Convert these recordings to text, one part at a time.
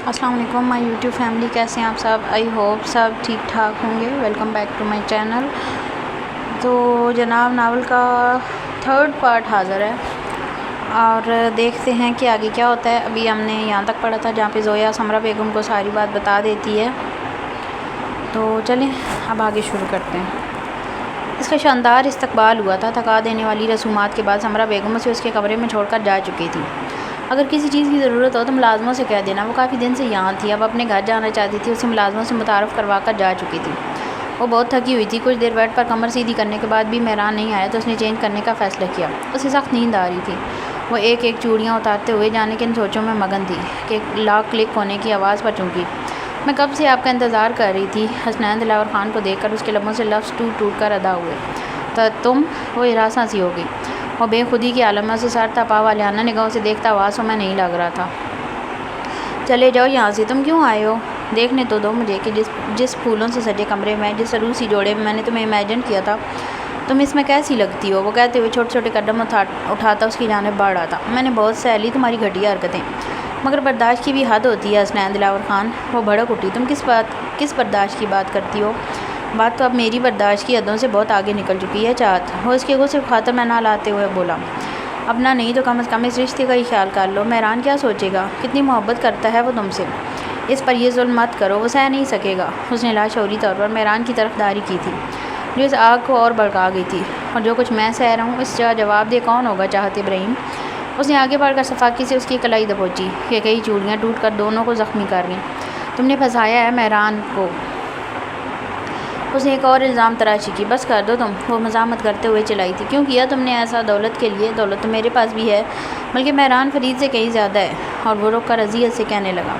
السلام علیکم مائی YouTube family, کیسے ہیں آپ سب؟ آئی ہوپ سب ٹھیک ٹھاک ہوں گے۔ Welcome back to my channel. تو جناب ناول کا 3rd پارٹ حاضر ہے اور دیکھتے ہیں کہ آگے کیا ہوتا ہے۔ ابھی ہم نے یہاں تک پڑھا تھا جہاں پہ زویا سمرہ بیگم کو ساری بات بتا دیتی ہے، تو چلیں اب آگے شروع کرتے ہیں۔ اس کا شاندار استقبال ہوا تھا۔ تھکا دینے والی رسومات کے بعد سمرہ بیگم اسے اس کے کمرے میں چھوڑ کر جا چکی تھی۔ اگر کسی چیز کی ضرورت ہو تو ملازموں سے کہہ دینا۔ وہ کافی دن سے یہاں تھی، اب اپنے گھر جانا چاہتی تھی۔ اسے ملازموں سے متعارف کروا کر جا چکی تھی۔ وہ بہت تھکی ہوئی تھی۔ کچھ دیر بیڈ پر کمر سیدھی کرنے کے بعد بھی مہران نہیں آیا تو اس نے چینج کرنے کا فیصلہ کیا۔ اسے سخت نیند آ رہی تھی۔ وہ ایک ایک چوڑیاں اتارتے ہوئے جانے کے ان سوچوں میں مگن تھی کہ لاک کلک ہونے کی آواز پر چونکی۔ میں کب سے آپ کا انتظار کر رہی تھی۔ حسنین دلاور خان کو دیکھ کر اس کے لبوں سے لفظ ٹوٹ ٹوٹ کر ادا ہوئے۔ تم؟ وہ ہراساں سی ہو گئی۔ وہ بے خودی کی عالم میں اسے سر تپا والیانہ نگاہوں سے دیکھتا ہوا آنسوں میں نہیں لگ رہا تھا۔ چلے جاؤ یہاں سے، تم کیوں آئے ہو؟ دیکھنے تو دو مجھے کہ جس پھولوں سے سجے کمرے میں، جس عروسی جوڑے میں نے تمہیں امیجن کیا تھا، تم اس میں کیسی لگتی ہو؟ وہ کہتے ہوئے چھوٹے چھوٹے قدم اٹھاتا اس کی جانب بڑھ رہا تھا۔ میں نے بہت سہلی تمہاری گھٹیا حرکتیں، مگر برداشت کی بھی حد ہوتی ہے حسنین دلاور خان۔ وہ بھڑک اٹھی۔ تم کس برداشت کی بات کرتی ہو؟ بات تو اب میری برداشت کی حدوں سے بہت آگے نکل چکی ہے چاہت۔ وہ اس کے غصے کو خاطر میں نہ لاتے ہوئے بولا، اپنا نہیں تو کم از کم اس رشتے کا ہی خیال کر لو۔ مہران کیا سوچے گا؟ کتنی محبت کرتا ہے وہ تم سے۔ اس پر یہ ظلم مت کرو، وہ سہ نہیں سکے گا۔ اس نے لاشعوری طور پر مہران کی طرفداری کی تھی جو اس آگ کو اور بھڑکا گئی تھی۔ اور جو کچھ میں سہ رہا ہوں اس کا جواب دے کون ہوگا چاہت ابراہیم؟ اس نے آگے بڑھ کر صفاقی سے اس کی کلائی دبوچی کہ کئی چوڑیاں ٹوٹ کر دونوں کو زخمی کر گئیں۔ تم نے پھنسایا ہے مہران کو۔ اس نے ایک اور الزام تراشی کی۔ بس کر دو تم، وہ مزاحمت کرتے ہوئے چلائی تھی۔ کیوں کیا تم نے ایسا؟ دولت کے لیے؟ دولت تو میرے پاس بھی ہے، بلکہ مہران فرید سے کہیں زیادہ ہے۔ اور وہ رک کر اذیت سے کہنے لگا،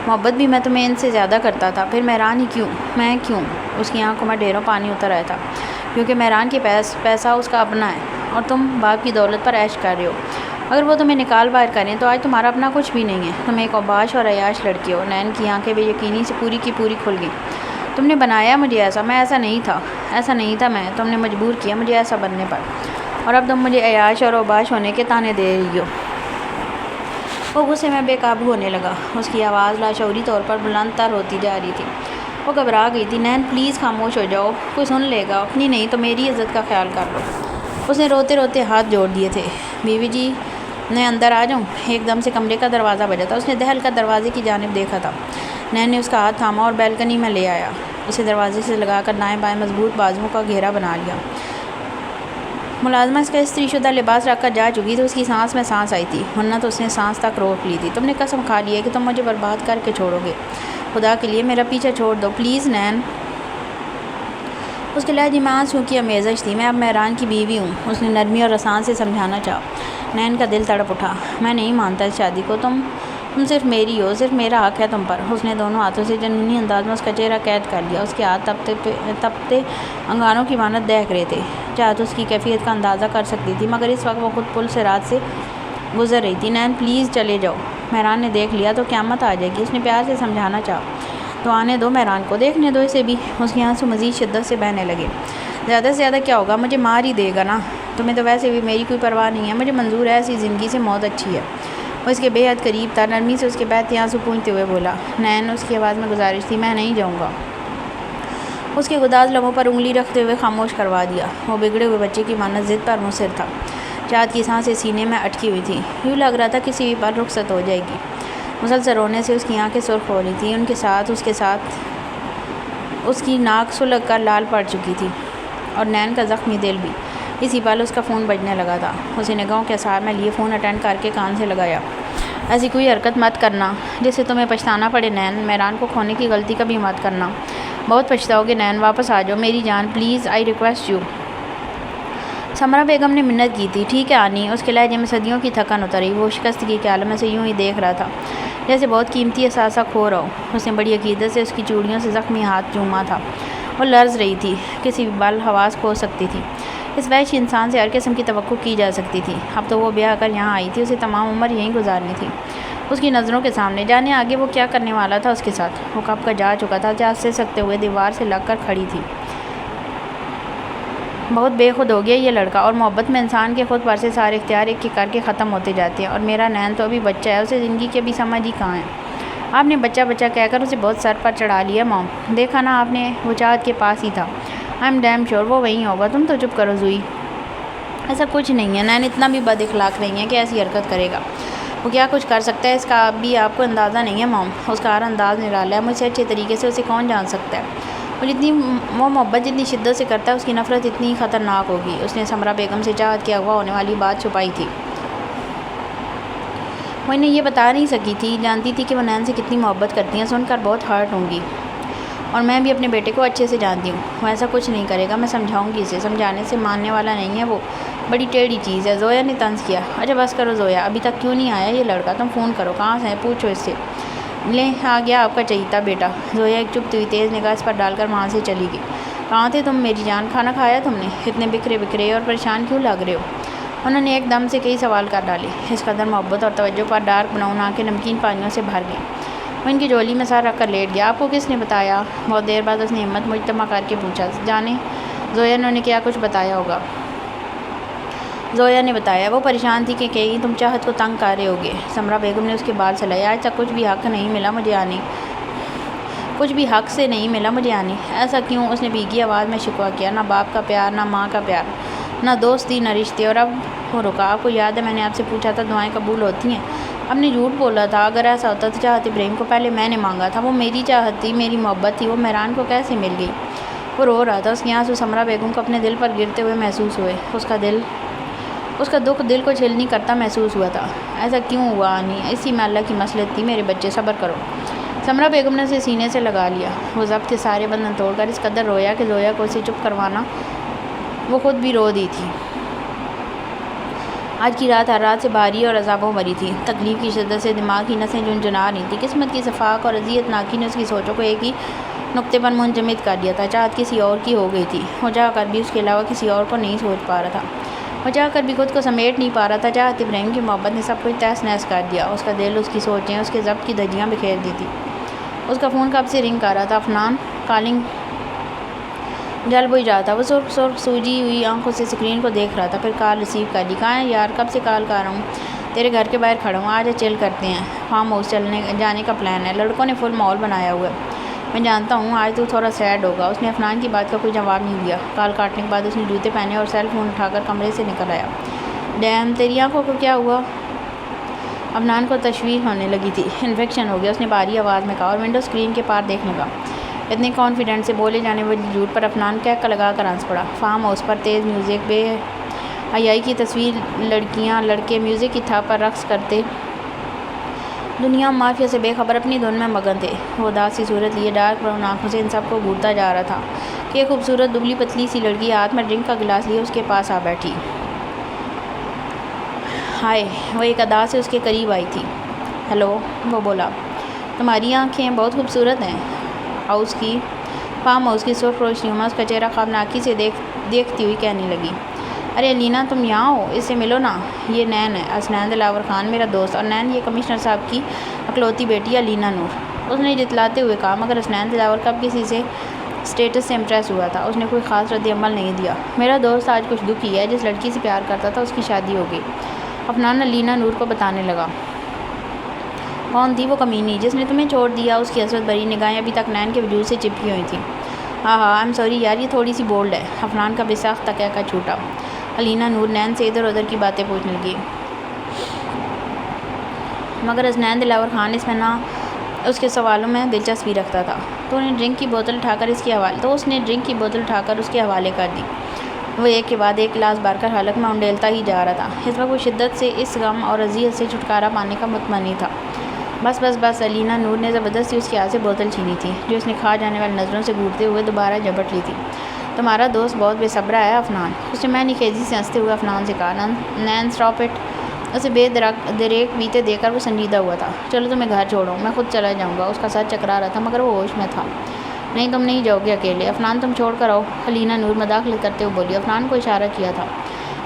محبت بھی میں تمہیں ان سے زیادہ کرتا تھا، پھر مہران ہی کیوں؟ میں کیوں؟ اس کی آنکھوں میں ڈھیروں پانی اتر آیا تھا۔ کیونکہ مہران کے پیسہ اس کا اپنا ہے اور تم باپ کی دولت پر عیش کر رہے ہو۔ اگر وہ تمہیں نکال باہر کریں تو آج تمہارا اپنا کچھ بھی نہیں ہے۔ تم ایک اوباش اور عیاش لڑکی ہو۔ نین کی آنکھیں بے یقینی سے پوری کی پوری کھل گئیں۔ تم نے بنایا مجھے ایسا، میں ایسا نہیں تھا۔ ایسا نہیں تھا میں، تم نے مجبور کیا مجھے ایسا بننے پر، اور اب تم مجھے عیاش اور اوباش ہونے کے طعنے دے رہی ہو۔ وہ غصے میں بے قابو ہونے لگا۔ اس کی آواز لاشعوری طور پر بلند تر ہوتی جا رہی تھی۔ وہ گھبرا گئی تھی۔ نین پلیز خاموش ہو جاؤ، کوئی سن لے گا، اپنی نہیں تو میری عزت کا خیال کر لو۔ اس نے روتے روتے ہاتھ جوڑ دیے تھے۔ بیوی جی میں اندر آ جاؤں؟ ایک دم سے کمرے کا دروازہ بجا تھا۔ اس نے دہل کر دروازے کی جانب دیکھا تھا۔ نین نے اس کا ہاتھ تھاما اور بیلکنی میں لے آیا۔ اسے دروازے سے لگا کر دائیں بائیں مضبوط بازوؤں کا گھیرا بنا لیا۔ ملازمہ اس کا استری شدہ لباس رکھ کر جا چکی تو اس کی سانس میں سانس آئی تھی، ورنہ تو اس نے سانس تک روک لی تھی۔ تم نے قسم کھا لی ہے کہ تم مجھے برباد کر کے چھوڑو گے۔ خدا کے لیے میرا پیچھا چھوڑ دو پلیز نین۔ اس کے لہجے میں آنسوؤں کی آمیزش تھی۔ میں اب مہران کی بیوی ہوں، اس نے نرمی اور رسان سے سمجھانا چاہا۔ نین کا دل تڑپ اٹھا۔ میں نہیں مانتا اس شادی کو، تم صرف میری ہو، صرف میرا حق ہے تم پر۔ اس نے دونوں ہاتھوں سے جنونی انداز میں اس کا چہرہ قید کر لیا۔ اس کے ہاتھ تپتے انگاروں کی مانند دہک رہے تھے۔ چاہت اس کی کیفیت کا اندازہ کر سکتی تھی، مگر اس وقت وہ خود پل سے رات سے گزر رہی تھی۔ نین پلیز چلے جاؤ، مہران نے دیکھ لیا تو قیامت آ جائے گی۔ اس نے پیار سے سمجھانا چاہا۔ تو آنے دو مہران کو، دیکھنے دو اسے بھی۔ اس کے آنسو مزید شدت سے بہنے لگے۔ زیادہ سے زیادہ کیا ہوگا، مجھے مار ہی دے گا نا۔ تمہیں تو ویسے بھی میری کوئی پرواہ نہیں ہے، مجھے منظور ہے ایسی زندگی سے موت اچھی ہے۔ وہ اس کے بے حد قریب تھا، نرمی سے اس کے بہتے آنسو پونچھتے ہوئے بولا۔ نین، اس کی آواز میں گزارش تھی، میں نہیں جاؤں گا۔ اس کے گداز لبوں پر انگلی رکھتے ہوئے خاموش کروا دیا۔ وہ بگڑے ہوئے بچے کی مانند ضد پر مصر تھا۔ چاہت کی سانسیں سینے میں اٹکی ہوئی تھیں، یوں لگ رہا تھا کسی بھی پر رخصت ہو جائے گی۔ مسلسل رونے سے اس کی آنکھیں سرخ ہو رہی تھیں۔ اس کے ساتھ اس کی ناک سلگ کر لال پڑ چکی تھی، اور نین کا زخمی دل بھی۔ اسی پل اس کا فون بجنے لگا تھا۔ اسے نگاہوں کے اثار میں لیے فون اٹینڈ کر کے کان سے لگایا۔ ایسی کوئی حرکت مت کرنا جس سے تمہیں پچھتانا پڑے نین۔ مہران کو کھونے کی غلطی کبھی مت کرنا، بہت پچھتاؤ گے نین۔ واپس آ جاؤ میری جان، please I request you. Samra بیگم نے منت کی تھی۔ ٹھیک ہے آنی۔ اس کے لہجے میں صدیوں کی تھکن اتری۔ وہ شکستگی کے عالم میں سے یوں ہی دیکھ رہا تھا جیسے بہت قیمتی اثاثہ کھو رہا ہو۔ اس نے بڑی عقیدت سے اس کی چوڑیوں سے زخمی ہاتھ چوما تھا۔ وہ لرز رہی تھی، کسی بھی بال حواس کھو سکتی تھی۔ اس وحشی انسان سے ہر قسم کی توقع کی جا سکتی تھی۔ اب تو وہ بیاہ کر یہاں آئی تھی، اسے تمام عمر یہیں گزارنی تھی۔ اس کی نظروں کے سامنے جانے آگے وہ کیا کرنے والا تھا اس کے ساتھ۔ وہ کب کا جا چکا تھا، جہاز سے سکتے ہوئے دیوار سے لگ کر کھڑی تھی۔ بہت بے خود ہو گیا یہ لڑکا، اور محبت میں انسان کے خود پر سے سارے اختیار ایک ایک کر کے ختم ہوتے جاتے ہیں۔ اور میرا نین تو ابھی بچہ ہے، اسے زندگی کی ابھی سمجھ ہی کہاں ہے۔ آپ نے بچہ بچہ کہہ کر اسے بہت سر پر چڑھا لیا مام. دیکھا نا آپ نے, وہ چاہت کے پاس ہی تھا. آئی ایم ڈیم شیور وہ وہیں ہوگا. تم تو چپ کرو زوئی. ایسا کچھ نہیں ہے. نین اتنا بھی بد اخلاق نہیں ہے کہ ایسی حرکت کرے گا. وہ کیا کچھ کر سکتا ہے اس کا بھی آپ کو اندازہ نہیں ہے مام. اس کا ہر انداز نرالا ہے. مجھ سے اچھے طریقے سے اسے کون جان سکتا ہے. وہ محبت جتنی شدت سے کرتا ہے اس کی نفرت اتنی خطرناک ہوگی. اس نے سمرہ بیگم سے چاہت کے اغوا ہونے والی بات چھپائی تھی. وہ انہیں یہ بتا نہیں سکی تھی. جانتی تھی کہ وہ نین سے کتنی محبت کرتی ہیں. سن کر بہت ہرٹ ہوں گی. اور میں بھی اپنے بیٹے کو اچھے سے جانتی ہوں. وہ ایسا کچھ نہیں کرے گا. میں سمجھاؤں گی اسے. سمجھانے سے ماننے والا نہیں ہے. وہ بڑی ٹیڑھی چیز ہے. زویا نے طنز کیا. اچھا بس کرو زویا. ابھی تک کیوں نہیں آیا یہ لڑکا؟ تم فون کرو. کہاں سے ہے پوچھو اس سے. لیں آ گیا آپ کا چہیتا بیٹا. زویا ایک چپتی ہوئی تیز نگاہ اس پر ڈال کر وہاں سے چلی گئی. کہاں تھے تم میری جان؟ کھانا کھایا تم نے؟ اتنے بکھرے اور پریشان کیوں لگ رہے ہو؟ انہوں نے ایک دم سے کئی سوال کر ڈالے. اس قدر محبت اور توجہ پر ڈارک براؤن آنکھیں نمکین پانیوں سے بھر گئیں. وہ ان کی جولی میں سر رکھ کر لیٹ گیا. آپ کو کس نے بتایا؟ بہت دیر بعد اس نے ہمت مجتمع کر کے پوچھا. جانے زویا نے کیا کچھ بتایا ہوگا. زویا نے بتایا. وہ پریشان تھی کہ کہیں تم چاہت کو تنگ کر رہے ہوگے. سمرہ بیگم نے اس کے بال سلائے. آج تک کچھ بھی حق نہیں ملا مجھے آنے. کچھ بھی حق سے نہیں ملا مجھے آنے. ایسا کیوں؟ اس نے بھیگی آواز میں شکوہ کیا. نہ باپ کا پیار, نہ ماں کا پیار, نہ دوستی, نہ رشتے. اور اب وہ رکا. آپ کو یاد ہے میں نے آپ سے پوچھا تھا دعائیں قبول ہوتی ہیں؟ آپ نے جھوٹ بولا تھا. اگر ایسا ہوتا تو چاہت ابراہیم کو پہلے میں نے مانگا تھا. وہ میری چاہت تھی, میری محبت تھی. وہ مہران کو کیسے مل گئی؟ وہ رو رہا تھا. اس کے آنسو سمرہ بیگم کو اپنے دل پر گرتے ہوئے محسوس ہوئے. اس کا دکھ دل کو چھلنی کرتا محسوس ہوا تھا. ایسا کیوں ہوا آنی؟ اسی میں اللہ کی مصلحت تھی. میرے بچے صبر کرو. سمرہ بیگم نے اسے سینے سے لگا لیا. وہ ضبط کے سارے بندھن توڑ کر اس قدر رویا کہ زویا کو اسے چپ کروانا. وہ خود بھی رو دی تھی. آج کی رات ہر رات سے بھاری اور عذابوں بھری تھی. تکلیف کی شدت سے دماغ کی نسیں جنجنا رہی تھیں. قسمت کی صفاق اور اذیت ناکی نے اس کی سوچوں کو ایک ہی نقطے پر منجمد کر دیا تھا. چاہت کسی اور کی ہو گئی تھی. وہ چاہ کر بھی اس کے علاوہ کسی اور کو نہیں سوچ پا رہا تھا. وہ چاہ کر بھی خود کو سمیٹ نہیں پا رہا تھا. چاہت ابراہیم کی محبت نے سب کچھ تہس نہس کر دیا. اس کا دل, اس کی سوچیں, اس کے ضبط کی دھجیاں بکھیر دی تھی. اس کا فون کب سے رنگ کر رہا تھا. افنان کالنگ جل بوئی رہا تھا. وہ سرخ سوجی ہوئی آنکھوں سے اسکرین کو دیکھ رہا تھا. پھر کال ریسیو کر لی. کہاں ہے یار؟ کب سے کال کر رہا ہوں. تیرے گھر کے باہر کھڑا ہوں. آج چل کرتے ہیں. فارم ہاؤس جانے کا پلان ہے. لڑکوں نے فل ماحول بنایا ہوا ہے. میں جانتا ہوں آج تو تھوڑا سیڈ ہوگا. اس نے افنان کی بات کا کوئی جواب نہیں دیا. کال کاٹنے کے بعد اس نے جوتے پہنے اور سیل فون اٹھا کر کمرے سے نکل آیا. ڈیم تیری آنکھوں کو کیا ہوا؟ افنان کو تشویش ہونے لگی تھی. انفیکشن ہو گیا اس نے بھاری آواز میں کہا اور ونڈو اسکرین کے پار دیکھنے لگا. اتنے کانفیڈنٹ سے بولے جانے والی جھوٹ پر افنان کہک لگا کر ہنس پڑا. فارم ہاؤس پر تیز میوزک, بے حیائی کی تصویر, لڑکیاں لڑکے میوزک کی تھاپ پر رقص کرتے. دنیا مافیا سے بے خبر اپنی دھن میں مگن تھے. وہ اداس سی صورت لیے ڈارک براؤن آنکھوں سے ان سب کو گھورتا جا رہا تھا کہ ایک خوبصورت دبلی پتلی سی لڑکی ہاتھ میں ڈرنک کا گلاس لیے اس کے پاس آ بیٹھی. ہائے. وہ ایک ادا سے اس کے قریب آئی تھی. ہیلو. وہ بولا. تمہاری آنکھیں بہت خوبصورت ہیں. فارم ہاؤس کی سرخ روشنیوں میں اس کا چہرہ خوابناکی سے دیکھتی ہوئی کہنے لگی. ارے علینا تم یہاں ہو. اس سے ملو نا. یہ نین ہے. اسنین دلاور خان میرا دوست. اور نین یہ کمشنر صاحب کی اکلوتی بیٹی علینا نور. اس نے جتلاتے ہوئے کہا. مگر اسنین دلاور کب کسی سے اسٹیٹس سے امپریس ہوا تھا. اس نے کوئی خاص رد عمل نہیں دیا. میرا دوست آج کچھ دکھی ہے. جس لڑکی سے پیار کرتا تھا اس کی شادی ہو گئی. افنان علینا نور کو بتانے لگا. کون تھی وہ کمینی جس نے تمہیں چھوڑ دیا؟ اس کی حسرت بھری نگاہیں ابھی تک نین کے وجود سے چپکی ہوئی تھیں. ہاں آئی ایم سوری یار یہ تھوڑی سی بولڈ ہے. افنان کا بے ساختہ کہہ چھوٹا. علینا نور نین سے ادھر ادھر کی باتیں پوچھنے لگی. مگر اسنین دلاور خان اس کے سوالوں میں دلچسپی رکھتا تھا. اس نے ڈرنک کی بوتل اٹھا کر اس کے حوالے کر دی. وہ ایک کے بعد ایک گلاس بھر کر حلق میں انڈیلتا ہی جا رہا تھا. اس وقت وہ شدت سے اس غم اور اذیت سے چھٹکارا پانے کا متمنی تھا. بس علینا نور نے زبردستی اس کے ہاتھ سے بوتل چھینی تھی جو اس نے کھا جانے والی نظروں سے گھورتے ہوئے دوبارہ جھپٹ لی تھی. تمہارا دوست بہت بے صبرا ہے افنان. اس نے میں نکیزی سے ہنستے ہوئے افنان سے کہا. نین اسٹاپ اٹ. اسے بے دریک بیتے دے کر وہ سنجیدہ ہوا تھا. چلو تمہیں گھر چھوڑو. میں خود چلا جاؤں گا. اس کا سر چکرا رہا تھا مگر وہ ہوش میں تھا. نہیں تم نہیں جاؤ گے اکیلے. افنان تم چھوڑ کر آؤ. علینا نور مداخلت کرتے ہوئے بولی. افنان کو اشارہ کیا تھا.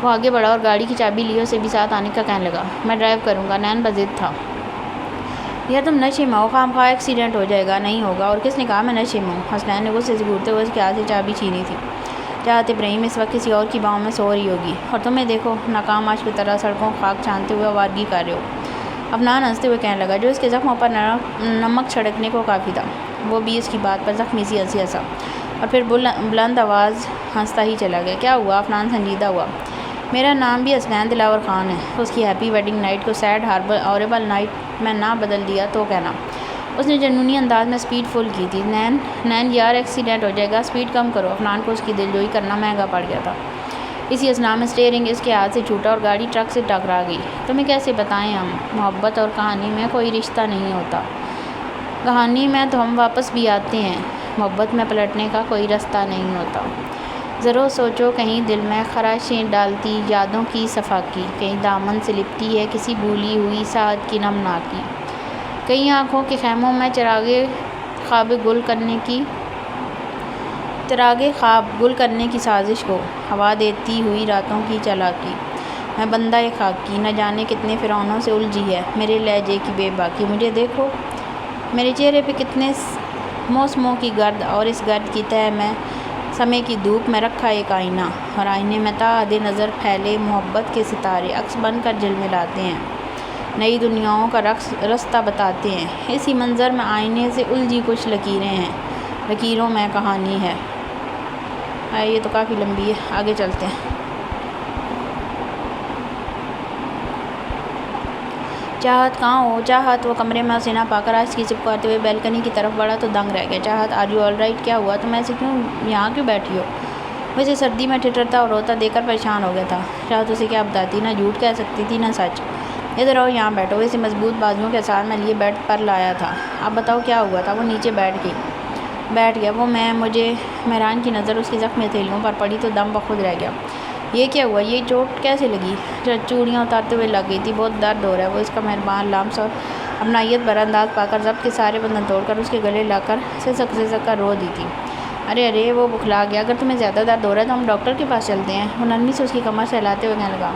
وہ آگے بڑھا اور گاڑی کی چابی لیے اسے بھی ساتھ آنے کا کہنے لگا. میں ڈرائیو کروں گا. نین بضد تھا. یار تم نشے میں ہو. خام خواہ ایکسیڈنٹ ہو جائے گا. نہیں ہوگا. اور کس نے کہا میں نشے میں ہوں؟ حسنین نے غصے سے گھورتے ہوئے اس کے ہاتھ سے چابی چھینی تھی. چاہت ابراہیم اس وقت کسی اور کی باہوں میں سو رہی ہوگی اور تمہیں دیکھو ناکام آج کی طرح سڑکوں خاک چھانتے ہوئے آوارگی کر رہے ہو. عفنان ہنستے ہوئے کہنے لگا، جو اس کے زخموں پر نمک چھڑکنے کو کافی تھا۔ وہ بھی اس کی بات پر زخمی سی ہنسی ہنسا اور پھر بلند آواز ہنستا ہی چلا گیا۔ کیا ہوا؟ عفنان سنجیدہ ہوا۔ میرا نام بھی حسنین دلاور خان ہے۔ اس کی ہیپی ویڈنگ نائٹ کو سیڈ ہاربل نائٹ میں نہ بدل دیا تو کہنا۔ اس نے جنونی انداز میں سپیڈ فل کی تھی۔ نین یار ایکسیڈنٹ ہو جائے گا، سپیڈ کم کرو۔ عفنان کو اس کی دلجوئی کرنا مہنگا پڑ گیا تھا۔ اسی اثناء میں اسٹیئرنگ اس کے ہاتھ سے چھوٹا اور گاڑی ٹرک سے ٹکرا گئی۔ تمہیں کیسے بتائیں ہم، محبت اور کہانی میں کوئی رشتہ نہیں ہوتا۔ کہانی میں تو ہم واپس بھی آتے ہیں، محبت میں پلٹنے کا کوئی راستہ نہیں ہوتا۔ ضرور سوچو، کہیں دل میں خراشیں ڈالتی یادوں کی صفاکی، کہیں دامن سے لپٹی ہے کسی بھولی ہوئی ساعت کی نمناکی، کہیں آنکھوں کے خیموں میں چراغے خواب گل کرنے کی سازش کو ہوا دیتی ہوئی راتوں کی چالاکی۔ میں بندہ خاک کی، نہ جانے کتنے فرعونوں سے الجھی ہے میرے لہجے کی بے باکی۔ مجھے دیکھو، میرے چہرے پہ کتنے موسموں کی گرد، اور اس گرد کی تہہ میں سمے کی دھوپ میں رکھا ایک آئینہ، اور آئینے میں تا حد نظر پھیلے محبت کے ستارے عکس بن کر جھلملاتے ہیں، نئی دنیاؤں کا رستہ بتاتے ہیں۔ اسی منظر میں آئینے سے الجھی کچھ لکیریں ہیں، لکیروں میں کہانی ہے۔ یہ تو کافی لمبی ہے، آگے چلتے ہیں۔ چاہت کہاں ہو؟ چاہت وہ کمرے میں اسے نہ پا کر آہستگی سے پکارتے ہوئے بیلکنی کی طرف بڑھا تو دنگ رہ گیا۔ چاہت، آر یو آل رائٹ؟ کیا ہوا؟ تم ایسے یہاں کیوں بیٹھی ہو؟ وہ اسے سردی میں ٹھٹھرتا اور روتا دیکھ کر پریشان ہو گیا تھا۔ چاہت اسے کیا بتاتی، نہ جھوٹ کہہ سکتی تھی نہ سچ۔ ادھر آؤ، یہاں بیٹھو۔ وہ اسے مضبوط بازوؤں کے ساتھ میں لیے بیڈ پر لایا تھا۔ اب بتاؤ کیا ہوا تھا؟ وہ نیچے بیٹھ گیا۔ مجھے مہران کی نظر اس کی زخمی ہتھیلیوں پر پڑی تو دم بخود رہ گیا۔ یہ کیا ہوا؟ یہ چوٹ کیسے لگی؟ چوڑیاں اتارتے ہوئے لگ گئی تھی، بہت درد ہو رہا ہے۔ وہ اس کا مہربان، لامس اور اپنائیت بھرا انداز پا کر ضبط کے سارے بندھن توڑ کر اس کے گلے لا کر سسک کر رو دی تھی۔ ارے وہ بکھلا گیا۔ اگر تمہیں زیادہ درد ہو رہا ہے تو ہم ڈاکٹر کے پاس چلتے ہیں۔ وہ نرمی سے اس کی کمر سہلاتے ہوئے کہنے لگا۔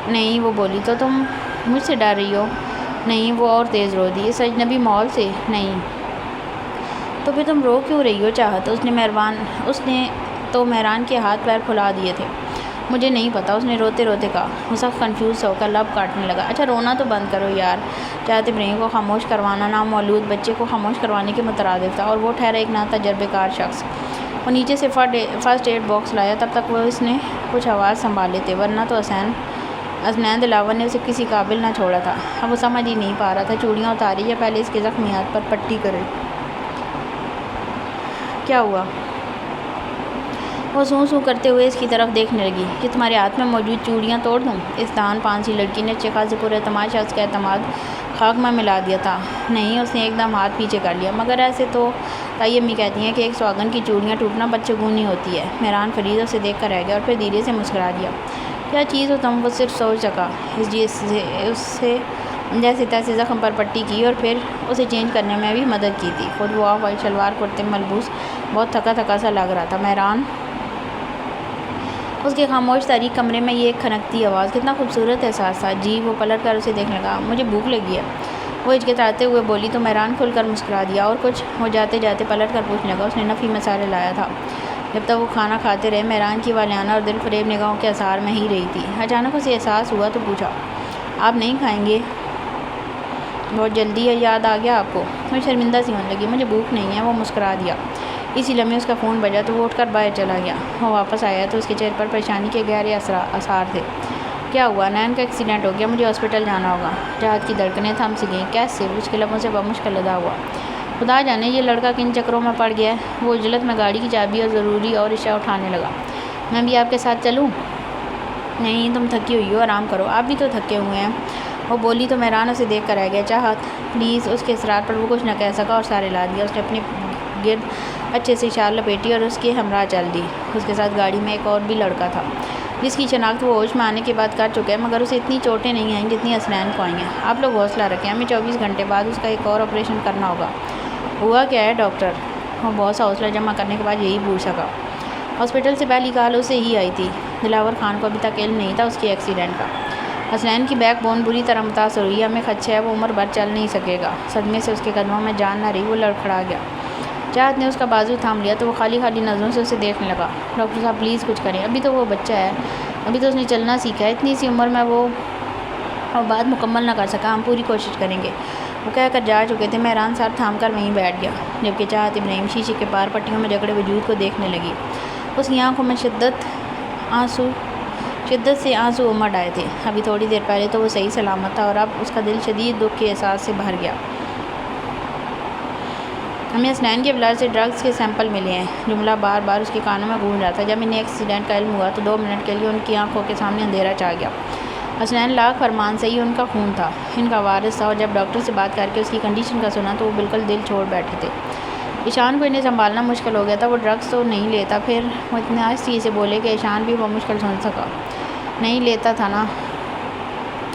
نہیں، وہ بولی، تو تم مجھ سے ڈر رہی ہو؟ نہیں، وہ اور تیز رو دی۔ اس اجنبی ماحول سے؟ نہیں۔ تو پھر تم رو کیوں رہی ہو؟ چاہت، اس نے تو مہران کے ہاتھ پیر پھلا دیے تھے۔ مجھے نہیں پتا، اس نے روتے روتے کہا۔ وہ سخت کنفیوز ہو کر لب کاٹنے لگا۔ اچھا رونا تو بند کرو یار۔ چاہت ابراہیم کو خاموش کروانا نامولود بچے کو خاموش کروانے کے مترادف تھا، اور وہ ٹھہرا ایک ناتجربہ کار شخص۔ وہ نیچے سے فرسٹ ایڈ باکس لایا، تب تک وہ اس نے کچھ آواز سنبھالے تھے، ورنہ تو حسنین دلاور نے اسے کسی قابل نہ چھوڑا تھا۔ اب وہ سمجھ ہی نہیں پا رہا تھا چوڑیاں اتاری یا پہلے اس کے زخمی ہاتھ پر پٹی کرے۔ کیا ہوا؟ وہ سوں کرتے ہوئے اس کی طرف دیکھنے لگی۔ کہ تمہارے ہاتھ میں موجود چوڑیاں توڑ دوں؟ اس دان پانسی لڑکی نے اچھے خاصے پراعتماد شخص کا اعتماد خاک میں ملا دیا تھا۔ نہیں، اس نے ایک دم ہاتھ پیچھے کر لیا۔ مگر ایسے تو تائی امی کہتی ہیں کہ ایک سہاگن کی چوڑیاں ٹوٹنا بدشگونی ہوتی ہے۔ مہران فرید اسے دیکھ کر رہ گیا اور پھر دھیرے سے مسکرا دیا۔ کیا چیز ہو تم؟ وہ صرف سوچ سکا۔ اسے جیسے تیسے زخم پر پٹی کی اور پھر اسے چینج کرنے میں بھی مدد کی تھی۔ خود وہ آف وائٹ شلوار کرتے ملبوس بہت تھکا سا لگ رہا تھا۔ مہران، اس کے خاموش تاریک کمرے میں یہ ایک کھنکتی آواز، کتنا خوبصورت احساس تھا۔ جی۔ وہ پلٹ کر اسے دیکھنے لگا۔ مجھے بھوک لگی ہے، وہ ہچکچاتے ہوئے بولی تو مہران کھل کر مسکرا دیا اور کچھ وہ جاتے جاتے پلٹ کر پوچھنے لگا۔ اس نے نفی مسالے لایا تھا۔ جب تک وہ کھانا کھاتے رہے مہران کی والیانہ اور دل فریب نگاہوں کے اثار میں ہی رہی تھی۔ اچانک اسے احساس ہوا تو پوچھا، آپ نہیں کھائیں گے؟ بہت جلدی ہے، یاد آ گیا آپ کو؟ میں شرمندہ سی ہونے لگی۔ مجھے بھوک نہیں ہے، وہ مسکرا دیا۔ اسی لمحے اس کا فون بجا تو وہ اٹھ کر باہر چلا گیا۔ وہ واپس آیا تو اس کے چہرے پر پریشانی کے گہرے آثار تھے۔ کیا ہوا؟ نین کا ایکسیڈنٹ ہو گیا، مجھے ہاسپٹل جانا ہوگا۔ چاہت کی دھڑکنیں تھم سی گئیں۔ کیسے؟ اس کے لبوں سے بمشکل ادا ہوا۔ خدا جانے یہ لڑکا کن چکروں میں پڑ گیا ہے۔ وہ عجلت میں گاڑی کی چابی اور ضروری اور اشیاء اٹھانے لگا۔ میں بھی آپ کے ساتھ چلوں؟ نہیں، تم تھکی ہوئی ہو، آرام کرو۔ آپ بھی تو تھکے ہوئے ہیں، وہ بولی تو مہران اسے دیکھ کر رہ گیا۔ چاہت پلیز، اس کے اصرار پر وہ کچھ نہ کہہ سکا اور سارے لا دیا۔ اس نے اپنے گرد اچھے سے شال لپیٹی اور اس کے ہمراہ چل دی۔ اس کے ساتھ گاڑی میں ایک اور بھی لڑکا تھا جس کی شناخت وہ ہوش میں آنے کے بعد کر چکے ہیں، مگر اسے اتنی چوٹیں نہیں آئیں جتنی حسنین کو آئی ہیں۔ آپ لوگ حوصلہ رکھیں، ہمیں 24 گھنٹے بعد اس کا ایک اور آپریشن کرنا ہوگا۔ ہوا کیا ہے ڈاکٹر؟ وہ بہت سا حوصلہ جمع کرنے کے بعد یہی پوچھ سکا۔ ہاسپٹل سے پہلی کال اسے ہی آئی تھی۔ دلاور خان کو ابھی تک علم نہیں تھا اس کے ایکسیڈنٹ کا۔ حسنین کی بیک بون بری طرح متاثر ہوئی ہے، ہمیں خدشہ ہے وہ عمر بھر چل نہیں سکے گا۔ صدمے سے اس کے قدموں میں جان نہ رہی، وہ لڑکھڑا گیا۔ چاہت نے اس کا بازو تھام لیا تو وہ خالی نظروں سے اسے دیکھنے لگا۔ ڈاکٹر صاحب پلیز کچھ کریں، ابھی تو وہ بچہ ہے، ابھی تو اس نے چلنا سیکھا ہے، اتنی سی عمر میں وہ اور بات مکمل نہ کر سکا، ہم پوری کوشش کریں گے، وہ کہہ کر جا چکے تھے۔ مہران سر تھام کر وہیں بیٹھ گیا، جبکہ چاہت ابراہیم شیشے کے پار پٹیوں میں جکڑے وجود کو دیکھنے لگی۔ اس کی آنکھوں میں شدت سے آنسو امڈ آئے تھے۔ ابھی تھوڑی دیر پہلے تو وہ صحیح سلامت تھا، اور اب اس کا دل شدید دکھ کے احساس سے بھر گیا۔ ہمیں حسنین کے بلڈ سے ڈرگز کے سیمپل ملے ہیں، جملہ بار بار اس کے کانوں میں گونج رہا تھا۔ جب انہیں ایکسیڈنٹ کا علم ہوا تو 2 منٹ کے لیے ان کی آنکھوں کے سامنے اندھیرا چھا گیا۔ حسنین لاکھ فرمان سے ہی ان کا خون تھا، ان کا وارث تھا، اور جب ڈاکٹر سے بات کر کے اس کی کنڈیشن کا سنا تو وہ بالکل دل چھوڑ بیٹھے تھے۔ ایشان کو انہیں سنبھالنا مشکل ہو گیا تھا، وہ ڈرگز تو نہیں لیتا، پھر وہ اتنے آہستگی سے بولے کہ ایشان بھی وہ مشکل سن سکا۔ نہیں لیتا تھا نا؟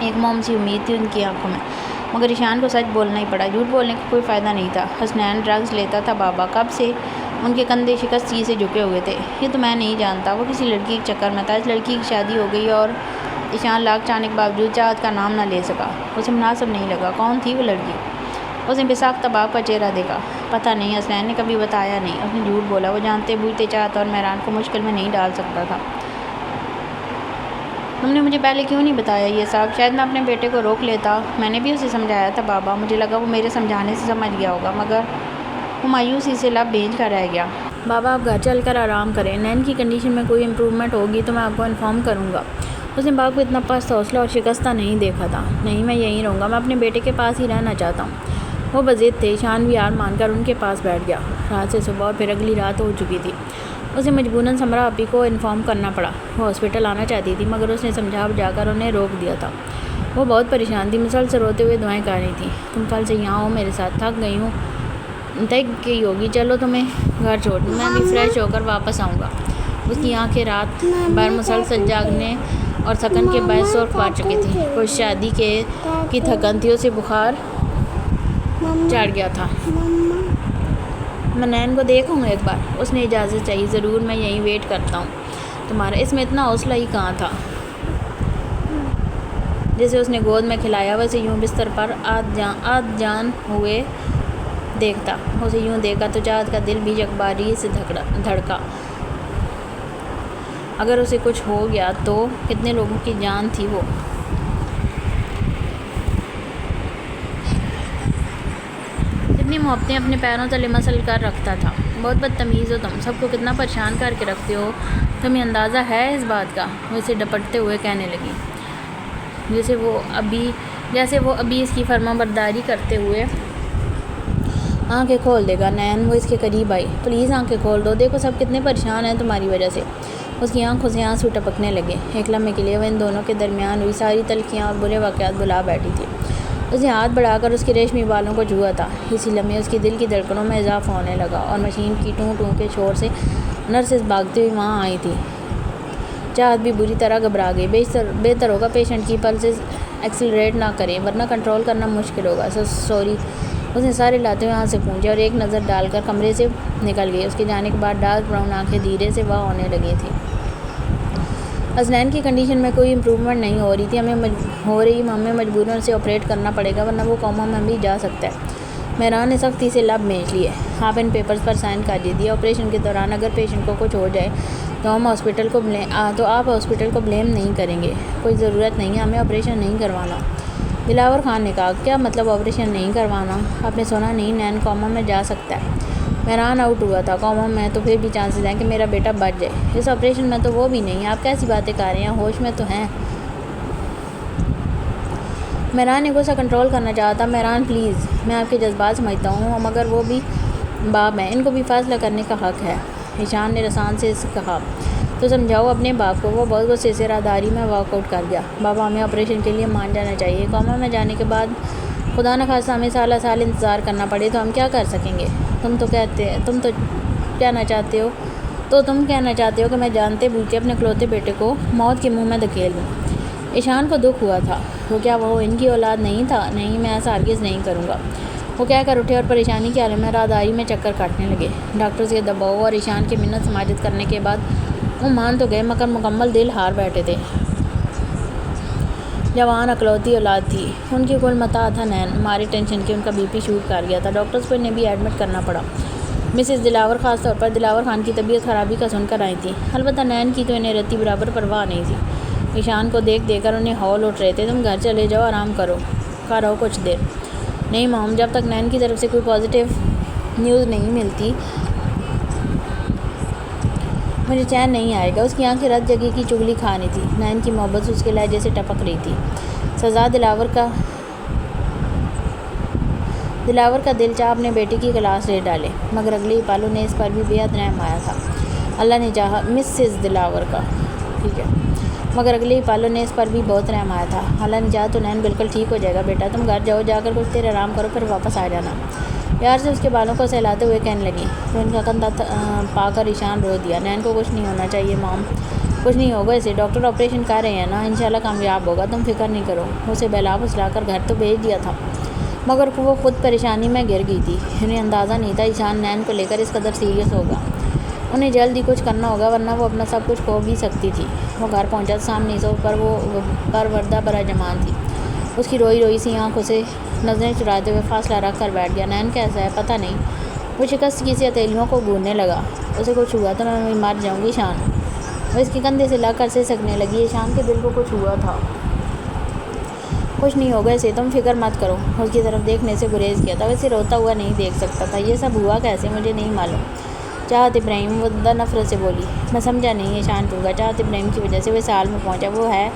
ایک موم سی امید تھی ان کی آنکھوں میں، مگر ایشان کو سچ بولنا ہی پڑا، جھوٹ بولنے کا کوئی فائدہ نہیں تھا۔ حسنین ڈرگز لیتا تھا بابا، کب سے ان کے کندھے شکست چیز سے جھکے ہوئے تھے۔ یہ تو میں نہیں جانتا، وہ کسی لڑکی کے چکر میں تھا، اس لڑکی کی شادی ہو گئی اور ایشان لاکھ چاہنے کے باوجود چاہت کا نام نہ لے سکا، اسے مناسب نہیں لگا۔ کون تھی وہ لڑکی؟ اس نے بے ساختہ باپ کا چہرہ دیکھا۔ پتہ نہیں، حسنین نے کبھی بتایا نہیں، اس نے جھوٹ بولا، وہ جانتے بوجھتے چاہت اور مہران کو مشکل میں نہیں ڈال سکتا تھا۔ تم نے مجھے پہلے کیوں نہیں بتایا یہ سب؟ شاید میں اپنے بیٹے کو روک لیتا، میں نے بھی اسے سمجھایا تھا بابا، مجھے لگا وہ میرے سمجھانے سے سمجھ گیا ہوگا، مگر وہ مایوسی سے لب بھیج کر رہ گیا۔ بابا آپ گھر چل کر آرام کریں، نین کی کنڈیشن میں کوئی امپرومنٹ ہوگی تو میں آپ کو انفارم کروں گا۔ اس نے باپ کو اتنا پست حوصلہ اور شکستہ نہیں دیکھا تھا۔ نہیں، میں یہیں رہوں گا، میں اپنے بیٹے کے پاس ہی رہنا چاہتا ہوں۔ وہ بضد تھے۔ ایشان بھی ہار مان کر ان کے پاس بیٹھ گیا۔ رات سے صبح اور پھر اگلی رات ہو چکی تھی۔ اسے مجبوراً سمرا آپی کو انفارم کرنا پڑا۔ وہ ہاسپٹل آنا چاہتی تھی، مگر اس نے سمجھا بجھا کر انہیں روک دیا تھا۔ وہ بہت پریشان تھی، مسلسل روتے ہوئے دعائیں کر رہی تھی۔ تم کل سے یہاں ہو میرے ساتھ، تھک گئی ہوگی، چلو تمہیں گھر چھوڑ دوں، میں بھی فریش ہو کر واپس آؤں گا۔ اس کی آنکھیں رات بھر مسلسل جاگنے اور تھکن کے باعث سرخ پڑ چکی تھیں۔ کچھ شادی کی تھکن تھی، اسے بخار چڑھ گیا تھا۔ میں نین کو دیکھوں گا ایک بار؟ اس نے اجازت چاہی۔ ضرور، میں یہیں ویٹ کرتا ہوں تمہارا۔ اس میں اتنا حوصلہ ہی کہاں تھا؟ جسے اس نے گود میں کھلایا، ویسے یوں بستر پر آدھ جان ہوئے دیکھتا۔ اسے یوں دیکھا تو چاہت کا دل بھی یکباری سے دھڑکا۔ اگر اسے کچھ ہو گیا تو کتنے لوگوں کی جان تھی وہ؟ کتنی محبتیں اپنے پیروں تلے مسل کر رکھتا تھا۔ بہت بدتمیز ہو تم، سب کو کتنا پریشان کر کے رکھتے ہو، تمہیں اندازہ ہے اس بات کا؟ وہ اسے ڈپٹتے ہوئے کہنے لگی، جیسے وہ ابھی اس کی فرما برداری کرتے ہوئے آنکھیں کھول دے گا۔ نین وہ اس کے قریب آئی۔ پلیز آنکھیں کھول دو، دیکھو سب کتنے پریشان ہیں تمہاری وجہ سے۔ اس کی آنکھوں سے آنسو ٹپکنے لگے۔ ایک لمحے کے لیے وہ ان دونوں کے درمیان ہوئی ساری تلخیاں اور برے واقعات بھلا بیٹھی تھی۔ اس نے ہاتھ بڑھا کر اس کے ریشمی بالوں کو چھوا تھا۔ اسی لمحے اس کے دل کی دھڑکنوں میں اضافہ ہونے لگا، اور مشین کی ٹوں ٹوں کے شور سے نرسز بھاگتی ہوئی وہاں آئی تھی۔ چاہت بھی بری طرح گھبرا گئی۔ بہتر ہوگا پیشنٹ کی پلسز ایکسلریٹ نہ کریں، ورنہ کنٹرول کرنا مشکل ہوگا۔ سوری، اس نے سارے لاتے ہوئے ہاتھ سے پونچھے اور ایک نظر ڈال کر کمرے سے نکل گئی۔ اس کے جانے کے بعد ڈارک براؤن آنکھیں دھیرے سے واہ ہونے لگی تھیں۔ حسنین کی کنڈیشن میں کوئی امپرومنٹ نہیں ہو رہی تھی، ہمیں مجبوراً اسے آپریٹ کرنا پڑے گا، ورنہ وہ کوما میں بھی جا سکتا ہے۔ مہران نے سختی سے لب بھینچ لیے۔ آپ ان پیپرز پر سائن کر دیجیے۔ آپریشن کے دوران اگر پیشنٹ کو کچھ ہو جائے تو آپ ہاسپٹل کو بلیم نہیں کریں گے۔ کوئی ضرورت نہیں ہے، ہمیں آپریشن نہیں کروانا۔ دلاور خان نے کہا۔ کیا مطلب آپریشن نہیں کروانا؟ آپ نے سنا نہیں، نین کوما میں جا سکتا ہے۔ مہران آؤٹ ہوا تھا۔ کوما میں تو پھر بھی چانسز ہیں کہ میرا بیٹا بچ جائے۔ اس آپریشن میں تو وہ بھی نہیں ہے۔ آپ کیسی باتیں کر رہے ہیں؟ ہوش میں تو ہیں؟ مہران نے غصہ کنٹرول کرنا چاہا تھا۔ مہران پلیز، میں آپ کے جذبات سمجھتا ہوں، مگر وہ بھی باپ ہیں، ان کو بھی فیصلہ کرنے کا حق ہے۔ ایشان نے رسان سے کہا۔ تو سمجھاؤ اپنے باپ کو۔ وہ بہت غصے سے راہداری میں واک آؤٹ کر گیا۔ بابا ہمیں آپریشن کے لیے مان جانا چاہیے۔ کوما میں جانے کے بعد خدا نخواستہ ہمیں سالہ سال انتظار کرنا پڑے تو ہم کیا کر سکیں گے؟ تم کہنا چاہتے ہو کہ میں جانتے بوجھتے اپنے اکلوتے بیٹے کو موت کے منہ میں دھکیل دوں۔ ایشان کو دکھ ہوا تھا۔ وہ ان کی اولاد نہیں تھا؟ نہیں، میں ایسا ہرگز نہیں کروں گا، وہ کہہ کر اٹھے اور پریشانی کے عالم میں راہداری میں چکر کاٹنے لگے۔ ڈاکٹرز کے دباؤ اور ایشان کے منت سماجت کرنے کے بعد وہ مان تو گئے، مگر مکمل دل ہار بیٹھے تھے۔ جوان اکلوتی اولاد تھی، ان کی کل متاع تھا نین۔ ہماری ٹینشن کی ان کا بی پی شوٹ کر گیا تھا، ڈاکٹرز کو انہیں بھی ایڈمٹ کرنا پڑا۔ مسز دلاور خاص طور پر دلاور خان کی طبیعت خرابی کا سن کر آئی تھیں، البتہ نین کی تو انہیں رتی برابر پرواہ نہیں تھی۔ ایشان کو دیکھ کر انہیں ہول اٹھ رہے تھے۔ تم گھر چلے جاؤ، آرام کرو کچھ دیر۔ نہیں مام، جب تک نین کی طرف سے کوئی پازیٹیو نیوز نہیں ملتی مجھے چین نہیں آئے گا۔ اس کی آنکھیں رات جگہ کی چگلی کھانی تھی۔ نین کی محبت اس کے لہجے سے ٹپک رہی تھی۔ سزا دلاور کا دل چاہ اپنے بیٹے کی کلاس لے ڈالے، مگر اگلے ہی پالوں نے اس پر بھی بے حد رحم آیا تھا۔ اللہ نے چاہا مسز دلاور کا مگر اگلے ہی پالوں نے اس پر بھی بہت رحم آیا تھا۔ اللہ نے چاہا تو نین بالکل ٹھیک ہو جائے گا۔ بیٹا تم گھر جاؤ، جا کر کچھ دیر آرام کرو، پھر واپس آ جانا۔ پیار سے اس کے بالوں کو سہلاتے ہوئے کہنے لگی۔ تو ان کا کندھا پا کر ایشان رو دیا۔ نین کو کچھ نہیں ہونا چاہیے مام، کچھ نہیں ہوگا اسے، ڈاکٹر آپریشن کر رہے ہیں نا، انشاءاللہ کامیاب ہوگا، تم فکر نہیں کرو۔ اسے بہلا پھسلا کر گھر تو بھیج دیا تھا، مگر وہ خود پریشانی میں گر گئی تھی۔ انہیں اندازہ نہیں تھا ایشان نین کو لے کر اس قدر سیریس ہوگا۔ انہیں جلد ہی کچھ کرنا ہوگا، ورنہ وہ اپنا سب کچھ کھو بھی سکتی تھی۔ وہ گھر پہنچا تو سامنے صوفے پر وردہ براجمان تھی۔ اس کی روئی روئی سی آنکھوں سے نظریں چراتے ہوئے فاصلہ رکھ کر بیٹھ گیا۔ نین کیسا ہے پتہ نہیں۔ وہ شکست کی سی ہتھیلیوں کو گوننے لگا۔ اسے کچھ ہوا تو میں مر جاؤں گی ایشان۔ وہ اس کے کندھے سے لگ کر سسکنے لگی۔ ایشان کے دل کو کچھ ہوا تھا۔ کچھ نہیں ہوگا اسے، تم فکر مت کرو۔ اس کی طرف دیکھنے سے گریز کیا تھا، ویسے روتا ہوا نہیں دیکھ سکتا تھا۔ یہ سب ہوا کیسے مجھے نہیں معلوم۔ چاہت ابراہیم، وردہ نفرت سے بولی۔ میں سمجھا نہیں ایشان کیوں گا، چاہت ابراہیم کی وجہ سے وہ اس حال میں پہنچا، وہ ہے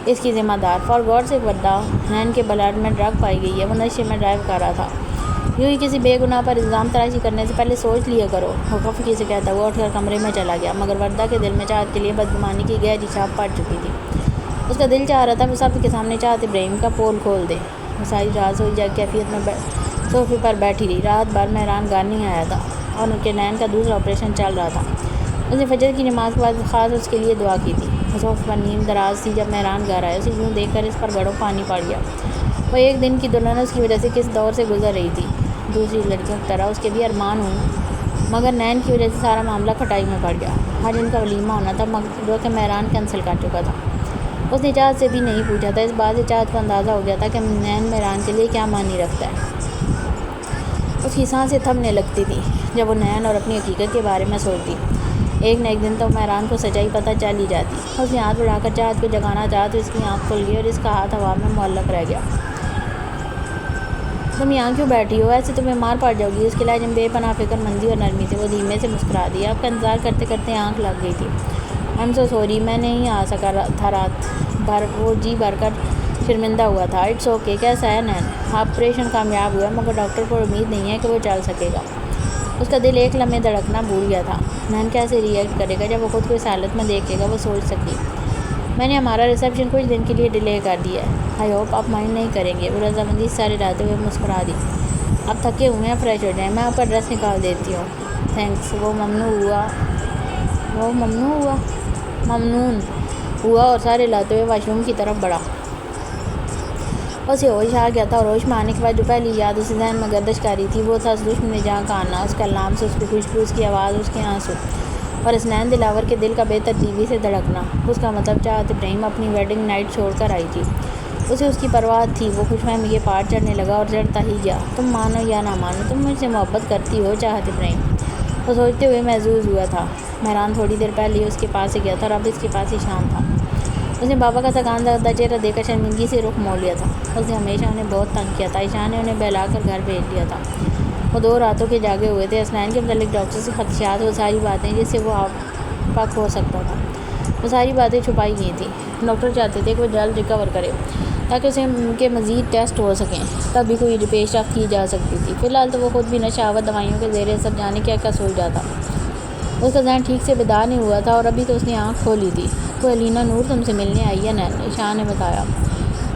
اس کی ذمہ دار۔ فار گاڈ سیک وردہ، نین کے بلڈ میں ڈرگ پائی گئی ہے، وہ نشے میں ڈرائیو کر رہا تھا۔ یوں ہی کسی بے گناہ پر الزام تراشی کرنے سے پہلے سوچ لیا کرو۔ وہ خفگی سے کہتا ہوا اٹھ کر کمرے میں چلا گیا، مگر وردہ کے دل میں چاہت کے لیے بدگمانی کی گہری چھاپ پڑ چکی تھی۔ اس کا دل چاہ رہا تھا وہ سب کے سامنے چاہت ابراہیم کا پول کھول دے۔ وہ ساری رات سوئی جاگ کیفیت میں صوفے پر بیٹھی رہی۔ رات بھر مہران گانی آیا تھا اور ان کے نین کا دوسرا آپریشن چل رہا تھا۔ اس نے فجر کی نماز کے بعد خاص اس کے لیے دعا کی تھی۔ وہ صوفے پر نیم دراز تھی جب مہران گھر آیا۔ اسے یوں دیکھ کر اس پر گھڑوں پانی پڑ گیا۔ وہ ایک دن کی دلہن اس کی وجہ سے کس دور سے گزر رہی تھی۔ دوسری لڑکیوں کی طرح اس کے بھی ارمان ہوں، مگر نین کی وجہ سے سارا معاملہ کھٹائی میں پڑ گیا۔ آج ان کا ولیمہ ہونا تھا، مگر جو کہ مہران کینسل کر چکا تھا۔ اس نے چاہت سے بھی نہیں پوچھا تھا۔ اس بات سے چاہت کو اندازہ ہو گیا تھا کہ نین مہران کے لیے کیا معنی رکھتا ہے۔ اس کی سانسیں تھمنے لگتی تھیں جب وہ نین اور اپنی حقیقت کے بارے میں سوچتی۔ ایک نہ ایک دن تو مہران کو سچائی پتہ چل ہی جاتی۔ اس نے ہاتھ بڑھا کر چاہت کو جگانا چاہا تو اس کی آنکھ کھل گئی اور اس کا ہاتھ ہوا میں معلق رہ گیا۔ تم یہاں کیوں بیٹھی ہو؟ ایسے تمہیں مار پڑ جاؤ گی۔ اس کے لہجے میں بے پناہ فکر مندی اور نرمی تھی۔ وہ دھیمے سے مسکرا دی۔ آپ کا انتظار کرتے کرتے آنکھ لگ گئی تھی۔ آئی ایم سو سوری، میں نہیں آ سکا تھا رات بھر۔ وہ جی بھر کر شرمندہ ہوا تھا۔ It's okay. کیسا ہے نین؟ آپریشن کامیاب ہوا، مگر ڈاکٹر کو امید نہیں ہے کہ وہ چل سکے گا۔ اس کا دل ایک لمحے دھڑکنا بھول گیا تھا۔ نین کیسے ری ایکٹ کرے گا جب وہ خود کو اس حالت میں دیکھے گا؟ وہ سوچ سکی۔ میں نے ہمارا ریسیپشن کچھ دن کے لیے ڈیلے کر دیا ہے۔ آئی ہوپ آپ مائنڈ نہیں کریں گے۔ وہ رضامندی سے سارے لاتے ہوئے مسکرا دی۔ آپ تھکے ہوئے ہیں، فریش ہو جائیں، میں آپ کا ڈریس نکال دیتی ہوں۔ تھینکس۔ وہ ممنون ہوا اور سارے لاتے ہوئے واش روم کی طرف بڑھا۔ اسے ہوش آ گیا تھا اور ہوش میں آنے کے بعد جو پہلی یاد اسے ذہن میں گردش کر رہی تھی وہ تھا اس دشمن جہاں کا آنا، اس کا لامس، اس کی خوشبو، اس کی آواز، اس کے آنسو اور اس نین دلاور کے دل کا بے ترتیبی سے دھڑکنا۔ اس کا مطلب چاہت ابراہیم اپنی ویڈنگ نائٹ چھوڑ کر آئی تھی۔ اسے اس کی پرواہ تھی۔ وہ خوش فہمی کے پہاڑ چڑھنے لگا اور چڑھتا ہی گیا۔ تم مانو یا نہ مانو، تم مجھ سے محبت کرتی ہو چاہت ابراہیم؟ وہ سوچتے ہوئے محظوظ ہوا تھا۔ مہران تھوڑی دیر پہلے ہی اس کے پاس سے گیا تھا اور اب اس کے پاس ایشان تھا۔ اس نے بابا کا تھکان زدہ چہرہ دیکھ کر شرمندگی سے رخ موڑ لیا تھا۔ اس نے ہمیشہ انہیں بہت تنگ کیا تھا۔ ایشان نے انہیں بہلا کر گھر بھیج دیا تھا۔ وہ 2 راتوں کے جاگے ہوئے تھے۔ حسنین کے متعلق ڈاکٹر سے خدشات، وہ ساری باتیں جس سے وہ آپک ہو سکتا تھا، وہ ساری باتیں چھپائی گئی تھیں۔ ڈاکٹر چاہتے تھے کہ وہ جلد ریکور کرے تاکہ اسے کے مزید ٹیسٹ ہو سکیں، تب بھی کوئی پیش رفت کی جا سکتی تھی۔ فی الحال تو وہ خود بھی نشہ آور دوائیوں کے زیر اثر جانے کیا کیا سوچ جاتا۔ اس کا ذہن ٹھیک سے بیدار نہیں ہوا تھا اور ابھی تو اس نے آنکھ کھولی تھی۔ کوئی علینا نور تم سے ملنے آئی ہے نین، ایشان نے بتایا۔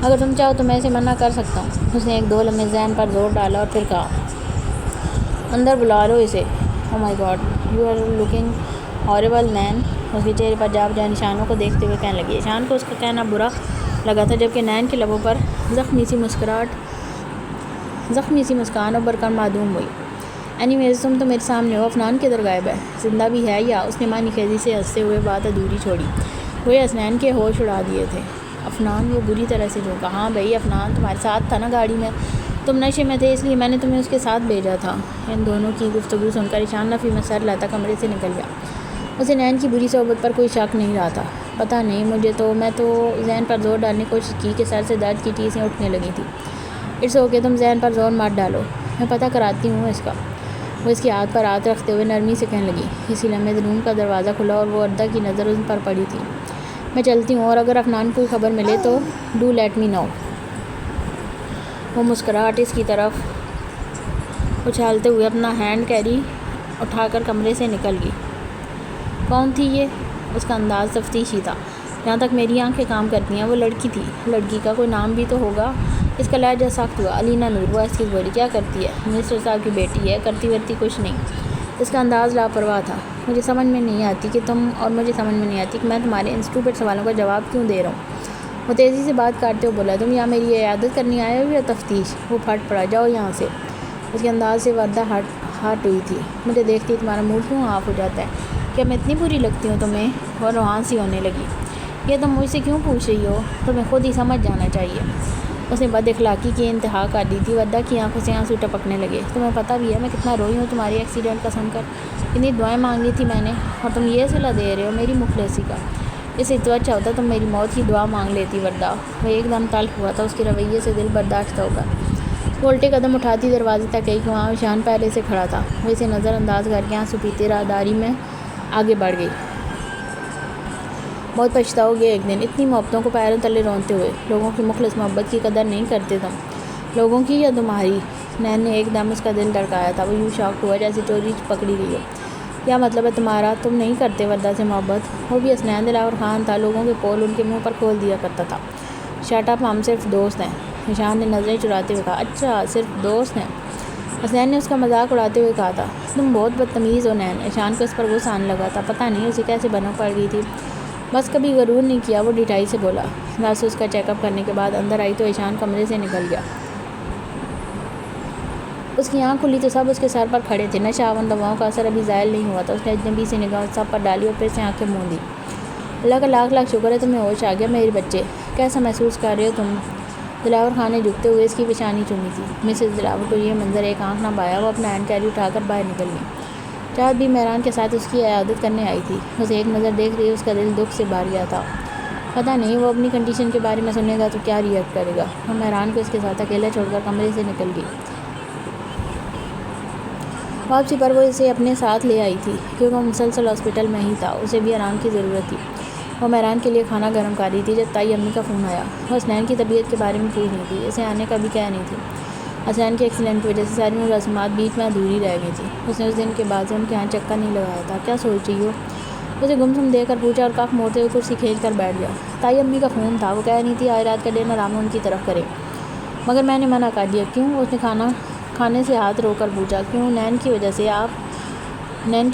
اگر تم چاہو تو میں اسے منع کر سکتا ہوں۔ اس نے 1-2 لمحے ذہن پر زور ڈالا اور پھر کہا، اندر بلا لو اسے۔ او مائی گاڈ، یو آر لکنگ ہارریبل نین۔ اس کے چہرے پر جا بجا نشانوں کو دیکھتے ہوئے کہنے لگی۔ ایشان کو اس کا کہنا برا لگا تھا، جبکہ نین کے لبوں پر زخمی سی مسکان ابھر کر معدوم ہوئی۔ اینی ویز تم تو میرے سامنے ہو، عفنان کدھر غائب ہے؟ زندہ بھی ہے یا؟ اس نے معنی خیزی سے ہنستے ہوئے بات ادھوری چھوڑی۔ وہ حسنین کے ہوش اڑا دیے تھے۔ عفنان؟ وہ بری طرح سے جھونکا۔ ہاں بھائی، عفنان تمہارے ساتھ تھا نا گاڑی میں؟ تم نشے میں تھے اس لیے میں نے تمہیں اس کے ساتھ بھیجا تھا۔ ان دونوں کی گفتگو سن کر ایشان نفی میں سر لاتا کمرے سے نکل گیا۔ اسے نین کی بری صحبت پر کوئی شک نہیں رہا تھا۔ پتہ نہیں مجھے تو، میں تو ذہن پر زور ڈالنے کی کوشش کی کہ سر سے درد کی ٹیسیں اٹھنے لگی تھی۔ اٹس اوکے، تم ذہن پر زور مت ڈالو، میں پتہ کراتی ہوں اس کا۔ وہ اس کی ہاتھ پر ہاتھ رکھتے ہوئے نرمی سے کہنے لگی۔ اسی لمحے روم کا دروازہ کھلا اور وہ اردہ کی نظر ان پر پڑی تھی۔ میں چلتی ہوں اور اگر افنان کوئی خبر ملے تو ڈو لیٹ می نو۔ وہ مسکراہٹ اس کی طرف اچھالتے ہوئے اپنا ہینڈ کیری اٹھا کر کمرے سے نکل گئی۔ کون تھی یہ؟ اس کا انداز تفتیشی تھا۔ جہاں تک میری آنکھیں کام کرتی ہیں وہ لڑکی تھی۔ لڑکی کا کوئی نام بھی تو ہوگا۔ اس کا لہجہ سخت ہوا۔ علینا نور، وہ ایسکیز بولی، کیا کرتی ہے؟ منسٹر صاحب کی بیٹی ہے، کرتی ورتی کچھ نہیں۔ اس کا انداز لاپرواہ تھا۔ مجھے سمجھ میں نہیں آتی کہ تم، اور مجھے سمجھ میں نہیں آتی کہ میں تمہارے ان اسٹوپڈ سوالوں کا جواب کیوں دے رہا ہوں۔ وہ تیزی سے بات کاٹتے ہوئے بولا، تم یہاں میری عیادت کرنے آئے ہو یا تفتیش؟ وہ پھٹ پڑا، جاؤ یہاں سے۔ اس کے انداز سے وردہ ہارٹ ہوئی تھی۔ مجھے دیکھتی ہی تمہارا موڈ کیوں آف ہو جاتا ہے؟ کیا میں اتنی بری لگتی ہوں تمہیں؟ اور روحان سی ہونے لگی۔ یہ تم مجھ سے کیوں پوچھ رہی ہو؟ تمہیں خود ہی سمجھ جانا چاہیے۔ اس نے بد اخلاقی کی انتہا کر دی تھی۔ وردہ کی آنکھوں سے آنسو ٹپکنے لگے۔ تمہیں پتہ بھی ہے میں کتنا روئی ہوں تمہاری ایکسیڈنٹ کا سن کر؟ اتنی دعائیں مانگ لی تھی میں نے، اور تم یہ صلہ دے رہے ہو میری مخلصی کا۔ اس سے تو اچھا ہوتا تم میری موت کی دعا مانگ لیتی وردہ۔ وہ ایک دم تلخ ہوا تھا، اس کے رویے سے دل برداشتہ ہو کر۔ وہ الٹے قدم اٹھاتی دروازے تک گئی کہ وہاں ایشان پہلے سے کھڑا تھا۔ وہ اسے نظر انداز کر کے آنسو پیتے راہداری میں آگے بڑھ گئی۔ بہت پچھتاؤ گے ایک دن، اتنی محبتوں کو پیروں تلے رونتے ہوئے۔ لوگوں کی مخلص محبت کی قدر نہیں کرتے تم۔ لوگوں کی یا تمہاری؟ نین نے ایک دم اس کا دل دھڑکایا تھا۔ وہ یوں شاک ہوا جیسے چوری پکڑی گئی ہو۔ کیا مطلب ہے تمہارا؟ تم نہیں کرتے وردہ سے محبت؟ وہ بھی حسنین دلاور خان تھا، لوگوں کے پول ان کے منہ پر کھول دیا کرتا تھا۔ شٹ اپ، ہم صرف دوست ہیں، ایشان نے نظریں چراتے ہوئے کہا۔ اچھا، صرف دوست ہیں؟ حسنین نے اس کا مذاق اڑاتے ہوئے کہا تھا۔ تم بہت بدتمیز ہو نین۔ ایشان کو اس پر غصہ آنے لگا تھا۔ پتہ نہیں اسے کیسے بنک پڑ گئی تھی۔ بس کبھی غرور نہیں کیا، وہ ڈٹائی سے بولا۔ نرس اس کا چیک اپ کرنے کے بعد اندر آئی تو ایشان کمرے سے نکل گیا۔ اس کی آنکھ کھلی تو سب اس کے سر پر کھڑے تھے۔ نشہ آور دواؤں کا اثر ابھی زائل نہیں ہوا تھا۔ اس نے اجنبی سے نگاہ سب پر ڈالی اور پھر سے آنکھیں موند دیں۔ اللہ کا لاکھ لاکھ شکر ہے تمہیں ہوش آ گیا میرے بچے۔ کیسا محسوس کر رہے ہو تم؟ دلاور خان نے جھکتے ہوئے اس کی پیشانی چومی تھی۔ مسز دلاور کو یہ منظر ایک آنکھ نہ بھایا۔ وہ اپنا ہینڈ کیری اٹھا کر باہر نکل گئی۔ چاہت بھی مہران کے ساتھ اس کی عیادت کرنے آئی تھی۔ اسے ایک نظر دیکھ رہی اس کا دل دکھ سے بھر گیا تھا۔ پتہ نہیں وہ اپنی کنڈیشن کے بارے میں سنے گا تو کیا ریئیکٹ کرے گا۔ وہ مہران کو اس کے ساتھ اکیلا چھوڑ کر کمرے سے نکل گئی۔ واپسی پر وہ اسے اپنے ساتھ لے آئی تھی کیونکہ وہ مسلسل ہاسپٹل میں ہی تھا، اسے بھی آرام کی ضرورت تھی۔ وہ مہران کے لیے کھانا گرم کر رہی تھی جب تائی امی کا فون آیا۔ وہ حسنین کی طبیعت کے بارے میں پوچھ رہی تھی، اسے آنے کا بھی کہہ نہیں تھی۔ حسنین کے ایکسیڈنٹ کی وجہ سے ساری ملازمات بیچ میں ادھوری رہ گئی تھی۔ اس نے اس دن کے بعد سے ان کے یہاں چکر نہیں لگایا تھا۔ کیا سوچ رہی ہو؟ اسے گمسم دے کر پوچھا اور کف موڑتے ہوئے کرسی کھینچ کر بیٹھ گیا۔ تائی امی کا فون تھا، وہ کہہ رہی تھی آج رات کا ڈنر ہم ان کی طرف کریں، مگر میں نے منع کر دیا۔ کیوں؟ اس نے کھانے سے ہاتھ رو کر پوچھا۔ کیوں؟ نین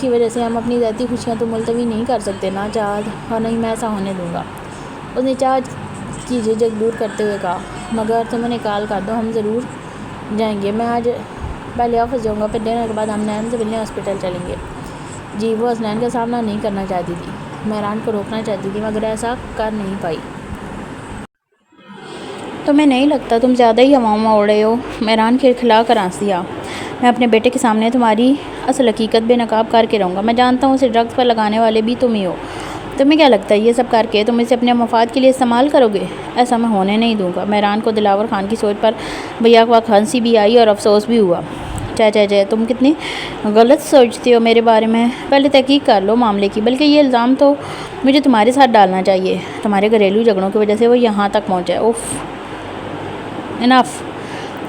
کی وجہ سے ہم اپنی ذاتی خوشیاں تو ملتوی نہیں کر سکتے نا چاہت، اور نہیں میں ایسا ہونے دوں گا۔ اس نے چاہت کی جھجک دور کرتے ہوئے کہا، مگر تم انہیں کال کر دو، ہم ضرور جائیں گے۔ میں آج پہلے آفس جاؤں گا، پھر ڈنر کے بعد ہم نین سے ملنے ہاسپٹل چلیں گے۔ جی، وہ حسنین کا سامنا نہیں کرنا چاہتی تھی، مہران کو روکنا چاہتی تھی، مگر ایسا کر نہیں پائی۔ تمہیں نہیں لگتا تم زیادہ ہی ہواؤں میں اڑ رہے ہو؟ مہران کھلکھلا کر ہنس دیا۔ میں اپنے بیٹے کے سامنے تمہاری اصل حقیقت بے نقاب کر کے رہوں گا۔ میں جانتا ہوں اسے ڈرگس پر لگانے والے بھی تم ہی ہو۔ تمہیں کیا لگتا ہے یہ سب کر کے تم اسے اپنے مفاد کے لیے استعمال کرو گے؟ ایسا میں ہونے نہیں دوں گا۔ مہران کو دلاور خان کی سوچ پر بیک وقت ہنسی بھی آئی اور افسوس بھی ہوا۔ چے تم کتنی غلط سوچتے ہو میرے بارے میں۔ پہلے تحقیق کر لو معاملے کی، بلکہ یہ الزام تو مجھے تمہارے ساتھ ڈالنا چاہیے۔ تمہارے گھریلو جھگڑوں کی وجہ سے وہ یہاں تک پہنچا ہے۔ اوف، انف۔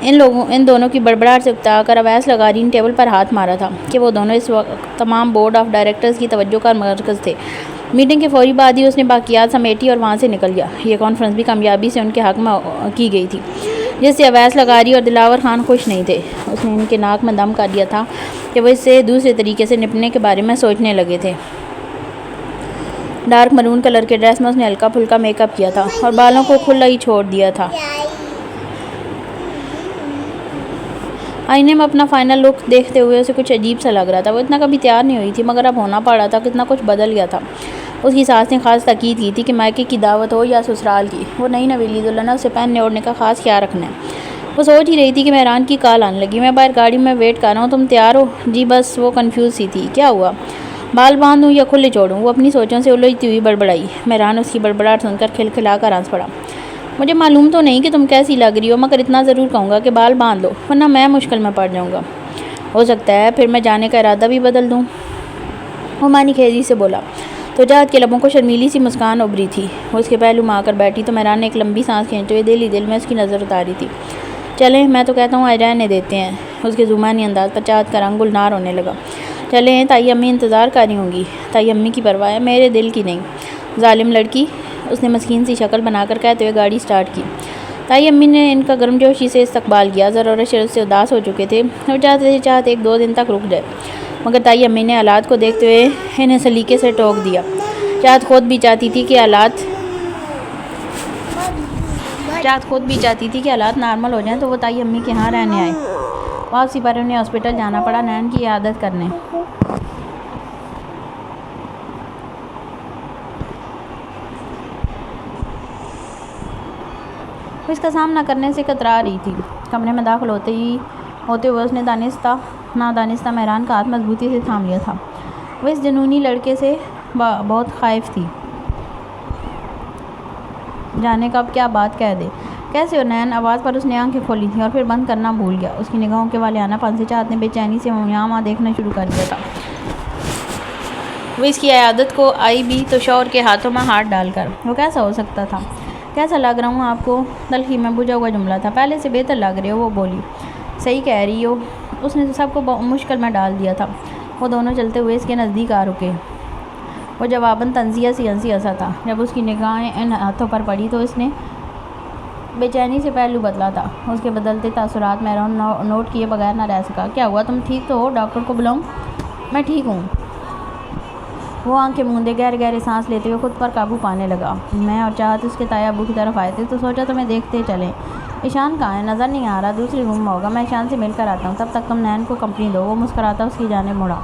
ان دونوں کی بڑبڑاہٹ سے اکتا کر اویس لغاری نے ٹیبل پر ہاتھ مارا تھا کہ وہ دونوں اس وقت تمام بورڈ آف ڈائریکٹرز کی توجہ کا مرکز تھے۔ میٹنگ کے فوری بعد ہی اس نے باقیات سمیٹی اور وہاں سے نکل گیا۔ یہ کانفرنس بھی کامیابی سے ان کے حق میں کی گئی تھی، جس سے اویس لغاری اور دلاور خان خوش نہیں تھے۔ اس نے ان کے ناک میں دم کر دیا تھا کہ وہ اس سے دوسرے طریقے سے نپٹنے کے بارے میں سوچنے لگے تھے۔ ڈارک مرون کلر کے ڈریس میں اس نے ہلکا پھلکا میک اپ کیا تھا اور بالوں کو کھلا ہی چھوڑ دیا تھا۔ آئینے میں اپنا فائنل لک دیکھتے ہوئے اسے کچھ عجیب سا لگ رہا تھا۔ وہ اتنا کبھی تیار نہیں ہوئی تھی، مگر اب ہونا پڑا تھا۔ کتنا کچھ بدل گیا تھا۔ اس کی ساس نے خاص تاکید کی تھی کہ مائکے کی دعوت ہو یا سسرال کی، وہ نئی نویلی دلہن ہے، اسے پہننے اوڑھنے کا خاص خیال رکھنا ہے۔ وہ سوچ ہی رہی تھی کہ مہران کی کال آنے لگی۔ میں باہر گاڑی میں ویٹ کر رہا ہوں، تم تیار ہو؟ جی بس، وہ کنفیوز سی تھی۔ کیا ہوا؟ بال باندھوں یا کھلے چھوڑوں؟ وہ اپنی سوچوں سے الجھتی ہوئی بڑبڑائی۔ مہران اس کی بڑبڑاہٹ سن کر کھلکھلا کر ہنس پڑا۔ مجھے معلوم تو نہیں کہ تم کیسی لگ رہی ہو، مگر اتنا ضرور کہوں گا کہ بال باندھ لو، ورنہ میں مشکل میں پڑ جاؤں گا۔ ہو سکتا ہے پھر میں جانے کا ارادہ بھی بدل دوں، وہ معنی خیزی سے بولا۔ تو جہت کے لبوں کو شرمیلی سی مسکان ابھری تھی۔ وہ اس کے پہلو میں آ کر بیٹھی تو مہران نے ایک لمبی سانس کھینچتے ہوئے دل ہی دل میں اس کی نظر اتاری تھی۔ چلیں، میں تو کہتا ہوں آج رہنے دیتے ہیں۔ اس کے زمانی انداز پر چاہت کا رنگ گلنار ہونے لگا۔ چلیں، تائی امی انتظار کر رہی ہوں گی۔ تائی امی کی پرواہ ہے، میرے دل کی نہیں۔ ظالم لڑکی، اس نے مسکین سی شکل بنا کر کہتے ہوئے گاڑی سٹارٹ کی۔ تائی امی نے ان کا گرم جوشی سے استقبال کیا۔ ضرورت شرط سے اداس ہو چکے تھے، وہ چاہتے ایک دو دن تک رک جائے، مگر تائی امی نے حالات کو دیکھتے ہوئے انہیں سلیقے سے ٹوک دیا۔ چاہت خود بھی چاہتی تھی کہ حالات نارمل ہو جائیں تو وہ تائی امی کے ہاں رہنے آئے۔ واپسی پر انہیں ہاسپٹل جانا پڑا نین کی عیادت کرنے۔ وہ اس کا سامنا کرنے سے کترا رہی تھی۔ کمرے میں داخل ہوتے ہوئے اس نے دانستہ مہران کا ہاتھ مضبوطی سے تھام لیا تھا۔ وہ اس جنونی لڑکے سے بہت خائف تھی، جانے کا اب کیا بات کہہ دے۔ کیسے ہو نین؟ آواز پر اس نے آنکھیں کھولی تھیں اور پھر بند کرنا بھول گیا۔ اس کی نگاہوں کے والیانہ پن سے چاہت نے بے چینی سے یہاں وہاں دیکھنا شروع کر دیا تھا۔ وہ اس کی عیادت کو آئی بھی تو شوہر کے ہاتھوں میں ہاتھ ڈال کر۔ وہ کیسا ہو سکتا تھا؟ کیسا لگ رہا ہوں آپ کو؟ تلخی میں بجھا ہوا جملہ تھا۔ پہلے سے بہتر لگ رہے ہو، وہ بولی۔ صحیح کہہ رہی ہو۔ اس نے سب کو مشکل میں ڈال دیا تھا۔ وہ دونوں چلتے ہوئے اس کے نزدیک آ رکے۔ وہ جواباً طنزیہ سی ہنسا تھا۔ جب اس کی نگاہیں ان ہاتھوں پر پڑی تو اس نے بے چینی سے پہلو بدلا تھا۔ اس کے بدلتے تاثرات مہران نوٹ کیے بغیر نہ رہ سکا۔ کیا ہوا؟ تم ٹھیک تو ہو؟ ڈاکٹر کو بلاؤں؟ میں ٹھیک ہوں۔ وہ آنکھیں موندے گہرے سانس لیتے ہوئے خود پر قابو پانے لگا۔ میں اور چاہت اس کے تایا ابو کی طرف آئے تھے تو سوچا تمہیں دیکھتے چلیں۔ ایشان کہاں ہے؟ نظر نہیں آ رہا، دوسری روم میں ہوگا۔ میں ایشان سے مل کر آتا ہوں، تب تک تم نین کو کمپنی دو۔ وہ مسکراتا اس کی جانب مڑا۔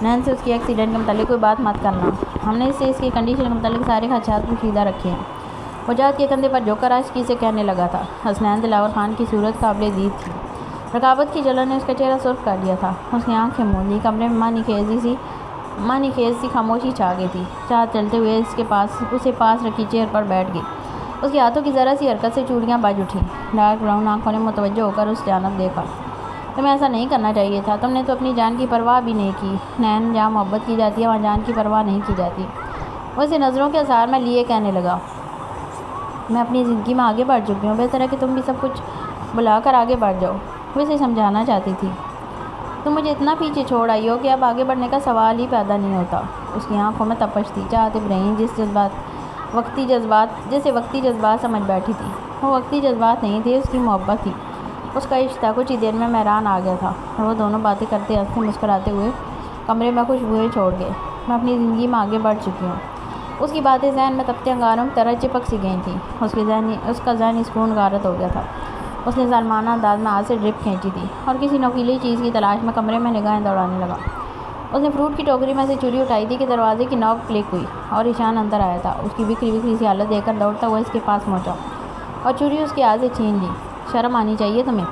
نین سے اس کی ایکسیڈنٹ کے متعلق کوئی بات مت کرنا۔ ہم نے اس کی کنڈیشن کے متعلق سارے خدشات پوشیدہ رکھے ہیں۔ وہ جہت کے کندھے پر جھک کر آشکی سے کہنے لگا تھا۔ حسنین دلاور خان کی صورت قابل دید تھی۔ رقابت کی جلن نے اس کا چہرہ سرخ کر دیا تھا۔ اس نے آنکھیں موند لیں۔ کمرے میں معنی خیز سی خاموشی چھا گئی تھی۔ چاہت چلتے ہوئے اسے پاس رکھی چیئر پر بیٹھ گئی۔ اس کے ہاتھوں کی ذرا سی حرکت سے چوڑیاں بج اٹھیں۔ ڈارک براؤن آنکھوں نے متوجہ ہو کر اس جانب دیکھا۔ تمہیں ایسا نہیں کرنا چاہیے تھا، تم نے تو اپنی جان کی پرواہ بھی نہیں کی۔ نین، جہاں محبت کی جاتی ہے وہاں جان کی پرواہ نہیں کی جاتی۔ وہ اسے نظروں کے اثار میں لیے کہنے لگا۔ میں اپنی زندگی میں آگے بڑھ چکی ہوں، بہتر ہے کہ تم بھی سب کچھ بھلا کر آگے بڑھ جاؤ۔ وہ اسے سمجھانا چاہتی تھی۔ تم مجھے اتنا پیچھے چھوڑ آئی ہو کہ اب آگے بڑھنے کا سوال ہی پیدا نہیں ہوتا۔ اس کی آنکھوں میں تپش تھی۔ چاہت ابراہیم جسے وقتی جذبات سمجھ بیٹھی تھی، وہ وقتی جذبات نہیں تھے، اس کی محبت تھی، اس کا عشق تھا۔ کچھ ہی دیر میں مہران آ گیا تھا اور وہ دونوں باتیں کرتے ہنستے مسکراتے ہوئے کمرے میں خوشبوئیں چھوڑ گئے۔ میں اپنی زندگی میں آگے بڑھ چکی ہوں۔ اس کی باتیں ذہن میں تپتے انگاروں کی طرح چپک سی گئی تھیں۔ اس کا ذہنی سکون غارت ہو گیا تھا۔ اس نے ظالمانہ انداز میں ہاتھ سے ڈرپ کھینچی تھی اور کسی نوکیلی چیز کی تلاش میں کمرے میں نگاہیں دوڑانے لگا۔ اس نے فروٹ کی ٹوکری میں سے چوری اٹھائی تھی کہ دروازے کی نوب کلک ہوئی اور ایشان اندر آیا تھا۔ اس کی بکھری سی حالت دیکھ کر دوڑتا ہوا اس کے پاس پہنچا اور چوری اس کے ہاتھ سے چھین لی۔ شرم آنی چاہیے تمہیں،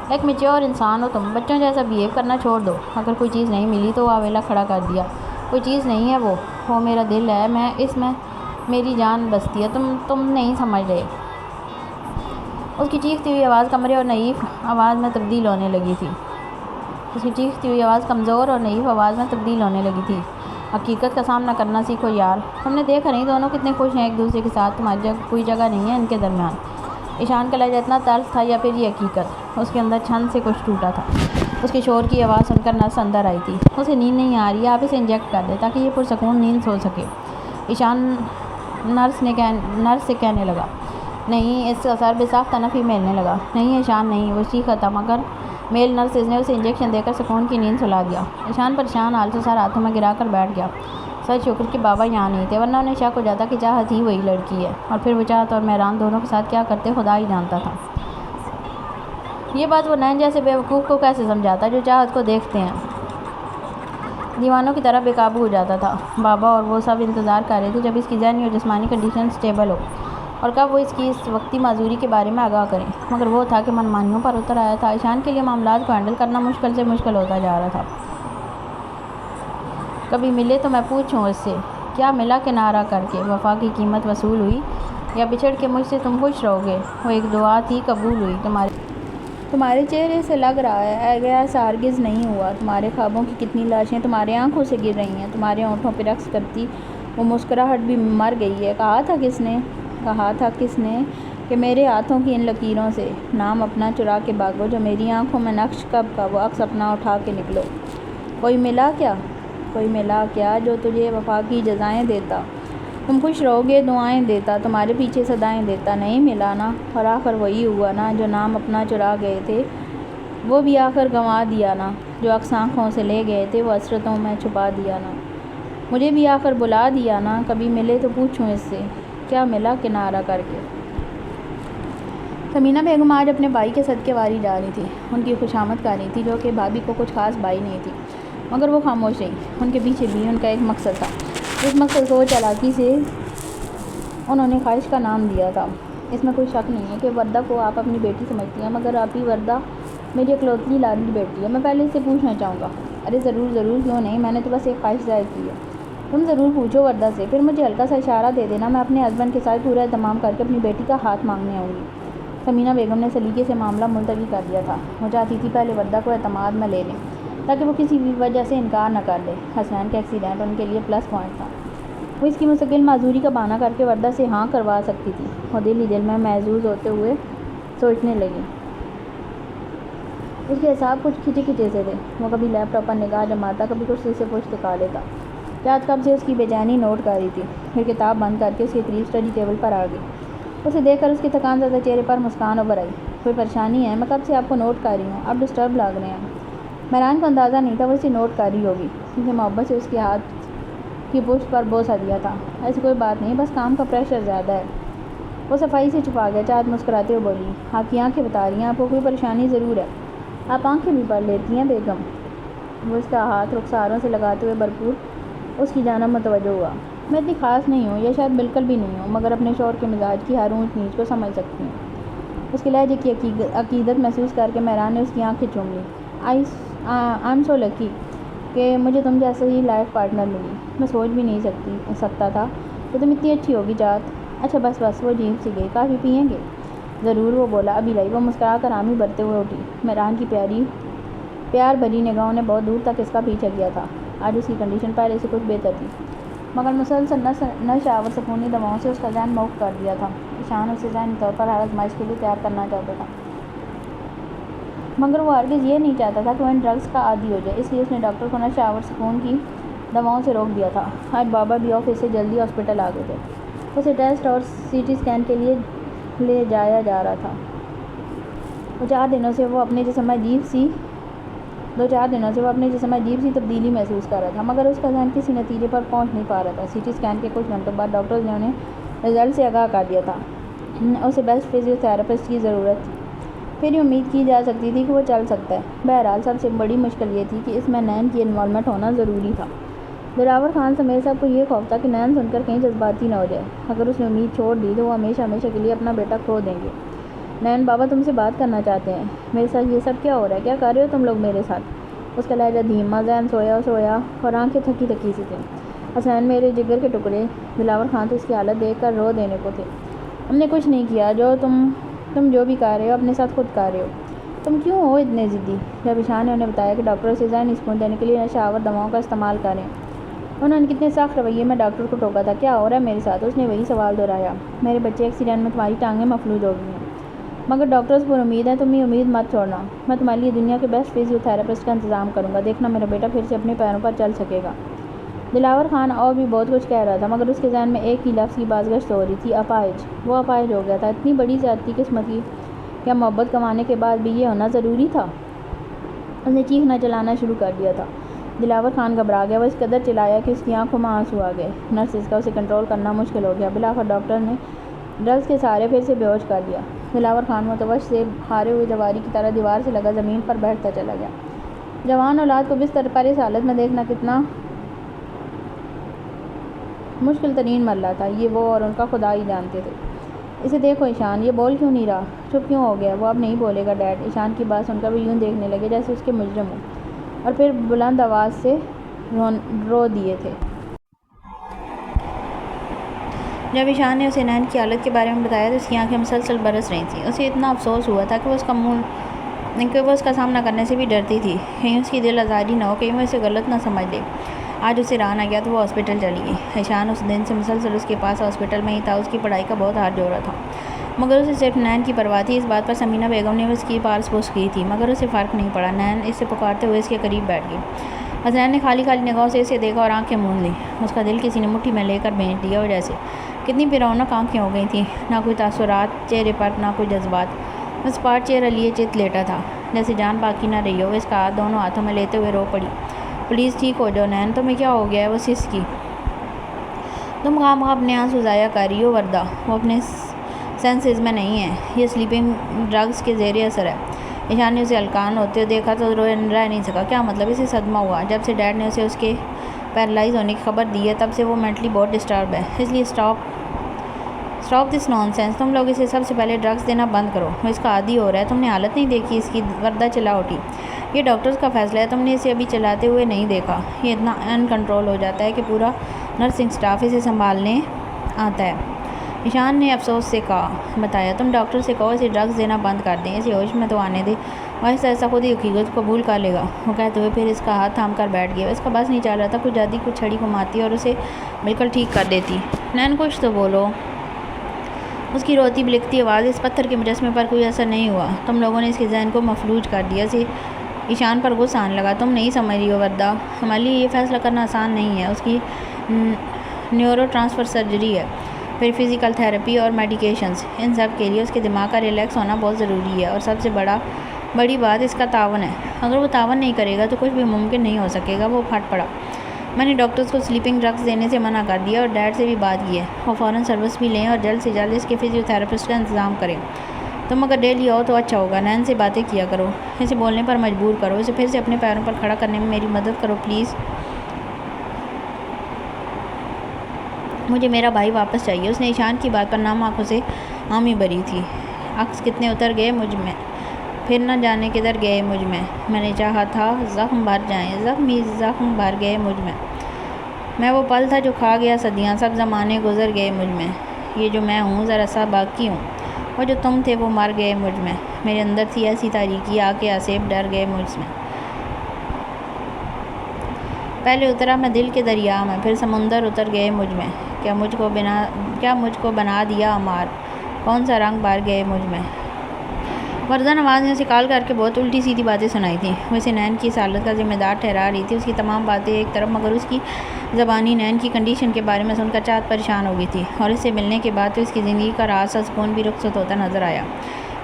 ایک میچور انسان ہو تم، بچوں جیسا بہیو کرنا چھوڑ دو۔ اگر کوئی چیز نہیں ملی تو وہ آویلا کھڑا کر دیا۔ کوئی چیز نہیں ہے وہ میرا دل ہے، اس میں میری جان بستی ہے، تم نہیں سمجھ رہے۔ اس کی چیختی ہوئی آواز کمرے اور نحیف آواز میں تبدیل ہونے لگی تھی۔ کمزور اور نحیف آواز میں تبدیل ہونے لگی تھی۔ حقیقت کا سامنا کرنا سیکھو یار۔ تم نے دیکھا نہیں دونوں کتنے خوش ہیں ایک دوسرے کے ساتھ، تمہاری کوئی جگہ نہیں ہے ان کے درمیان۔ ایشان کا لہجہ اتنا تلخ تھا یا پھر یہ حقیقت؟ اس کے اندر چھن سے کچھ ٹوٹا تھا۔ اس کے شور کی آواز سن کر نرس اندر آئی تھی۔ اسے نیند نہیں آ رہی ہے، آپ اسے انجیکٹ کر دیں تاکہ یہ پرسکون نیند سو سکے۔ ایشان نرس سے کہنے لگا۔ نہیں، اس کا سر بے ساختہ نفی میں ہلنے لگا۔ نہیں ایشان نہیں، وہ چیخا تھا، مگر میل نرس نے اسے انجیکشن دے کر سکون کی نیند سلا دیا۔ ایشان پریشان حال سے سر ہاتھوں میں گرا کر بیٹھ گیا۔ سچ شکر کہ بابا یہاں نہیں تھے، ورنہ انہیں شک ہو جاتا کہ چاہت ہی وہی لڑکی ہے، اور پھر وہ چاہت اور مہران دونوں کے ساتھ کیا کرتے خدا ہی جانتا تھا۔ یہ بات وہ نین جیسے بیوقوف کو کیسے سمجھاتا جو چاہت کو دیکھتے ہیں دیوانوں کی طرح بے قابو ہو جاتا تھا۔ بابا اور وہ سب انتظار کر رہے تھے جب اس کی ذہنی اور جسمانی کنڈیشن سٹیبل ہو اور کب وہ اس کی اس وقتی معذوری کے بارے میں آگاہ کریں، مگر وہ تھا کہ منمانیوں پر اتر آیا تھا۔ ایشان کے لیے معاملات کو ہینڈل کرنا مشکل سے مشکل ہوتا جا رہا تھا۔ کبھی ملے تو میں پوچھوں اس سے کیا ملا کنارہ کر کے، وفا کی قیمت وصول ہوئی یا بچھڑ کے مجھ سے تم خوش رہو گے؟ وہ ایک دعا تھی، قبول ہوئی۔ تمہارے چہرے سے لگ رہا ہے ایسا ہرگز نہیں ہوا۔ تمہارے خوابوں کی کتنی لاشیں تمہاری آنکھوں سے گر رہی ہیں، تمہارے ہونٹوں پہ رقص کرتی وہ مسکراہٹ بھی مر گئی ہے۔ کہا تھا کس نے کہ میرے ہاتھوں کی ان لکیروں سے نام اپنا چرا کے بھاگو، جو میری آنکھوں میں نقش کب کا وہ عکس اپنا اٹھا کے نکلو۔ کوئی ملا کیا جو تجھے وفا کی جزائیں دیتا، تم خوش رہو گے دعائیں دیتا، تمہارے پیچھے صدائیں دیتا؟ نہیں ملا نا، اور آخر وہی ہوا نا جو نام اپنا چرا گئے تھے وہ بھی آخر گنوا دیا نا، جو عکس آنکھوں سے لے گئے تھے وہ حسرتوں میں چھپا دیا نا، مجھے بھی آخر بلا دیا نا۔ کبھی ملے تو پوچھوں اس سے کیا ملا کنارہ کر کے۔ ثمینہ بیگم آج اپنے بھائی کے صدقے واری جا رہی تھی، ان کی خوشامد کر رہی تھی، جو کہ بھابھی کو کچھ خاص بھائی نہیں تھی، مگر وہ خاموش رہی۔ ان کے پیچھے بھی ان کا ایک مقصد تھا، اس مقصد کو چالاکی سے انہوں نے خواہش کا نام دیا تھا۔ اس میں کوئی شک نہیں ہے کہ وردہ کو آپ اپنی بیٹی سمجھتی ہیں، مگر ابھی وردہ میری اکلوتی لاڈلی بیٹی ہے، میں پہلے اس سے پوچھنا چاہوں گا۔ ارے ضرور کیوں نہیں، میں نے تو بس ایک خواہش ظاہر کی ہے۔ تم ضرور پوچھو وردہ سے، پھر مجھے ہلکا سا اشارہ دے دینا، میں اپنے ہسبینڈ کے ساتھ پورا اہتمام کر کے اپنی بیٹی کا ہاتھ مانگنے آؤں گی۔ ثمینہ بیگم نے سلیقے سے معاملہ ملتوی کر دیا تھا، وہ چاہتی تھی پہلے وردہ کو اعتماد میں لے لیں تاکہ وہ کسی بھی وجہ سے انکار نہ کر دے۔ حسنین کا ایکسیڈنٹ ان کے لیے پلس پوائنٹ تھا، وہ اس کی مستقل معذوری کا بہانہ کر کے وردہ سے ہاں کروا سکتی تھی۔ وہ دل ہی دل میں محظوظ ہوتے ہوئے سوچنے لگی۔ اس کے اعصاب کچھ کھچے سے تھے، وہ کبھی لیپ ٹاپ پر نگاہ جماتا، کبھی کرسی سے پشت ٹکا لیتا۔ چاہت کب سے اس کی بے چینی نوٹ کر رہی تھی، پھر کتاب بند کر کے اس کے قریب اسٹڈی ٹیبل پر آ گئی۔ اسے دیکھ کر اس کے تھکان زدہ چہرے پر مسکان ابھر آئی۔ کوئی پریشانی ہے؟ میں کب سے آپ کو نوٹ کر رہی ہوں، آپ ڈسٹرب لگ رہے ہیں۔ مہران کو اندازہ نہیں تھا وہ اسے نوٹ کر رہی ہوگی، کیونکہ محبت سے اس کے ہاتھ کی پشت پر بوسہ دیا تھا۔ ایسی کوئی بات نہیں، بس کام کا پریشر زیادہ ہے۔ وہ صفائی سے چھپا گیا۔ چاہت مسکراتے ہوئے بولی، آپ کی آنکھیں بتا رہی ہیں آپ کو کوئی پریشانی ضرور ہے، آپ آنکھیں بھی پڑھ لیتی ہیں بیگم۔ وہ اس کا ہاتھ رخساروں سے لگاتے ہوئے بھرپور اس کی جانب متوجہ ہوا۔ میں اتنی خاص نہیں ہوں، یا شاید بالکل بھی نہیں ہوں، مگر اپنے شوہر کے مزاج کی ہر اونچ نیچ کو سمجھ سکتی ہوں۔ اس کے لہجے کی عقیدت محسوس کر کے مہران نے اس کی آنکھیں چوم لیں۔ آئی ایم سو لکی کہ مجھے تم جیسے ہی لائف پارٹنر ملی، میں سوچ بھی نہیں سکتا تھا کہ تم اتنی اچھی ہوگی چاہت۔ اچھا بس وہ عجیب سی گئی، کافی پئیں گے؟ ضرور، وہ بولا، ابھی لائی۔ وہ مسکرا کر آمی بھرتے ہوئے اٹھی۔ مہران کی پیار بھری نگاہوں نے بہت دور تک اس کا پیچھا کیا تھا۔ آج اس کی کنڈیشن پہلے سے کچھ بہتر تھی، مگر مسلسل نشہ آور سکونی دواؤں سے اس کا ذہن موف کر دیا تھا۔ ایشان اسے ذہنی طور پر ہر آزمائش کے لیے تیار کرنا چاہتا تھا، مگر وہ ہرگز یہ نہیں چاہتا تھا کہ وہ ان ڈرگس کا عادی ہو جائے، اس لیے اس نے ڈاکٹر کو نشہ آور سکون کی دواؤں سے روک دیا تھا۔ آج بابا بھی آفس سے جلدی ہاسپٹل آ گئے تھے، اسے ٹیسٹ اور سی ٹی اسکین کے لیے لے جایا جا رہا تھا۔ دو چار دنوں سے وہ اپنے جسم میں عجیب سی تبدیلی محسوس کر رہا تھا، مگر اس کا ذہن کسی نتیجے پر پہنچ نہیں پا رہا تھا۔ سی ٹی اسکین کے کچھ گھنٹوں بعد ڈاکٹرز نے انہیں رزلٹ سے آگاہ کر دیا تھا۔ اسے بیسٹ فزیو تھراپسٹ کی ضرورت تھی، پھر یہ امید کی جا سکتی تھی کہ وہ چل سکتا ہے۔ بہرحال سب سے بڑی مشکل یہ تھی کہ اس میں نین کی انوالومنٹ ہونا ضروری تھا۔ دلاور خان سمیت سب کو یہ خوف تھا کہ نین سن کر کہیں جذباتی نہ ہو جائے۔ اگر اس نے امید چھوڑ دی تو وہ ہمیشہ کے لیے اپنا بیٹا کھو دیں گے۔ نین بابا تم سے بات کرنا چاہتے ہیں۔ میرے ساتھ یہ سب کیا ہو رہا ہے؟ کیا کر رہے ہو تم لوگ میرے ساتھ؟ اس کا لہجہ دھیما، ذہن سویا اور آنکھیں تھکی سی تھیں۔ حسین میرے جگر کے ٹکڑے، دلاور خان تو اس کی حالت دیکھ کر رو دینے کو تھے۔ ہم نے کچھ نہیں کیا، جو تم جو بھی کر رہے ہو اپنے ساتھ خود کر رہے ہو۔ تم کیوں ہو اتنے ضدی؟ جب ایشان نے انہیں بتایا کہ ڈاکٹر اسے ذہنی سکون دینے کے لیے نشہ آور دواؤں کا استعمال کریں، انہوں نے کتنے سخت رویے میں ڈاکٹر کو ٹوکا تھا۔ کیا ہو رہا ہے میرے ساتھ؟ اس نے وہی سوال دہرایا۔ میرے بچے ایکسیڈنٹ میں تمہاری ٹانگیں مفلوج ہو گئی ہیں، مگر ڈاکٹرز پر امید ہے، تم یہ امید مت چھوڑنا، میں تمہارے لیے دنیا کے بیسٹ فزیو تھراپسٹ کا انتظام کروں گا، دیکھنا میرا بیٹا پھر سے اپنے پیروں پر چل سکے گا۔ دلاور خان اور بھی بہت کچھ کہہ رہا تھا، مگر اس کے ذہن میں ایک ہی لفظ کی بازگشت ہو رہی تھی، اپاہج۔ وہ اپاہج ہو گیا تھا۔ اتنی بڑی زیادتی قسمت کی، کیا محبت کمانے کے بعد بھی یہ ہونا ضروری تھا؟ اس نے چیخنا چلانا شروع کر دیا تھا۔ دلاور خان گھبرا گیا، وہ اس قدر چلایا کہ اس کی آنکھوں میں آنسو آ گئے۔ نرسز کا اسے کنٹرول کرنا مشکل ہو گیا۔ بالآخر ڈاکٹر نے ڈرگس کے سہارے پھر سے بے ہوش کر دیا۔ دلاور خان متوش سے ہارے ہوئے جواری کی طرح دیوار سے لگا زمین پر بیٹھتا چلا گیا۔ جوان اولاد کو بستر پر اس حالت میں دیکھنا کتنا مشکل ترین مرحلہ تھا، یہ وہ اور ان کا خدا ہی جانتے تھے۔ اسے دیکھو ایشان، یہ بول کیوں نہیں رہا؟ چپ کیوں ہو گیا؟ وہ اب نہیں بولے گا ڈیڈ۔ ایشان کی بات سن کر وہ یوں دیکھنے لگے جیسے اس کے مجرم ہوں، اور پھر بلند آواز سے رو دیے تھے۔ جب ایشان نے اسے نین کی حالت کے بارے میں بتایا تو اس کی آنکھیں مسلسل برس رہی تھیں۔ اسے اتنا افسوس ہوا تھا کہ وہ اس کا سامنا کرنے سے بھی ڈرتی تھی، کہیں اس کی دل آزاری نہ ہو، کہیں وہ اسے غلط نہ سمجھ لے۔ آج اسے رہا نہ گیا تو وہ ہاسپٹل چلی گئی۔ ایشان اس دن سے مسلسل اس کے پاس ہاسپٹل میں ہی تھا۔ اس کی پڑھائی کا بہت ہاتھ جوڑا تھا، مگر اسے صرف نین کی پرواہ تھی۔ اس بات پر سمینہ بیگم نے اس کی پالس پوس کی تھی، مگر اسے فرق نہیں پڑا۔ نین اسے پکارتے ہوئے اس کے قریب بیٹھ گئی۔ حسنین نے خالی نگاہوں سے اسے دیکھا اور آنکھیں موند لیں۔ اس کا دل کسی نے مٹھی میں لے کر بھیج دیا، اور جیسے کتنی بے رونق آنکھیں ہو گئی تھیں، نہ کوئی تاثرات چہرے پر، نہ کوئی جذبات۔ بس پاٹ چہرہ لیے چت لیٹا تھا، جیسے جان باقی نہ رہی ہو۔ وہ اس کا ہاتھ دونوں ہاتھوں میں لیتے ہوئے رو پڑی۔ پلیز ٹھیک ہو جاؤ نین، تمہیں کیا ہو گیا ہے؟ وہ سسکی۔ تم خواہ اپنے آنسو ضائع کر رہی ہو وردہ، وہ اپنے سینسز میں نہیں ہے، یہ سلیپنگ ڈرگز کے زیر اثر ہے۔ ایشان نے اسے ہلکان ہوتے ہوئے دیکھا تو رہ نہیں سکا۔ کیا مطلب؟ اسے صدمہ ہوا۔ جب سے ڈیڈ نے اسے اس کے پیرالائز ہونے کی خبر دی ہے تب سے وہ مینٹلی بہت ڈسٹرب ہے، اس لیے اسٹاپ دس نان سینس۔ تم لوگ اسے سب سے پہلے ڈرگز دینا بند کرو، وہ اس کا عادی ہو رہا ہے۔ تم نے حالت نہیں دیکھی اس کی؟ وردہ چلا اٹھی۔ یہ ڈاکٹرز کا فیصلہ ہے، تم نے اسے ابھی چلاتے ہوئے نہیں دیکھا۔ یہ اتنا ان کنٹرول ہو جاتا ہے کہ پورا نرسنگ سٹاف اسے سنبھالنے آتا ہے۔ ایشان نے افسوس سے بتایا، تم ڈاکٹر سے کہو اسے ڈرگز دینا بند کر دیں، اسے ہوش میں تو آنے دے، آہستہ آہستہ خود ہی حقیقت قبول کر لے گا، وہ کہتے ہوئے پھر اس کا ہاتھ تھام کر بیٹھ گیا۔ اس کا بس نہیں چل رہا تھا، کچھ جادی کچھ چھڑی گھماتی اور اسے بالکل ٹھیک کر دیتی۔ نین کچھ تو بولو۔ اس کی روتی بلکتی آواز اس پتھر کے مجسمے پر کوئی اثر نہیں ہوا۔ تم لوگوں نے اس کے ذہن کو مفلوج کر دیا۔ اسے ایشان پر غصہ آنے لگا۔ تم نہیں سمجھ رہی ہو وردہ، ہمارے لیے یہ فیصلہ کرنا آسان نہیں ہے۔ اس کی نیورو ٹرانسفر سرجری ہے، پھر فزیکل تھراپی اور میڈیکیشنز، ان سب کے لیے اس کے دماغ کا ریلیکس ہونا بہت ضروری ہے، اور سب سے بڑی بات اس کا تعاون ہے۔ اگر وہ تعاون نہیں کرے گا تو کچھ بھی ممکن نہیں ہو سکے گا۔ وہ پھٹ پڑا۔ میں نے ڈاکٹرز کو سلیپنگ ڈرگز دینے سے منع کر دیا، اور ڈیڈ سے بھی بات کی ہے، وہ فوراً سروس بھی لیں اور جلد سے جلد اس کے فزیو تھراپسٹ کا انتظام کریں۔ تم اگر ڈیلی آؤ تو اچھا ہوگا۔ نین سے باتیں کیا کرو، اسے بولنے پر مجبور کرو، اسے پھر سے اپنے پیروں پر کھڑا کرنے میں میری مدد کرو پلیز۔ مجھے میرا بھائی واپس چاہیے۔ اس نے ایشان کی بات پر نام آنکھوں سے آمی بری تھی۔ عکس کتنے اتر گئے مجھ میں، پھر نہ جانے کدھر گئے مجھ میں نے چاہا تھا زخم بھر جائیں، زخمی زخم بھر گئے مجھ میں وہ پل تھا جو کھا گیا صدیاں، سب زمانے گزر گئے مجھ میں، یہ جو میں ہوں ذرا سا باقی ہوں، وہ جو تم تھے وہ مر گئے مجھ میں، میرے اندر تھی ایسی تاریکی، آ کے آصف ڈر گئے مجھ میں۔ پہلے اترا میں دل کے دریا میں، پھر سمندر اتر گئے مجھ میں، کیا مجھ کو بنا دیا امار، کون سا رنگ بھر گئے مجھ میں۔ وردہ نواز نے اسے کال کر کے بہت الٹی سیدھی باتیں سنائی تھیں۔ وہ اسے نین کی اس حالت کا ذمہ دار ٹھہرا رہی تھی۔ اس کی تمام باتیں ایک طرف، مگر اس کی زبانی نین کی کنڈیشن کے بارے میں سن کر چاہت پریشان ہو گئی تھی، اور اس سے ملنے کے بعد تو اس کی زندگی کا راز سا سکون بھی رخصت ہوتا نظر آیا۔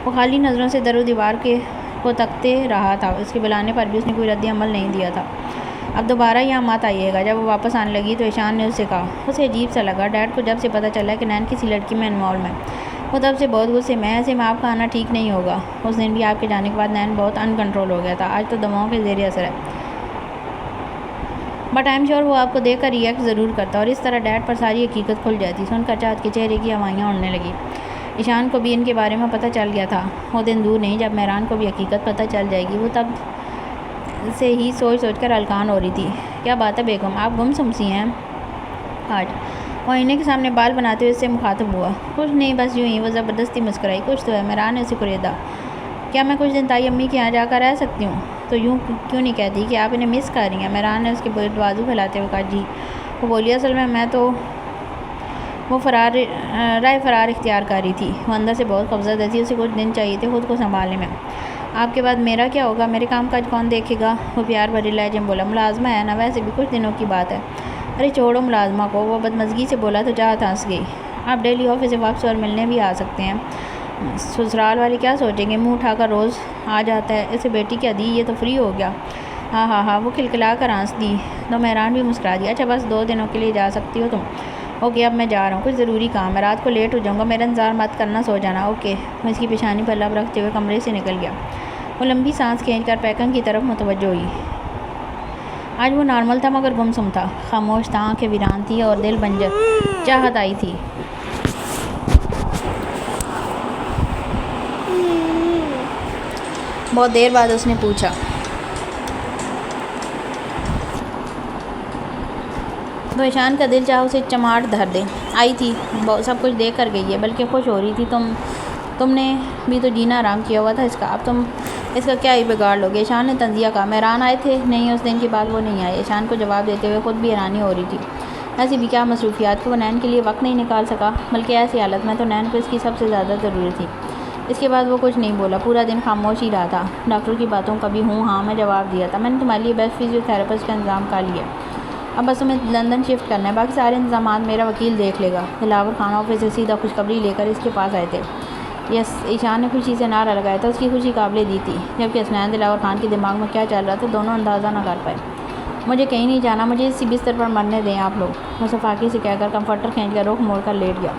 وہ خالی نظروں سے در و دیوار کو تکتے رہا تھا۔ اس کے بلانے پر بھی اس نے کوئی رد عمل نہیں دیا تھا۔ اب دوبارہ یہاں مت آئیے گا۔ جب وہ واپس آنے لگی تو ایشان نے اسے کہا۔ اسے عجیب سا لگا، ڈیڈ کو جب سے پتہ چلا کہ نین کسی لڑکی میں انوالو ہے، وہ تب سے بہت غصے میں ہے۔ ایسے میں آپ کا آنا ٹھیک نہیں ہوگا۔ اس دن بھی آپ کے جانے کے بعد نین بہت ان کنٹرول ہو گیا تھا، آج تو دواؤں کے زیر اثر ہے، بٹ آئی ایم شیور وہ آپ کو دیکھ کر ریئیکٹ ضرور کرتا، اور اس طرح ڈیڈ پر ساری حقیقت کھل جاتی۔ سن کر چاہت کے چہرے کی ہوائیاں اڑنے لگی۔ ایشان کو بھی ان کے بارے میں پتہ چل گیا تھا۔ وہ دن دور نہیں جب مہران کو بھی حقیقت پتہ چل جائے گی۔ وہ تب سے ہی سوچ کر ہلکان ہو رہی تھی۔ کیا بات ہے بیگم، آپ گم سم سی ہیں آج؟ وہ آئینے کے سامنے بال بناتے ہوئے اس سے مخاطب ہوا۔ کچھ نہیں، بس یوں ہی۔ وہ زبردستی مسکرائی۔ کچھ تو ہے، مہران نے اسے کریدا۔ کیا میں کچھ دن تائی امی کے یہاں جا کر رہ سکتی ہوں؟ تو یوں کیوں نہیں کہتی کہ آپ انہیں مس کر رہی ہیں؟ مہران نے اس کے بازو پھیلاتے ہوئے کہا۔ جی، وہ بولی، اصل میں تو وہ رائے فرار اختیار کر رہی تھی۔ وہ اندر سے بہت خوفزدہ تھی، اسے کچھ دن چاہیے تھے خود کو سنبھالنے میں۔ آپ کے بعد میرا کیا ہوگا؟ میرے کام کاج کون دیکھے گا؟ وہ پیار بھری لہجے میں بولا۔ ملازمہ ہے نا، ویسے بھی کچھ دنوں کی بات ہے۔ ارے چھوڑو ملازمہ کو، وہ بدمزگی سے بولا تو چاہت ہنس گئی۔ آپ ڈیلی آفس سے واپس اور ملنے بھی آ سکتے ہیں، سسرال والے کیا سوچیں گے؟ منہ اٹھا کر روز آ جاتا ہے، اسے بیٹی کیا دی، یہ تو فری ہو گیا۔ ہاں، وہ کھلکھلا کر ہنس دی تو مہران بھی مسکرا دیا۔ اچھا، بس 2 دنوں کے لیے جا سکتی ہو تم؟ اوکے، اب میں جا رہا ہوں، کچھ ضروری کام ہے، رات کو لیٹ ہو جاؤں گا، میرا انتظار مت کرنا، سو جانا۔ اوکے۔ وہ اس کی پیشانی پر لب رکھتے ہوئے کمرے سے نکل گیا۔ وہ لمبی سانس کھینچ کر پیکنگ کی طرف متوجہ ہوئی۔ آج وہ نارمل تھا مگر گمسم تھا، خاموش تھا، آنکھیں ویران تھیں اور دل بنجر چاہت آئی تھی۔ بہت دیر بعد اس نے پوچھا، تو ایشان کا دل چاہا اسے چماٹ دھر دے. آئی تھی سب کچھ دیکھ کر گئی ہے بلکہ خوش ہو رہی تھی. تم نے بھی تو جینا آرام کیا ہوا تھا اس کا، اب تم اس کا کیا ہی بگاڑ لوگے. ایشان نے تنزیہ کہا. مہران آئے تھے؟ نہیں، اس دن کے بعد وہ نہیں آئے. ایشان کو جواب دیتے ہوئے خود بھی حیرانی ہو رہی تھی. ایسی بھی کیا مصروفیات کہ وہ نین کے لیے وقت نہیں نکال سکا، بلکہ ایسی حالت میں تو نین کو اس کی سب سے زیادہ ضرورت تھی. اس کے بعد وہ کچھ نہیں بولا، پورا دن خاموش ہی رہا تھا. ڈاکٹر کی باتوں کا بھی ہوں ہاں میں جواب دیا تھا. میں نے تمہارے لیے بیسٹ فزیو تھراپسٹ کا انتظام کر لیا. اب بس تمہیں لندن شفٹ کرنا ہے، باقی سارے انتظامات میرا وکیل دیکھ لے گا. دلاور خان آفس سے سیدھا خوشخبری لے کر اس کے پاس آئے تھے. یس، ایشان نے خوشی سے نعرہ لگایا تھا. اس کی خوشی قابل دی تھی، جبکہ حسنین دلاور خان کے دماغ میں کیا چل رہا تھا دونوں اندازہ نہ کر پائے. مجھے کہیں نہیں جانا، مجھے اسی بستر پر مرنے دیں آپ لوگ، وہ صفاقی سے کہہ کر کمفرٹر کھینچ کر رخ موڑ کر لیٹ گیا.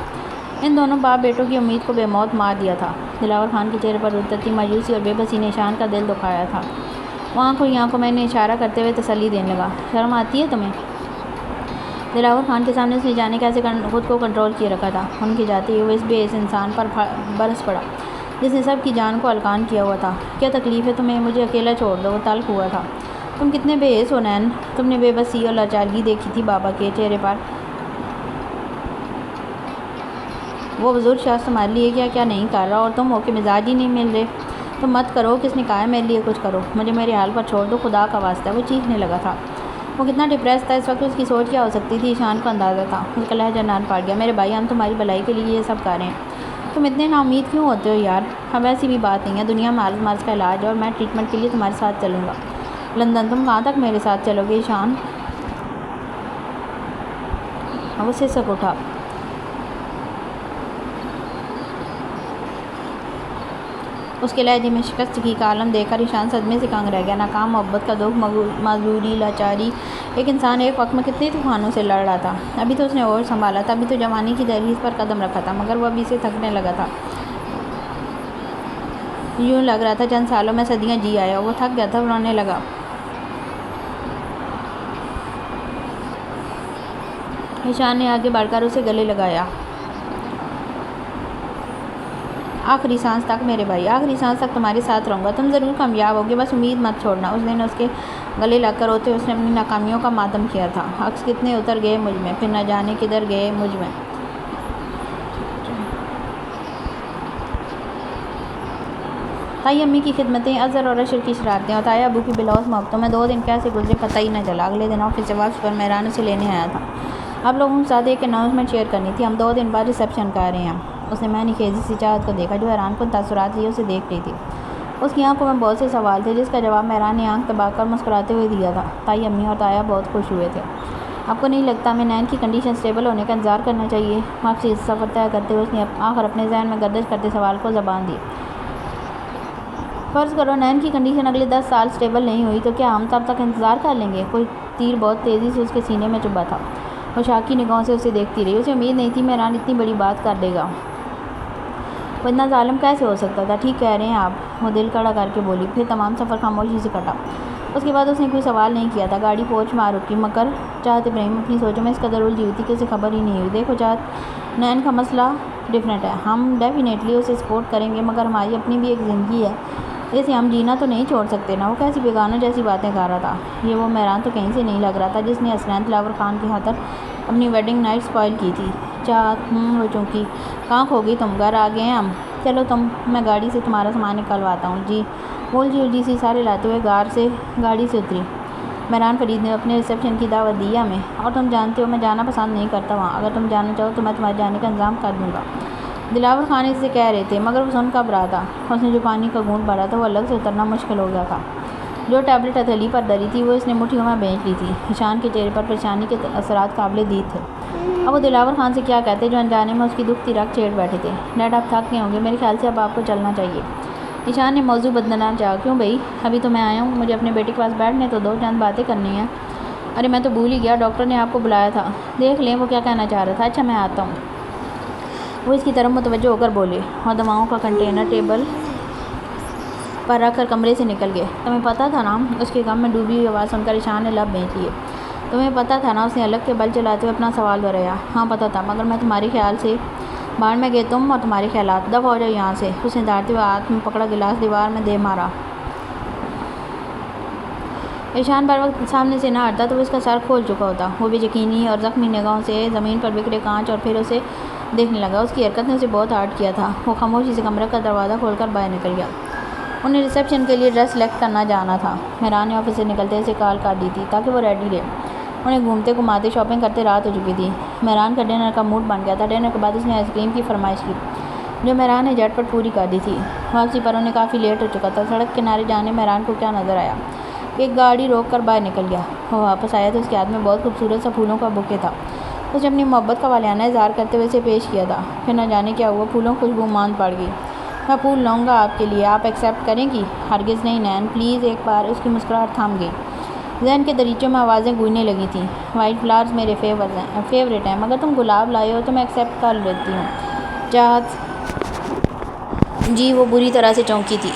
ان دونوں باپ بیٹوں کی امید کو بے موت مار دیا تھا. دلاور خان کے چہرے پر ردتی مایوسی اور بے بسی نے ایشان کا دل دکھایا تھا. وہ آنکھوں ہی آنکھوں میں نے اشارہ کرتے ہوئے تسلی دینے لگا. شرم آتی ہے تمہیں؟ دلاور خان کے سامنے اس نے جانے کیسے خود کو کنٹرول کیے رکھا تھا. ان کے جاتے ہی وہ اس بے حس انسان پر برس پڑا جس نے سب کی جان کو ہلکان کیا ہوا تھا. کیا تکلیف ہے تمہیں؟ مجھے اکیلا چھوڑ دو. وہ تلخ ہوا تھا. تم کتنے بے حس ہو نین. تم نے بے بسی اور لاچارگی دیکھی تھی بابا کے چہرے پر. وہ بزرگ شخص تمہارے لیے کیا نہیں کر رہا، اور تم ہو کہ مزاج ہی نہیں مل رہے. تم مت کرو، کس نے کہا ہے میرے لیے کچھ کرو. مجھے میرے حال پر چھوڑ دو، خدا کا واسطہ. وہ چیخنے لگا تھا. وہ کتنا ڈپریس تھا اس وقت. اس کی سوچ کیا ہو سکتی تھی ایشان کو اندازہ تھا. اس کا لہجہ نرم پڑ گیا. میرے بھائی، ہم تمہاری بھلائی کے لیے یہ سب کر رہے ہیں. تم اتنے نا امید کیوں ہوتے ہو یار؟ اب ایسی بھی بات نہیں ہے، دنیا میں مرض کا علاج ہے اور میں ٹریٹمنٹ کے لیے تمہارے ساتھ چلوں گا. لندن؟ تم کہاں تک میرے ساتھ چلو گے ایشان؟ وہ سسک اٹھا. اس کے لہجے میں شکستگی کا عالم دیکھ کر ایشان صدمے سے کنگ رہ گیا. ناکام محبت کا دکھ، معذوری، لاچاری. ایک انسان ایک وقت میں کتنے طوفانوں سے لڑ رہا تھا. ابھی تو اس نے ہوش سنبھالا تھا، ابھی تو جوانی کی دہلیز پر قدم رکھا تھا، مگر وہ ابھی سے تھکنے لگا تھا. یوں لگ رہا تھا چند سالوں میں صدیاں جی آیا. وہ تھک گیا تھا، رونے لگا. ایشان نے آگے بڑھ کر اسے گلے لگایا. آخری سانس تک میرے بھائی، آخری سانس تک تمہارے ساتھ رہوں گا. تم ضرور کامیاب ہوگے، بس امید مت چھوڑنا. اس دن اس کے گلے لگ کر روتے اس نے اپنی ناکامیوں کا ماتم کیا تھا. عکس کتنے اتر گئے مجھ میں، پھر نہ جانے کدھر گئے مجھ میں. تائی امی کی خدمتیں، اظہر اور اشر کی شرارتیں اور تایا ابو کی بلوث محبتوں میں 2 دن کیسے گزرے پتہ ہی نہ چلا. اگلے دن آفس سے واپس پر مہران اسے لینے آیا تھا. آپ لوگوں کے ساتھ ایک اناؤنسمنٹ شیئر کرنی تھی. ہم 2 دن بعد ریسیپشن کر رہے ہیں. اس نے معنی خیزی سے چاہت کو دیکھا جو حیران کن تاثرات لیے اسے دیکھ رہی تھی. اس کی آنکھوں میں بہت سے سوال تھے جس کا جواب مہران نے آنکھ دبا کر مسکراتے ہوئے دیا تھا. تائی امی اور تایا بہت خوش ہوئے تھے. آپ کو نہیں لگتا ہمیں نین کی کنڈیشن اسٹیبل ہونے کا انتظار کرنا چاہیے؟ واپسی سفر طے کرتے ہوئے اس نے آخر اپنے ذہن میں گردش کرتے سوال کو زبان دی. فرض کرو نین کی کنڈیشن اگلے 10 سال اسٹیبل نہیں ہوئی تو کیا ہم تب تک انتظار کر لیں گے؟ کوئی تیر بہت تیزی سے اس کے سینے میں چبھا تھا. وہ شاکی نگاہوں سے اسے دیکھتی رہی. اسے امید نہیں تھی مہران اتنی بڑی بات کر دے گا. وہ اتنا ظالم کیسے ہو سکتا تھا؟ ٹھیک کہہ رہے ہیں آپ، وہ دل کڑا کر کے بولی. پھر تمام سفر خاموشی سے کٹا. اس کے بعد اس نے کوئی سوال نہیں کیا تھا. گاڑی پہنچ مار رکی، مگر چاہت ابراہیم اپنی سوچوں میں اس قدر الجھی ہوئی تھی کہ اسے خبر ہی نہیں ہوئی. دیکھو چاہت، نین کا مسئلہ ڈفرینٹ ہے. ہم ڈیفینیٹلی اسے سپورٹ کریں گے، مگر ہماری اپنی بھی ایک زندگی ہے، اسے ہم جینا تو نہیں چھوڑ سکتے نا. وہ کیسی بیگانوں جیسی باتیں کر رہا تھا. یہ وہ مہران تو کہیں سے نہیں لگ رہا تھا جس نے حسنین دلاور خان کی خاطر اپنی ویڈنگ نائٹ اسپائل کی تھی. چاہت وہ چونکی کہاں کھو گئی تم؟ گھر آ گئے ہیں ہم. چلو میں گاڑی سے تمہارا سامان نکلواتا ہوں. جی. الجھی سی سارے لاتے ہوئے گاڑی سے اتری. مہران فرید نے اپنے ریسیپشن کی دعوت دی ہمیں، اور تم جانتے ہو میں جانا پسند نہیں کرتا وہاں. اگر تم جانا چاہو تو میں تمہارے جانے کا انتظام کر دوں گا. دلاور خان اس سے کہہ رہے تھے، مگر وہ سن کب رہا تھا. اس نے جو پانی کا گھونٹ بھرا تھا وہ الگ سے اترنا مشکل ہو گیا تھا. جو ٹیبلٹ ہتھیلی پر دری تھی وہ اس نے مٹھیوں میں بھینچ لی تھی. ایشان کے چہرے پر پریشانی کے اثرات قابل دید تھے. اب وہ دلاور خان سے کیا کہتے جو انجانے میں اس کی دکھتی رگ چھیڑ بیٹھے تھے. ڈیڈ آپ تھک گئے ہوں گے، میرے خیال سے اب آپ کو چلنا چاہیے. ایشان نے موضوع بدلنا چاہا. کیوں بھائی؟ ابھی تو میں آیا ہوں، مجھے اپنے بیٹے کے پاس بیٹھنے تو دو، چند باتیں کرنی ہیں. ارے میں تو بھول ہی گیا، ڈاکٹر نے آپ کو بلایا تھا. دیکھ لیں وہ کیا کہنا چاہ رہا تھا. اچھا میں آتا ہوں. وہ اس کی طرف متوجہ ہو کر بولے اور دواؤں کا کنٹینر ٹیبل پر رکھ کر کمرے سے نکل گئے. تمہیں پتہ تھا نا؟ اس کے غم میں ڈوبی ہوئی آواز سن کر ایشان نے لب بھینچ لیے. تمہیں پتہ تھا نا؟ اس نے الگ کے بل چلاتے ہوئے اپنا سوال دہرایا. ہاں پتہ تھا، مگر میں تمہارے خیال سے باہر میں گئے، تم اور تمہارے خیالات. دفع ہو جاؤ یہاں سے. اس نے دھاڑتے ہوئے ہاتھ میں پکڑا گلاس دیوار میں دے مارا. ایشان بر وقت سامنے سے نہ ہٹتا تو وہ اس کا سر کھول چکا ہوتا۔ وہ بھی یقینی اور زخمی نگاہوں سے زمین پر بکھرے کانچ اور پھر اسے دیکھنے لگا۔ اس کی حرکت نے اسے بہت ہارٹ کیا تھا۔ وہ خاموشی سے کمرے کا دروازہ کھول کر باہر نکل گیا۔ انہیں ریسیپشن کے لیے ڈریس سلیکٹ کرنا جانا تھا۔ مہران نے آفس سے نکلتے اسے کال کر دی تھی تاکہ وہ ریڈی رہے۔ انہیں گھومتے گھماتے شاپنگ کرتے رات ہو چکی تھی۔ مہران کا ڈنر کا موڈ بن گیا تھا۔ ڈنر کے بعد اس نے آئس کریم کی فرمائش کی جو مہران نے جھٹ پٹ پوری کر دی تھی۔ واپسی پر انہیں کافی لیٹ ہو چکا تھا۔ سڑک کنارے جانے مہران کو کیا نظر آیا؟ ایک گاڑی روک کر باہر نکل گیا۔ وہ واپس آیا تو اس کے ہاتھ میں بہت خوبصورت سا پھولوں کا بوکے تھا۔ اس نے اپنی محبت کا والیانہ اظہار کرتے ہوئے اسے پیش کیا تھا۔ پھر نہ جانے کیا ہوا، پھولوں کی خوشبو ماند پڑ گئی۔ میں پھول لاؤں گا آپ کے لیے، آپ ایکسیپٹ کریں گی؟ ہرگز نہیں نین پلیز۔ ایک بار اس کی مسکراہٹ تھم گئی۔ ذہن کے دریچوں میں آوازیں گونجنے لگی تھیں۔ وائٹ فلاورز میرے فیوریٹ ہیں، مگر تم گلاب لائے ہو تو میں ایکسیپٹ کر لیتی ہوں۔ چاہت جی وہ بری طرح سے چونکی تھی۔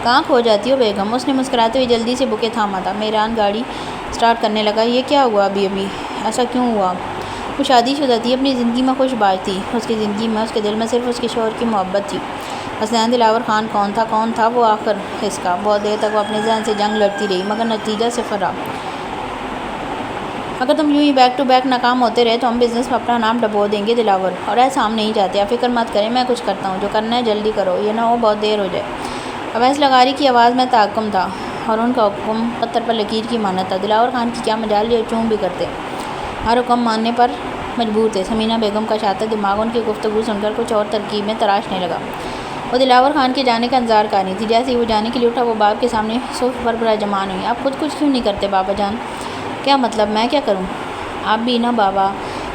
کہاں کھو جاتی ہو بیگم؟ اس نے مسکراتے ہوئے جلدی سے بوکے تھاما تھا۔ مہران گاڑی سٹارٹ کرنے لگا۔ یہ کیا ہوا ابھی ایسا کیوں ہوا؟ وہ شادی شدہ تھی، اپنی زندگی میں خوش باش تھی۔ اس کی زندگی میں اس کے دل میں صرف اس کے شوہر کی محبت تھی۔ حسنین دلاور خان کون تھا وہ آخر اس کا؟ بہت دیر تک وہ اپنے ذہن سے جنگ لڑتی رہی مگر نتیجہ صفر رہا۔ اگر تم یوں ہی بیک ٹو بیک ناکام ہوتے رہے تو ہم بزنس میں اپنا نام ڈبو دیں گے دلاور، اور ایسا ہم نہیں چاہتے۔ آپ فکر مت کریں، میں کچھ کرتا ہوں، جو کرنا ہے جلدی کرو، یہ نہ ہو بہت دیر ہو جائے۔ اویس لغاری کی آواز میں تحکم تھا اور ان کا حکم پتھر پر لکیر کی مانند تھا۔ دلاور خان کی کیا مجال، یہ چوں بھی کرتے، ہر حکم ماننے پر مجبور تھے۔ سمینہ بیگم کا شاطر دماغ ان کی گفتگو سن کر کچھ اور ترکیب میں تراشنے لگا۔ وہ دلاور خان کے جانے کا انتظار کر رہی تھی۔ جیسے ہی وہ جانے کے لیے اٹھا وہ باپ کے سامنے صوفے پر براجمان ہوئی۔ آپ خود کچھ کیوں نہیں کرتے بابا جان؟ کیا مطلب؟ میں کیا کروں؟ آپ بھی نا بابا،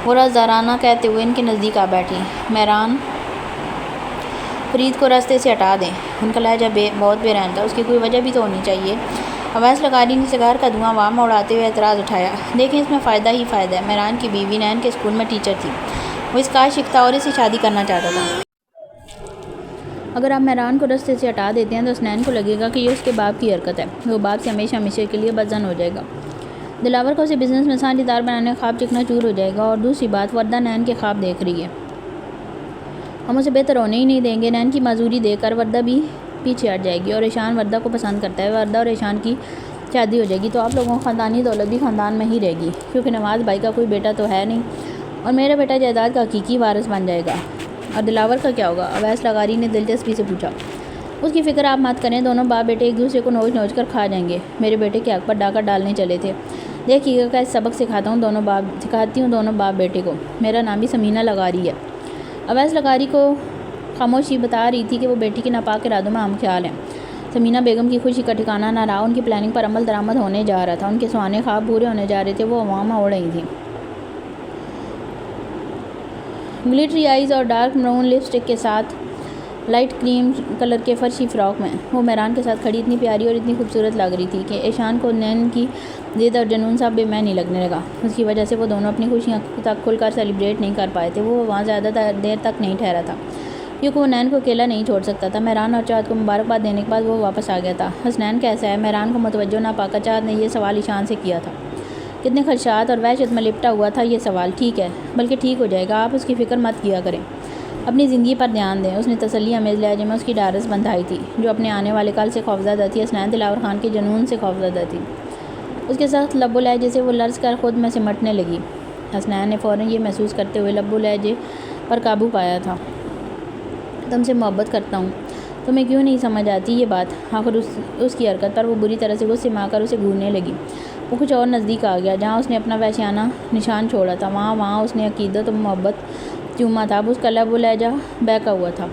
وہ رازدارانہ کہتے ہوئے ان کے نزدیک آ بیٹھی۔ مہران فرید کو راستے سے ہٹا دیں، ان کا لہجہ بہت بے رحم تھا۔ اس کی کوئی وجہ بھی تو ہونی چاہیے۔ اویس لغاری نے سگار کا دھواں واہ میں اڑاتے ہوئے اعتراض اٹھایا۔ دیکھیں اس میں فائدہ ہی فائدہ ہے۔ مہران کی بیوی نین کے اسکول میں ٹیچر تھی، وہ اس کا عاشق تھا اور اسے شادی کرنا چاہتا تھا۔ اگر آپ مہران کو راستے سے ہٹا دیتے ہیں تو حسنین کو لگے گا کہ یہ اس کے باپ کی حرکت ہے، وہ باپ سے ہمیشہ ہمیشہ کے لیے بدظن ہو جائے گا۔ دلاور کو اسے بزنس میں سانجھ دار بنانے کا خواب چکنا چور ہو جائے گا۔ اور دوسری بات، وردہ نین کے خواب دیکھ رہی ہے، ہم اسے بہتر ہونے ہی نہیں دیں گے۔ نین کی معذوری دیکھ کر وردہ بھی پیچھے ہٹ جائے گی، اور ایشان وردہ کو پسند کرتا ہے۔ وردہ اور ایشان کی شادی ہو جائے گی تو آپ لوگوں کو خاندانی دولت بھی خاندان میں ہی رہے گی، کیونکہ نواز بھائی کا کوئی بیٹا تو ہے نہیں، اور میرا بیٹا جائیداد کا حقیقی وارث بن جائے گا۔ اور دلاور کا کیا ہوگا؟ اویس لغاری نے دلچسپی سے پوچھا۔ اس کی فکر آپ مت کریں، دونوں باپ بیٹے ایک دوسرے کو نوچ نوچ کر کھا جائیں گے۔ میرے بیٹے کے حق پر ڈاکہ ڈالنے چلے تھے، دیکھیے گا کیا سبق سکھاتی ہوں دونوں باپ بیٹے کو۔ میرا نام بھی سمینہ لغاری ہے۔ اویس لغاری کو خاموشی بتا رہی تھی کہ وہ بیٹی کے ناپاک ارادوں میں ہم خیال ہیں۔ سمینہ بیگم کی خوشی کا ٹھکانہ نہ رہا۔ ان کی پلاننگ پر عمل درآمد ہونے جا رہا تھا، ان کے سہانے خواب پورے ہونے جا رہے تھے۔ وہ ہوا میں اڑ رہی تھیں، گلیٹری آئیز اور ڈارک مرون لپسٹک کے ساتھ لائٹ کریم کلر کے فرشی فراک میں وہ مہران کے ساتھ کھڑی اتنی پیاری اور اتنی خوبصورت لگ رہی تھی کہ ایشان کو نین کی ضد اور جنون سا بے معنی لگنے لگا۔ اس کی وجہ سے وہ دونوں اپنی خوشیاں تک کھل کر سیلیبریٹ نہیں کر پائے تھے۔ وہ وہاں زیادہ دیر تک نہیں ٹھہرا تھا کیونکہ وہ نین کو اکیلا نہیں چھوڑ سکتا تھا۔ مہران اور چاہت کو مبارکباد دینے کے بعد وہ واپس آ گیا تھا۔ حسنین کیسا ہے؟ مہران کو متوجہ نہ پا کر چاہت نے یہ سوال ایشان سے کیا تھا۔ کتنے خدشات اور وحشت میں لپٹا ہوا تھا یہ سوال۔ ٹھیک ہے، بلکہ ٹھیک ہو جائے گا، آپ اس کی فکر مت کیا کریں، اپنی زندگی پر دھیان دیں۔ اس نے تسلی آمیز لہجے میں اس کی ڈھارس بندھائی تھی، جو اپنے آنے والے کل سے خوفزدہ تھی۔ حسنین دلاور خان کے جنون سے خوفزدہ تھی۔ اس کے سخت لب و لہجے سے وہ لرز کر خود میں سمٹنے لگی۔ حسنین نے فوراً یہ محسوس کرتے ہوئے لب و لہجے پر قابو پایا تھا۔ تم سے محبت کرتا ہوں، تمہیں کیوں نہیں سمجھ آتی یہ بات؟ آخر اس کی حرکت پر وہ بری طرح سے غصے میں آ کر اسے گھورنے لگی۔ وہ کچھ اور نزدیک آ گیا، جہاں اس نے اپنا وحشیانہ نشان چھوڑا تھا وہاں اس نے عقیدت و محبت چوما تھا۔ اب اس کا لب و لہجہ بہکا ہوا تھا،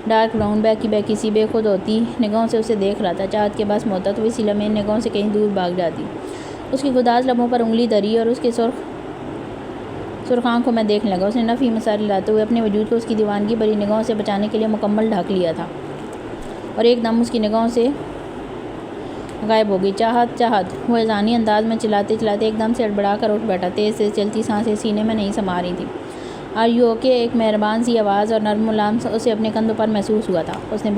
ڈارک براؤن بہکی سی بے خود ہوتی نگاہوں سے اسے دیکھ رہا تھا۔ چاہت کے بس ہوتا تو اسی لمحے نگاہوں سے کہیں دور بھاگ جاتی۔ اس کی گداز لبوں پر انگلی دھری اور اس کے سرخ آنکھوں میں دیکھنے لگا۔ اس نے نفی مساری لاتے ہوئے اپنے وجود کو اس کی دیوانگی بھری نگاہوں سے بچانے کے لیے مکمل ڈھک لیا تھا، اور ایک دم اس کی نگاہوں سے غائب ہو گئی۔ چاہت وہ اذانی انداز میں چلاتے چلاتے ایک دم سے ہڑبڑا کر اٹھ بیٹھا۔ تیز تیز چلتی سانسیں سینے میں نہیں سما رہی تھیں۔ Are you okay? ایک مہربان سی آواز اور نرم ملام اسے اپنے کندھوں پر محسوس ہوا تھا۔ اس نے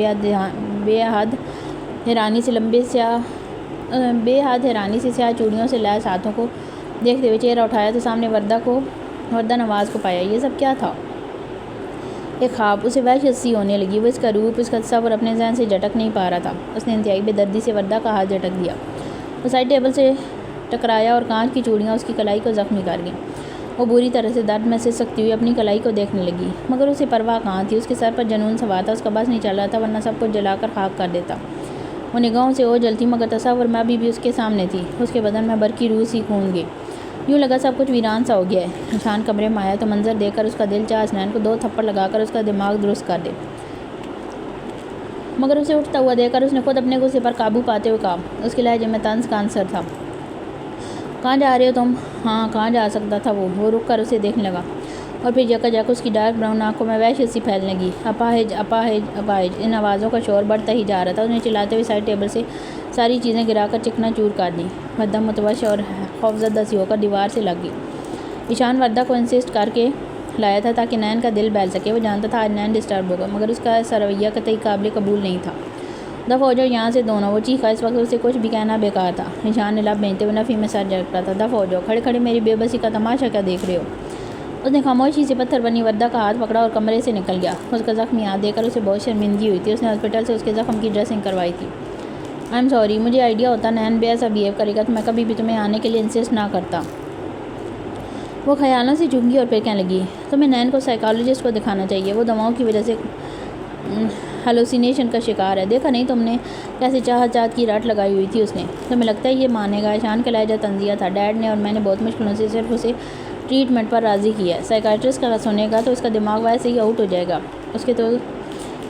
بے حد حیرانی سے سیاہ چوڑیوں سے لیس ہاتھوں کو دیکھتے ہوئے چہرہ اٹھایا تو سامنے وردہ نواز کو پایا۔ یہ سب کیا تھا؟ ایک خواب۔ اسے وحشت سی ہونے لگی۔ وہ اس کا روپ، اس کا تصور اپنے ذہن سے جھٹک نہیں پا رہا تھا۔ اس نے انتہائی بے دردی سے وردہ کا ہاتھ جھٹک دیا۔ وہ سائڈ ٹیبل سے ٹکرایا اور کانچ کی چوڑیاں اس کی کلائی کو زخمی کر گئیں۔ وہ بری طرح سے درد میں سے سکتی ہوئی اپنی کلائی کو دیکھنے لگی، مگر اسے پرواہ کہاں تھی۔ اس کے سر پر جنون سوار تھا، اس کا بس نہیں چل رہا تھا، ورنہ سب کچھ جلا کر خاک کر دیتا۔ وہ نگاہوں سے اوجھل تھی، مگر تصور میں ابھی بھی اس کے سامنے تھی، اس کے بدن میں برقی روح سی خون گئی۔ یوں لگا سب کچھ ویران سا ہو گیا ہے۔ ایشان کمرے میں آیا تو منظر دیکھ کر اس کا دل چاہا حسنین کو 2 تھپڑ لگا کر اس کا دماغ درست کر دے، مگر اسے اٹھتا ہوا دیکھ کر اس نے خود اپنے غصے پر قابو پاتے ہوئے کہا، اس کے لہجے میں طنز کا عنصر تھا، کہاں جا رہے ہو تم؟ ہاں، کہاں جا سکتا تھا وہ رک کر اسے دیکھنے لگا، اور پھر یکا یک اس کی ڈارک براؤن آنکھوں میں وحشت سی پھیلنے لگی۔ اپاہج اپاہج اپاہج، ان آوازوں کا شور بڑھتا ہی جا رہا تھا۔ اس نے چلاتے ہوئے سائڈ ٹیبل سے ساری چیزیں گرا کر چکنا چور کر دیں۔ وردہ متوش اور خوفزدہ سی ہو کر دیوار سے لگ گئی۔ ایشان وردہ کو انسسٹ کر کے لایا تھا تاکہ نین کا دل بہل سکے۔ وہ جانتا تھا آج نین ڈسٹرب ہوگا، مگر اس کا ایسا رویہ قطعی قابل قبول نہیں تھا۔ دفع ہو جاؤ یہاں سے دونوں، وہ چیخا۔ اس وقت اسے کچھ بھی کہنا بیکار تھا۔ ایشان نے لب بھینچتے ہوئے نفی میں سر جھٹکا تھا، دفع ہو جاؤ، کھڑے کھڑے میری بے بسی کا تماشا کیا دیکھ رہے ہو؟ اس نے خاموشی سے پتھر بنی وردہ کا ہاتھ پکڑا اور کمرے سے نکل گیا۔ اس کا زخمی ہاتھ دیکھ کر اسے بہت شرمندگی ہوئی تھی۔ اس نے ہاسپٹل سے اس کے زخم کی ڈریسنگ کروائی تھی۔ آئی ایم سوری، مجھے آئیڈیا ہوتا نین بھی ایسا بیہیو کرے گا تو میں کبھی بھی تمہیں آنے کے لیے انسسٹ نہ کرتا۔ وہ خیالوں سے چونکی اور پھر کہنے لگی، تمہیں نین کو سائیکالوجسٹ کو دکھانا چاہیے، وہ دواؤں کی وجہ سے ہیلوسینیشن کا شکار ہے۔ دیکھا نہیں تم نے کیسے چاہت کی رٹ لگائی ہوئی تھی اس نے؟ تمہیں لگتا ہے یہ مانے گا؟ ایشان کا لہجہ طنزیہ تھا۔ ڈیڈ نے اور میں نے بہت مشکلوں سے صرف اسے ٹریٹمنٹ پر راضی کیا ہے۔ سائیکائٹرسٹ کا سنے گا تو اس کا دماغ ویسے ہی آؤٹ ہو جائے گا،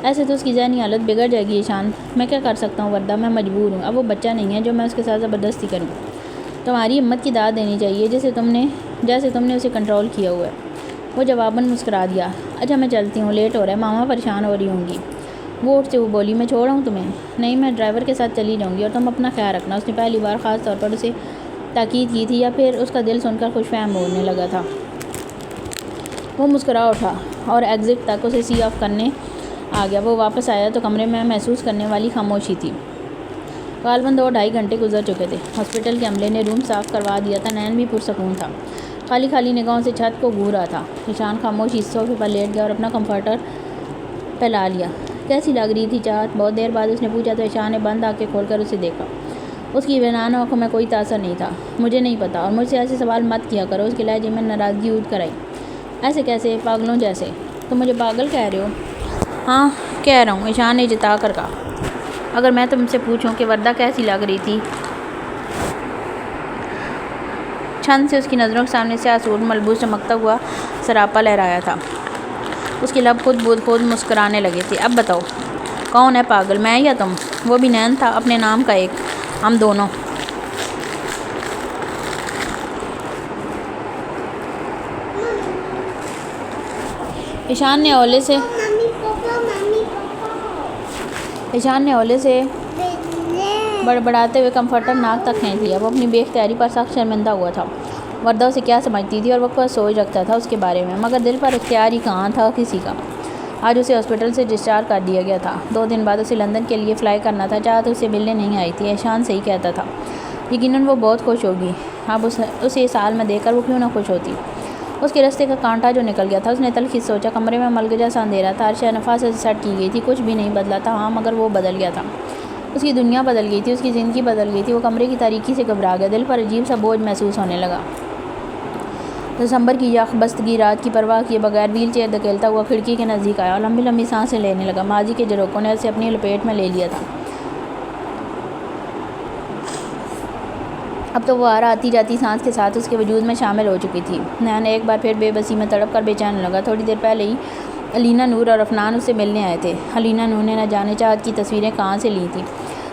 ایسے تو اس کی ذہنی حالت بگڑ جائے گی۔ ایشان، میں کیا کر سکتا ہوں وردہ، میں مجبور ہوں، اب وہ بچہ نہیں ہے جو میں اس کے ساتھ زبردستی کروں۔ تمہاری ہمت کی داد دینی چاہیے جیسے تم نے اسے کنٹرول کیا ہوا ہے۔ وہ جواباً مسکرا دیا، اچھا میں چلتی ہوں، لیٹ ہو رہا ہے، ماما پریشان ہو رہی ہوں گی۔ وہ اٹھتے ہوئے بولی، میں چھوڑ آؤں تمہیں؟ نہیں، میں ڈرائیور کے ساتھ چلی جاؤں گی، اور تم اپنا خیال رکھنا۔ اس نے پہلی بار خاص طور پر اسے تاکید کی تھی، یا پھر اس کا دل سن کر خوش فہم ہونے لگا تھا۔ وہ مسکرا اٹھا اور ایگزٹ تک اسے سی آف کرنے آ گیا۔ وہ واپس آیا تو کمرے میں محسوس کرنے والی خاموشی تھی۔ غالباً 2-2.5 گھنٹے گزر چکے تھے۔ ہاسپٹل کے عملے نے روم صاف کروا دیا تھا۔ نین بھی پرسکون تھا، خالی خالی نگاہوں سے چھت کو گھور رہا تھا۔ ایشان خاموشی سے صوفے پر لیٹ گیا اور اپنا کمفرٹر پھیلا لیا۔ کیسی لگ رہی تھی چاہت؟ بہت دیر بعد اس نے پوچھا تو ایشان نے بند آنکھیں کھول کر اسے دیکھا۔ اس کی ویران آنکھوں میں کوئی تاثر نہیں تھا۔ مجھے نہیں پتا، اور مجھ سے ایسے سوال مت کیا کرو۔ اس کے لہجے میں ناراضگی اٹھ کر آئی۔ ایسے کیسے؟ پاگلوں جیسے؟ تم مجھے پاگل کہہ رہے ہو؟ ہاں کہہ رہا ہوں، ایشان نے جتا کر کہا۔ اگر میں تم سے پوچھوں کہ وردہ کیسی لگ رہی تھی؟ چھن سے اس کی نظروں کے سامنے سیاہ سوٹ ملبوس چمکتا ہوا سراپا لہرایا تھا۔ اس کے لب خود مسکرانے لگے تھے۔ اب بتاؤ کون ہے پاگل، میں یا تم؟ وہ بھی نین تھا، اپنے نام کا ایک، ہم دونوں۔ ایشان نے اولے سے بڑبڑاتے ہوئے کمفرٹر ناک تک کھینچ لیا۔ وہ اپنی بے اختیاری پر سخت شرمندہ ہوا تھا۔ وردہ اسے کیا سمجھتی تھی اور وہ کیا سوچ رکھتا تھا اس کے بارے میں، مگر دل پر اختیار ہی کہاں تھا کسی کا۔ آج اسے ہاسپٹل سے ڈسچارج کر دیا گیا تھا۔ 2 دن بعد اسے لندن کے لیے فلائی کرنا تھا۔ چاہت اسے ملنے نہیں آئی تھی۔ ایشان صحیح کہتا تھا، یقیناً وہ بہت خوش ہوگی۔ اب اسے اس حال میں دیکھ کر وہ کیوں نہ خوش ہوتی۔ اس کے رستے کا کانٹا جو نکل گیا تھا۔ اس نے تلخی سے سوچا، کمرے میں ملگا سا اندھیرا تھا، ہر شے نفاست سے سیٹ کی گئی تھی، کچھ بھی نہیں بدلا تھا۔ ہاں مگر وہ بدل گیا تھا۔ اس کی دنیا بدل گئی تھی، اس کی زندگی بدل گئی تھی۔ وہ کمرے کی تاریکی سے گھبرا گیا، دل پر عجیب سا بوجھ محسوس ہونے لگا۔ دسمبر کی یخ بستگی رات کی پرواہ کیے بغیر ویل چیئر دھکیلتا ہوا کھڑکی کے نزدیک آیا اور لمبی لمبی سانسیں لینے لگا۔ ماضی کے جھروکوں نے اسے اپنی لپیٹ میں لے لیا تھا۔ اب تو وہ ہر آتی جاتی سانس کے ساتھ اس کے وجود میں شامل ہو چکی تھی۔ نین ایک بار پھر بے بسی میں تڑپ کر بے چین لگا۔ تھوڑی دیر پہلے ہی علینا نور اور عفنان اس سے ملنے آئے تھے۔ علینا نور نے نہ جانے چاہت کی تصویریں کہاں سے لی تھیں،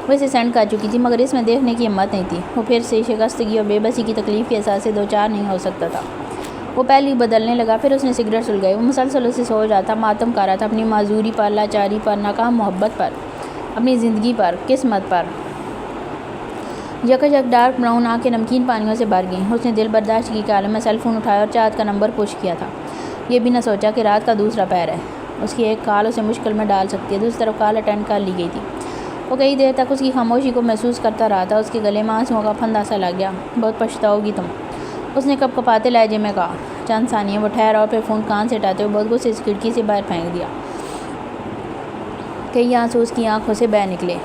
وہ اسے سینڈ کر چکی تھی، مگر اس میں دیکھنے کی ہمت نہیں تھی۔ وہ پھر سے شکستگی اور بے بسی کی تکلیف کے احساس سے دوچار نہیں ہو سکتا تھا۔ وہ پہلے ہی بدلنے لگا۔ پھر اس نے سگریٹ سلگائی۔ وہ مسلسل اسے سوچ رہا تھا، ماتم کر رہا تھا اپنی معذوری پر، لاچاری پر، ناکام محبت پر، اپنی زندگی پر، قسمت پر۔ یکا ڈارک براؤن آنکھیں نمکین پانیوں سے بھر گئیں۔ اس نے دل برداشتگی کے عالم میں سیل فون اٹھایا اور چاہت کا نمبر پش کیا تھا۔ یہ بھی نہ سوچا کہ رات کا دوسرا پہر ہے، اس کی ایک کال اسے مشکل میں ڈال سکتی ہے۔ دوسری طرف کال اٹینڈ کر لی گئی تھی۔ وہ کئی دیر تک اس کی خاموشی کو محسوس کرتا رہا تھا۔ اس کے گلے میں آنسوؤں کا پھندا سا لگ گیا۔ بہت پچھتاؤ گی تم، اس نے کپ کپاتے لہجے میں کہا۔ چند ثانیے وہ ٹھہرا اور پھر فون کان سے ہٹاتے ہوئے بہت غصے سے کھڑکی سے باہر پھینک دیا۔ کئی آنسو اس کی آنکھوں سے بہہ نکلے۔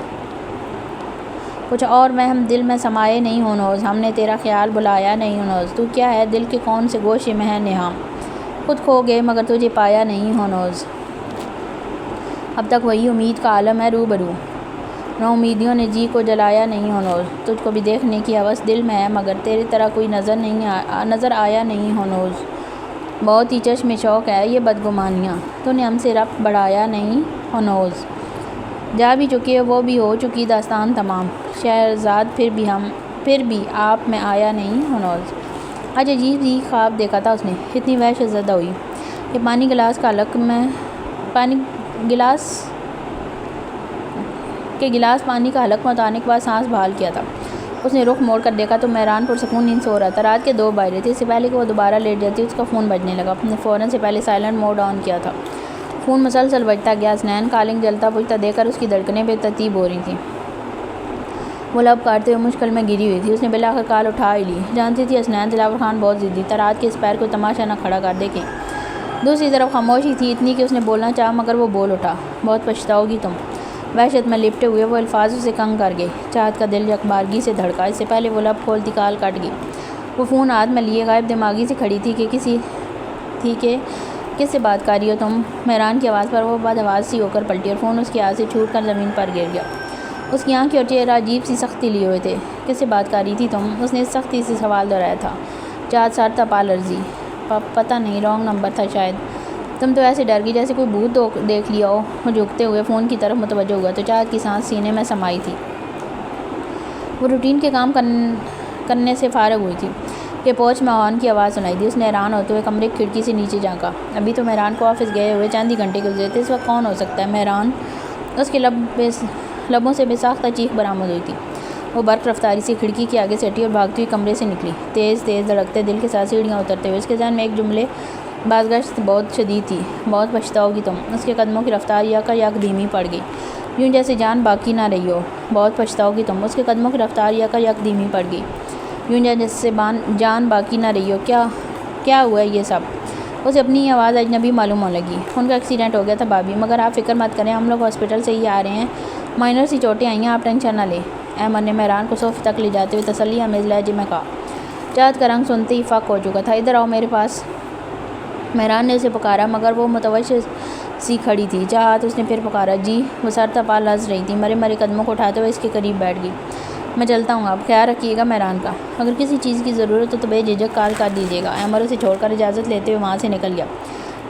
کچھ اور وہم دل میں سمائے نہیں ہونوز، ہم نے تیرا خیال بلایا نہیں ہونوز، تو کیا ہے دل کے کون سے گوشے میں ہے نہام، خود کھو گئے مگر تجھے پایا نہیں ہونوز، اب تک وہی امید کا عالم ہے روبرو، نو امیدیوں نے جی کو جلایا نہیں ہونوز، تجھ کو بھی دیکھنے کی ہوس دل میں ہے مگر تیری طرح کوئی نظر آیا نہیں ہونوز، بہت ہی چشم شوق ہے یہ بدگمانیاں، تو نے ہم سے ربط بڑھایا نہیں ہونوز، جا بھی چکی ہے وہ بھی ہو چکی داستان تمام، شہرزاد پھر بھی آپ میں آیا نہیں ہونوز، آج عجیب ہی خواب دیکھا تھا اس نے، اتنی وحشت زدہ ہوئی کہ گلاس پانی کا حلق میں اتارنے کے بعد سانس بحال کیا تھا، اس نے رخ موڑ کر دیکھا تو مہران پرسکون نیند سو رہا تھا، رات کے 2 بج رہے تھے، اس سے پہلے کہ وہ دوبارہ لیٹ جاتی اس کا فون بجنے لگا، اپنے فوراً سے پہلے سائلنٹ موڈ آن کیا تھا، فون مسلسل بجتا گیا، حسنین کالنگ جلتا بجھتا دیکھ کر اس کی دھڑکنیں بے ترتیب ہو رہی تھیں، وہ لب کاٹتے ہوئے مشکل میں گری ہوئی تھی، اس نے بالآخر کال اٹھا ہی لی، جانتی تھی حسنین دلاور خان بہت ضدی تھا، رات کے اس پیر کو تماشا نہ کھڑا کر دیکھیں، دوسری طرف خاموشی تھی اتنی کہ اس نے بولنا چاہا مگر وہ بول اٹھا، بہت پچھتاؤ گی تم، وحشت میں لپٹے ہوئے وہ الفاظ اسے کنگ کر گئے، چاہت کا دل یکبارگی سے دھڑکا، اس سے پہلے وہ لب کھولتی کال کٹ گئی، وہ فون ہاتھ میں لیے غائب دماغی سے کھڑی تھی کہ کس سے بات کر رہی ہو تم، مہران کی آواز پر وہ بدحواس سی ہو کر پلٹی اور فون اس کے ہاتھ سے چھوٹ کر زمین پر گر گیا، اس کی آنکھیں اور چہرہ عجیب سی سختی لیے ہوئے تھے، کس سے بات کر رہی تھی تم، اس نے اس سختی سے سوال دہرایا تھا، چاہت سر تپا لرزی، پتہ نہیں رانگ نمبر تھا شاید، تم تو ایسے ڈر گئی جیسے کوئی بھوت دیکھ لیا ہو، وہ جھکتے ہوئے فون کی طرف متوجہ ہوا تو چاہت کی سانس سینے میں سمائی تھی، وہ روٹین کے کام کرنے سے فارغ ہوئی تھی کہ پوچھ میں ہارن کی آواز سنائی دی، اس نے حیران ہوتے ہوئے کمرے کی کھڑکی سے نیچے جھانکا، ابھی تو مہران کو آفس گئے ہوئے چند ہی گھنٹے گزرے تھے، اس وقت کون ہو سکتا ہے مہران، اس کے لبوں سے بے ساختہ چیخ برآمد ہوئی تھی، وہ برق رفتاری سے کھڑکی کے آگے سے ہٹی اور بھاگتی ہوئی کمرے سے نکلی، تیز دھڑکتے دل کے ساتھ سیڑھیاں اترتے ہوئے، اس کے ذہن میں ایک جملے بازگشت بہت شدید تھی، بہت پچھتاؤ گی تم، اس کے قدموں کی رفتار یک دھیمی پڑ گئی، یوں جیسے جان باقی نہ رہی ہو، بہت پچھتاؤ گی تم، اس کے قدموں کی رفتار یک دھیمی پڑ گئی، یوں جیسے جان باقی نہ رہی ہو، کیا ہوا ہے یہ سب، اسے اپنی آواز اجنبی معلوم ہونے لگی، ان کا ایکسیڈنٹ ہو گیا تھا بھابھی، مگر آپ فکر مت کریں ہم لوگ ہاسپٹل سے ہی آ رہے ہیں، مائنر سی چوٹیں آئی ہیں آپ ٹینشن نہ لیں، احمد نے مہران کو صوفے تک لے جاتے ہوئے تسلی آمیز لہجے میں کہا، چاہت کا رنگ سنتے ہی فق ہو چکا تھا، ادھر آؤ میرے پاس، مہران نے اسے پکارا مگر وہ متوجہ سی کھڑی تھی، چاہت اس نے پھر پکارا، جی، وہ سر تپا لرز رہی تھی، مرے قدموں کو اٹھاتے ہوئے اس کے قریب بیٹھ گئی، میں چلتا ہوں، آپ خیال رکھیے گا مہران کا، اگر کسی چیز کی ضرورت ہو تو بے جھجک کال کر دیجیے گا، احمد اسے چھوڑ کر اجازت لیتے ہوئے وہاں سے نکل گیا،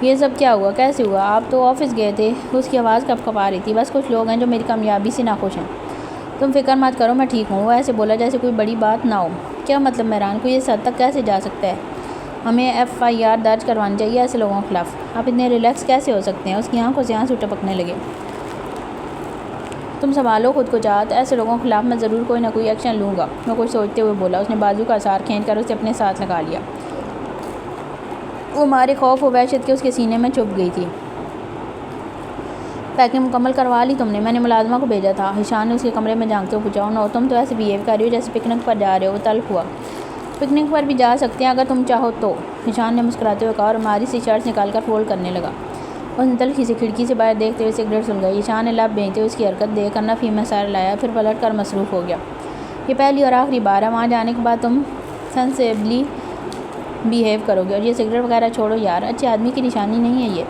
یہ سب کیا ہوا، کیسے ہوا، آپ تو آفس گئے تھے، اس کی آواز کپکپا رہی تھی، بس کچھ لوگ ہیں جو میری کامیابی سے ناخوش ہیں، تم فکر مت کرو میں ٹھیک ہوں، وہ ایسے بولا جیسے کوئی بڑی بات نہ ہو، کیا مطلب مہران کو یہ اس حد تک کیسے جا سکتا ہے، ہمیں FIR درج کروانی چاہیے ایسے لوگوں کے خلاف، آپ اتنے ریلیکس کیسے ہو سکتے ہیں، اس کی آنکھوں سے آنسو ٹپکنے لگے، تم سنبھالو خود کو چاہت، ایسے لوگوں کے خلاف میں ضرور کوئی نہ کوئی ایکشن لوں گا، وہ کچھ سوچتے ہوئے بولا، اس نے بازو کا اثار کھینچ کر اسے اپنے ساتھ لگا لیا، وہ مارے خوف و وحشت کے اس کے سینے میں چھپ گئی تھی، پیکنگ مکمل کروا لی تم نے، میں نے ملازمہ کو بھیجا تھا، حشان نے اس کے کمرے میں جھانکتے ہوئے پوچھا، نو تم تو ایسے بیہیو کر رہی ہو جیسے پکنک پر جا رہے ہو، وہ تلخ ہوا، پکنک پر بھی جا سکتے ہیں اگر تم چاہو تو، حشان نے مسکراتے ہوئے کہا اور ہماری سی شرٹس نکال کر فولڈ کرنے لگا، اس نے تلخی سے کھڑکی سے باہر دیکھتے ہوئے سگریٹ سلگائی، حشان نے لب بھینچتے ہوئے اس کی حرکت دیکھ کر نفی میں سر لایا، پھر پلٹ کر مصروف ہو گیا، یہ پہلی اور آخری بار ہے، وہاں جانے کے بعد تم سینسیبلی بیہیو کرو گے، اور یہ سگریٹ وغیرہ چھوڑو یار، اچھے آدمی کی نشانی نہیں ہے یہ،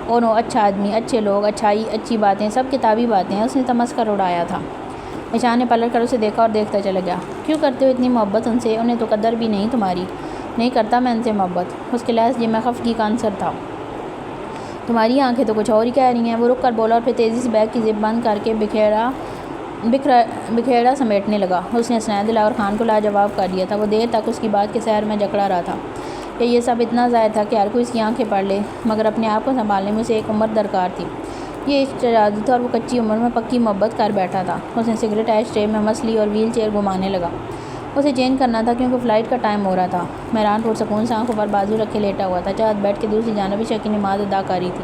او نو، اچھا آدمی، اچھے لوگ، اچھائی، اچھی باتیں، سب کتابی باتیں ہیں، اس نے تمسخر اڑایا تھا، حشان نے پلٹ کر اسے دیکھا اور دیکھتا چلا گیا، کیوں کرتے ہو اتنی محبت ان سے، انہیں تو قدر بھی نہیں تمہاری، نہیں کرتا میں ان سے محبت، اس کے لہجے میں خفگی کا عنصر تھا، تمہاری آنکھیں تو کچھ اور ہی کہہ رہی ہیں، وہ رک کر بولا اور پھر تیزی سے بیگ کی زپ بند کر کے بکھیڑا سمیٹنے لگا، اس نے حسنین دلاور خان کو لاجواب کر دیا تھا، وہ دیر تک اس کی بات کے سحر میں جکڑا رہا تھا کہ یہ سب اتنا ظاہر تھا کہ ہر کوئی اس کی آنکھیں پڑھ لے، مگر اپنے آپ کو سنبھالنے میں اسے ایک عمر درکار تھی، یہ عشق جادو تھا اور وہ کچی عمر میں پکی محبت کر بیٹھا تھا، اس نے سگریٹ ایش ٹرے میں مس لی اور ویل چیئر گھمانے لگا، اسے چینج کرنا تھا کیونکہ فلائٹ کا ٹائم ہو رہا تھا، مہران پرسکون سے آنکھوں پر بازو رکھے لیٹا ہوا تھا، چاہت بیٹھ کے دوسری جانب عشاء کی نماز ادا کری تھی،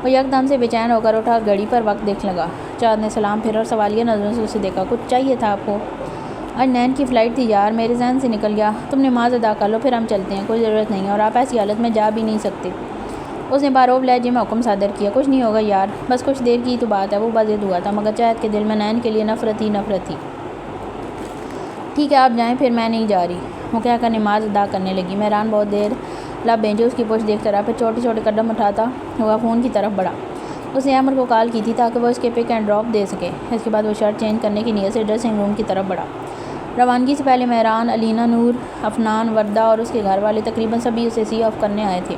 وہ یکدم سے بے چین ہو کر اٹھا گھڑی پر وقت دیکھنے لگا، چاہت نے سلام پھیرا اور سوالیہ نظروں سے اسے دیکھا، کچھ چاہیے تھا آپ کو، آج نین کی فلائٹ تھی یار، میرے ذہن سے نکل گیا، تم نماز ادا کر لو پھر ہم چلتے ہیں، کوئی ضرورت نہیں ہے اور آپ ایسی حالت میں جا بھی نہیں سکتے، اس نے باروب لہجے میں حکم صادر کیا، کچھ نہیں ہوگا یار، بس کچھ دیر کی تو بات ہے، وہ بضد ہوا تھا مگر چاہت کے دل میں نین کے لیے نفرت ہی نفرت تھی، ٹھیک ہے آپ جائیں، پھر میں نہیں جا رہی، وہ کہہ کر نماز ادا کرنے لگی۔ مہران بہت دیر لب بھیجے اس کی پشت دیکھتا رہا، پھر چھوٹے چھوٹے قدم اٹھاتا ہوا فون کی طرف بڑھا۔ اس نے احمد کو کال کی تھی تاکہ وہ اس کے پک اینڈ ڈراپ دے سکے۔ اس کے بعد وہ شرٹ چینج کرنے کی نیت سے ڈریسنگ روم کی طرف بڑھا۔ روانگی سے پہلے مہران، علینا، نور، عفنان، وردہ اور اس کے گھر والے تقریباً سبھی اسے سی آف کرنے آئے تھے،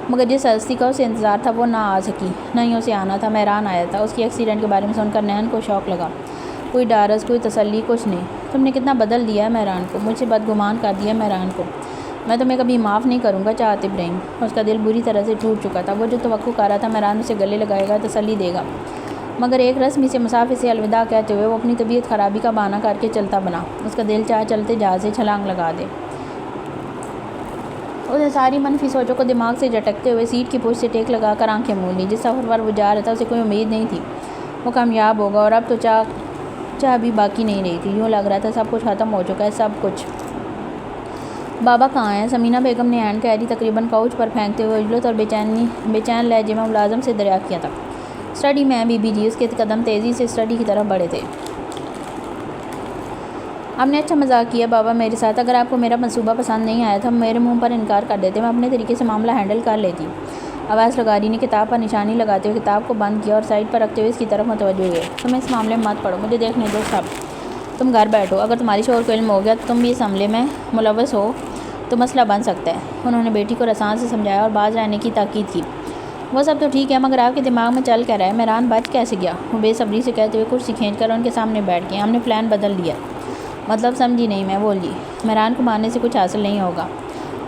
مگر جس ہستی کا اسے انتظار تھا وہ نہ آ سکی، نہ ہی اسے آنا تھا۔ مہران آیا تھا۔ اس کی ایکسیڈنٹ کے بارے میں سن کر نین کو شوق لگا، کوئی ڈارس، کوئی تسلی، کچھ نہیں۔ تم نے کتنا بدل دیا ہے مہران کو، مجھ سے بدگمان کر دیا ہے مہران کو، میں تمہیں کبھی معاف نہیں کروں گا چاہت ابراہیم۔ اس کا دل بری طرح سے ٹوٹ چکا تھا۔ وہ جو توقع کر رہا تھا مہران اسے گلے لگائے گا، تسلی دے گا، مگر ایک رسمی سے مسافر سے الوداع کہتے ہوئے وہ اپنی طبیعت خرابی کا بہانہ کر کے چلتا بنا۔ اس کا دل چاہے چلتے جہاز سے چھلانگ لگا دے۔ اس نے ساری منفی سوچوں کو دماغ سے جھٹکتے ہوئے سیٹ کی پشت سے ٹیک لگا کر آنکھیں مول لیں۔ جس سفر پر وہ جا رہا تھا اسے کوئی امید نہیں تھی وہ کامیاب ہوگا، اور اب تو چاہ بھی باقی نہیں رہی تھی۔ یوں لگ رہا تھا سب کچھ ختم ہو چکا ہے، سب کچھ۔ بابا کہاں ہیں؟ سمینہ بیگم نے ہینڈ کیری تقریباً کاؤچ پر پھینکتے ہوئے عجلت اور بے چین لہجے میں ملازم سے دریافت کیا تھا۔ اسٹڈی میں ہیں بی بی جی۔ اس کے قدم تیزی سے اسٹڈی کی طرف بڑھے تھے۔ آپ نے اچھا مذاق کیا بابا میرے ساتھ، اگر آپ کو میرا منصوبہ پسند نہیں آیا تھا میرے منہ پر انکار کر دیتے، میں اپنے طریقے سے معاملہ ہینڈل کر لیتی۔ آواز لغاری نے کتاب پر نشانی لگاتے ہوئے کتاب کو بند کیا اور سائڈ پر رکھتے ہوئے اس کی طرف متوجہ ہوئے۔ تم اس معاملے میں مت پڑھو، مجھے دیکھنے دو سب، تم گھر بیٹھو، اگر تمہاری شوہر کو علم ہو گیا تو تم بھی اس عملے میں ملوث ہو تو مسئلہ بن سکتا ہے۔ انہوں نے بیٹی کو رسان سے سمجھایا اور باز رہنے کی تاکید کی۔ وہ سب تو ٹھیک ہے، مگر آپ کے دماغ میں چل کیا رہا ہے؟ مہران بچ کیسے گیا؟ وہ بے صبری سے کہتے ہوئے کرسی کھینچ کر ان کے سامنے بیٹھ گئی۔ ہم نے پلان بدل دیا۔ مطلب سمجھی نہیں میں؟ بولی۔ مہران کو مارنے سے کچھ حاصل نہیں ہوگا۔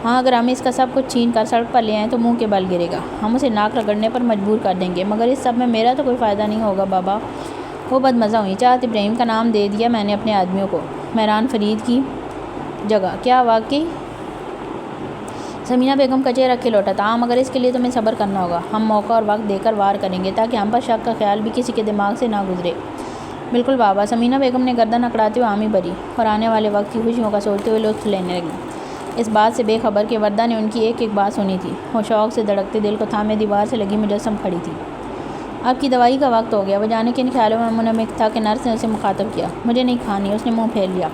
ہاں، اگر ہم اس کا سب کچھ چھین کر سڑک پر لے آئیں تو منہ کے بل گرے گا، ہم اسے ناک رگڑنے پر مجبور کر دیں گے، مگر اس سب میں میرا تو کوئی فائدہ نہیں ہوگا بابا۔ وہ بدمزہ ہوئی۔ چاہت ابراہیم کا نام دے دیا میں نے اپنے آدمیوں کو، مہران فرید کی جگہ۔ کیا واقعی؟ سمینہ بیگم کا چہرہ کھل اٹھا تھا۔ ہاں، مگر اس کے لیے تمہیں صبر کرنا ہوگا۔ ہم موقع اور وقت دے کر وار کریں گے تاکہ ہم پر شک کا خیال بھی کسی کے دماغ سے نہ گزرے۔ بالکل بابا۔ سمینہ بیگم نے گردن اکڑاتے ہوئے حامی بھری اور آنے والے وقت کی خوشیوں کا سوچتے ہوئے لطف لینے لگی، اس بات سے بے خبر کہ وردہ نے ان کی ایک ایک بات سنی تھی۔ وہ شوق سے دھڑکتے دل کو تھامے دیوار سے لگی مجسم کھڑی تھی۔ آپ کی دوائی کا وقت ہو گیا۔ وہ جانے کے ان خیالوں میں منہمک تھا کہ نرس نے اسے مخاطب کیا۔ مجھے نہیں کھانی، اس نے منہ پھیر لیا۔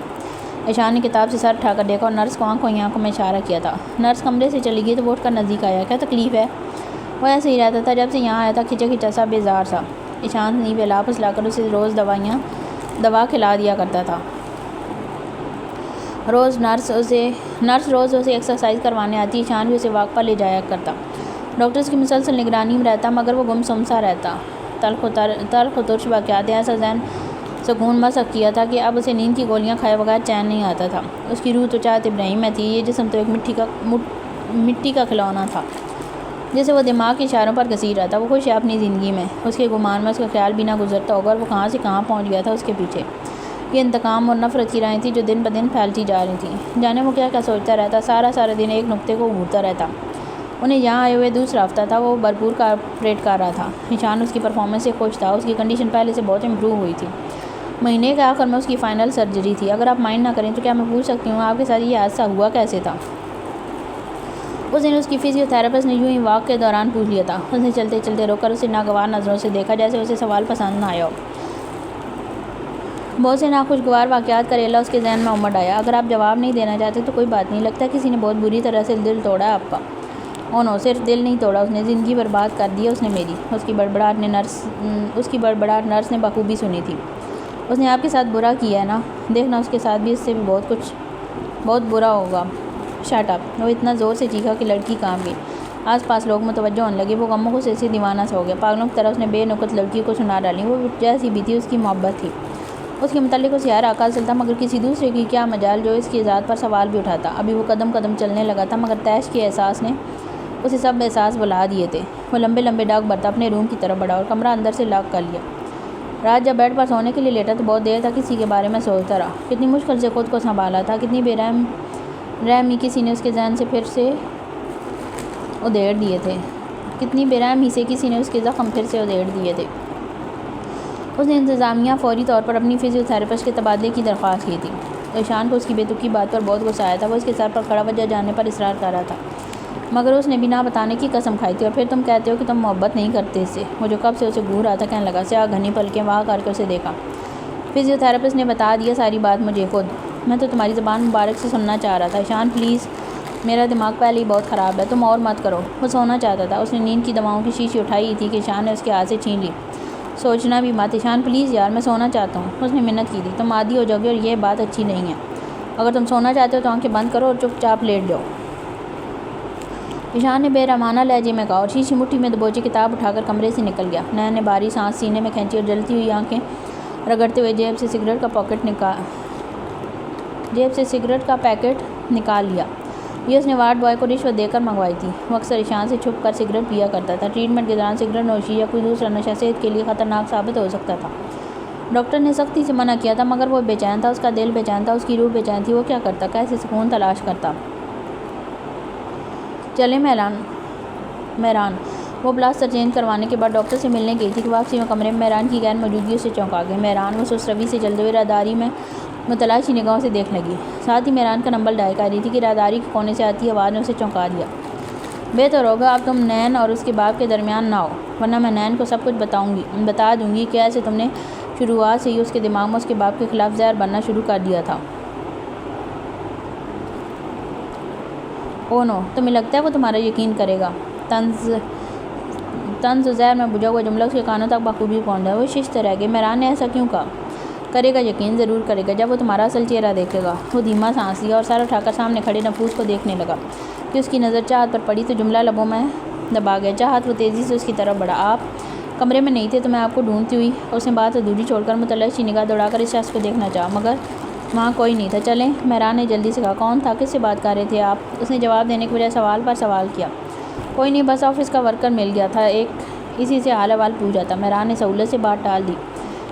ایشان نے کتاب سے سر اٹھا کر دیکھا اور نرس کو آنکھوں ہی آنکھوں میں اشارہ کیا تھا۔ نرس کمرے سے چلی گئی تو وہ اٹھ کر نزدیک آیا۔ کیا تکلیف ہے؟ وہ ایسے ہی رہتا تھا جب سے یہاں آیا تھا، کھچا کھچا سا، بیزار سا۔ ایشان نیب لاپس لا کر اسے روز دوا کھلا دیا کرتا تھا۔ نرس روز اسے ایکسرسائز کروانے آتی، ایشان بھی اسے واک پر لے جایا کرتا۔ ڈاکٹرز کی مسلسل نگرانی میں رہتا، مگر وہ گم سا رہتا۔ تلخ و ترش واقعات ایسا ذہن سکون مسخ کیا تھا کہ اب اسے نیند کی گولیاں کھائے بغیر چین نہیں آتا تھا۔ اس کی روح تو چاہت ابراہیم میں تھی، یہ جسم تو ایک مٹی کا کھلونا تھا جسے وہ دماغ کے اشاروں پر گھسیٹ رہا تھا۔ وہ خوش ہے اپنی زندگی میں، اس کے گمان میں اس کا خیال بھی نہ گزرتا ہوگا اور وہ کہاں سے کہاں پہنچ گیا تھا اس کے پیچھے۔ یہ انتقام اور نفرت کی راہیں تھیں جو دن بدن پھیلتی جا رہی تھیں۔ جانے وہ کیا کیا سوچتا رہتا، سارا دن ایک نقطے کو گھورتا رہتا۔ انہیں یہاں آئے ہوئے دوسرا ہفتہ تھا، وہ بھرپور کارپوریٹ کر رہا تھا۔ ایشان اس کی پرفارمنس سے خوش تھا، اس کی کنڈیشن پہلے سے بہت امپروو ہوئی تھی۔ مہینے کے آخر میں اس کی فائنل سرجری تھی۔ اگر آپ مائنڈ نہ کریں تو کیا میں پوچھ سکتی ہوں آپ کے ساتھ یہ حادثہ ہوا کیسے تھا؟ اس دن اس کی فزیو تھراپسٹ نے یوں ہی واک کے دوران پوچھ لیا تھا۔ اس نے چلتے چلتے روک کر اسے ناگوار نظروں سے دیکھا، جیسے اسے سوال پسند نہ آیا ہو۔ بہت سے ناخوشگوار واقعات کا ریلا اس کے ذہن میں امڈ آیا۔ اگر آپ جواب نہیں دینا چاہتے تو کوئی بات نہیں، لگتا ہے کسی نے بہت بری طرح سے دل توڑا ہے آپ کا۔ او نو، صرف دل نہیں توڑا، اس نے زندگی برباد کر دی ہے اس نے میری۔ اس کی بڑبڑاہٹ نرس نے بخوبی سنی تھی۔ اس نے آپ کے ساتھ برا کیا ہے نا، دیکھنا اس کے ساتھ بھی اس سے بھی بہت برا ہوگا۔ Shut up! وہ اتنا زور سے چیخا کہ لڑکی کانپ گئی۔ آس پاس لوگ متوجہ ہونے لگے۔ وہ غموں کو سے دیوانہ سا ہو گیا۔ پاگلوں کی طرح اس نے بے نکت لڑکی کو سنا ڈالی۔ وہ جیسی بھی تھی اس کی محبت تھی، اس کے متعلق اسے ہر عقل چلتا، مگر کسی دوسرے کی کیا مجال جو اس کی ذات پر سوال بھی اٹھاتا۔ ابھی وہ قدم قدم چلنے لگا تھا، مگر تیش کے احساس نے اسے سب احساس بھلا دیے تھے۔ وہ لمبے لمبے ڈاگ بھرتا اپنے روم کی طرف بڑھا اور کمرہ اندر سے لاک کر لیا۔ رات جب بیڈ پر سونے کے لیے لیٹا تو بہت دیر تک کسی کے بارے میں سوچتا رہا۔ کتنی مشکل سے خود کو سنبھالا تھا، کتنی بے رحمی کسی نے اس کے ذہن سے پھر سے ادھیڑ دیے تھے، کتنی بے رحمی سے کسی نے اس کے زخم پھر سے ادھیڑ دیے تھے۔ اس نے انتظامیہ فوری طور پر اپنی فزیو تھراپسٹ کے تبادلے کی درخواست کی تھی۔ ایشان کو اس کی بے تکی بات پر بہت غصہ آیا تھا۔ وہ اس کے سر پر کھڑا وجہ جاننے پر اصرار کر رہا تھا، مگر اس نے بھی نہ بتانے کی قسم کھائی تھی۔ اور پھر تم کہتے ہو کہ تم محبت نہیں کرتے اس سے؟ وہ جو کب سے اسے گھور رہا تھا کہنے لگا۔ سیاہ گھنی پلکیں واہ کر کے اسے دیکھا۔ فزیو تھراپسٹ نے بتا دیا ساری بات مجھے خود۔ میں تو تمہاری زبان مبارک سے سننا چاہ رہا تھا۔ ایشان پلیز، میرا دماغ پہلے ہی بہت خراب ہے، تم اور مت کرو۔ وہ سونا چاہتا تھا۔ اس نے نیند کی دواؤں کی شیشی اٹھائی تھی کہ ایشان نے اس کے ہاتھ سے چھین لی۔ سوچنا بھی مت۔ ایشان پلیز یار، میں سونا چاہتا ہوں۔ اس نے منت کی تھی۔ تم عادی ہو جاؤ گے اور یہ بات اچھی نہیں ہے۔ اگر تم سونا چاہتے ہو تو آنکھیں بند کرو اور چپ چاپ لیٹ جاؤ۔ ایشان نے بے رحمانہ لہجے میں کہا اور شیشی مٹھی میں دبوچی کتاب اٹھا کر کمرے سے نکل گیا۔ نین نے بھاری سانس سینے میں کھینچی اور جلتی ہوئی آنکھیں رگڑتے ہوئے جیب سے سگریٹ کا پیکٹ نکال لیا۔ یہ اس نے وارڈ بوائے کو رشوت دے کر منگوائی تھی۔ وہ اکثر ایشان سے چھپ کر سگریٹ پیا کرتا تھا۔ ٹریٹمنٹ کے دوران سگریٹ نوشی یا کوئی دوسرا نشہ صحت کے لیے خطرناک ثابت ہو سکتا تھا۔ ڈاکٹر نے سختی سے منع کیا تھا مگر وہ بے چین تھا، اس کا دل بے چین تھا، اس کی روح بے چین تھی۔ وہ کیا کرتا؟ کیسے سکون تلاش کرتا؟ چلے مہران۔ وہ پلاسٹر چینج کروانے کے بعد ڈاکٹر سے ملنے گئی تھی کہ واپسی میں کمرے میں مہران کی غیر موجودگی اسے چونکا گئی۔ مہران وہ سست روی سے چلتے ہوئے راہداری میں متلاشی نگاہوں سے دیکھ لگی۔ ساتھ ہی مہران کا نمبر ڈائل کر رہی تھی کہ راہداری کے کونے سے آتی آواز نے اسے چونکا دیا۔ بہتر ہوگا اب تم نین اور اس کے باپ کے درمیان نہ ہو، ورنہ میں نین کو سب کچھ بتا دوں گی کہ ایسے تم نے شروعات سے ہی اس کے دماغ میں اس کے باپ کے خلاف زہر بننا شروع کر دیا تھا۔ او نو، تمہیں لگتا ہے وہ تمہارا یقین کرے گا؟ طنز و زہر میں بجھا ہوا جملہ اس کے کانوں تک بخوبی پہنچا۔ وہ ششت رہ گئی۔ مہران نے ایسا کیوں کہا؟ کرے گا، یقین ضرور کرے گا جب وہ تمہارا اصل چہرہ دیکھے گا۔ وہ دھیما سانس لیا اور سر اٹھا کر سامنے کھڑے نفوس کو دیکھنے لگا کہ اس کی نظر چاہت پر پڑی تو جملہ لبوں میں دبا گیا۔ چاہت وہ تیزی سے اس کی طرف بڑھا۔ آپ کمرے میں نہیں تھے تو میں آپ کو ڈھونڈتی ہوئی۔ اس نے بات ادھوری چھوڑ کر متلاشی نگاہ دوڑا کر اس شخص کو دیکھنا چاہا مگر وہاں کوئی نہیں تھا۔ چلیں، مہران نے جلدی سے کہا۔ کون تھا؟ کس سے بات کر رہے تھے آپ؟ اس نے جواب دینے کے بجائے سوال پر سوال کیا۔ کوئی نہیں، بس آفس کا ورکر مل گیا تھا، اسی سے حال احوال پوچھا تھا۔ مہران نے سہولت سے بات ٹال دی،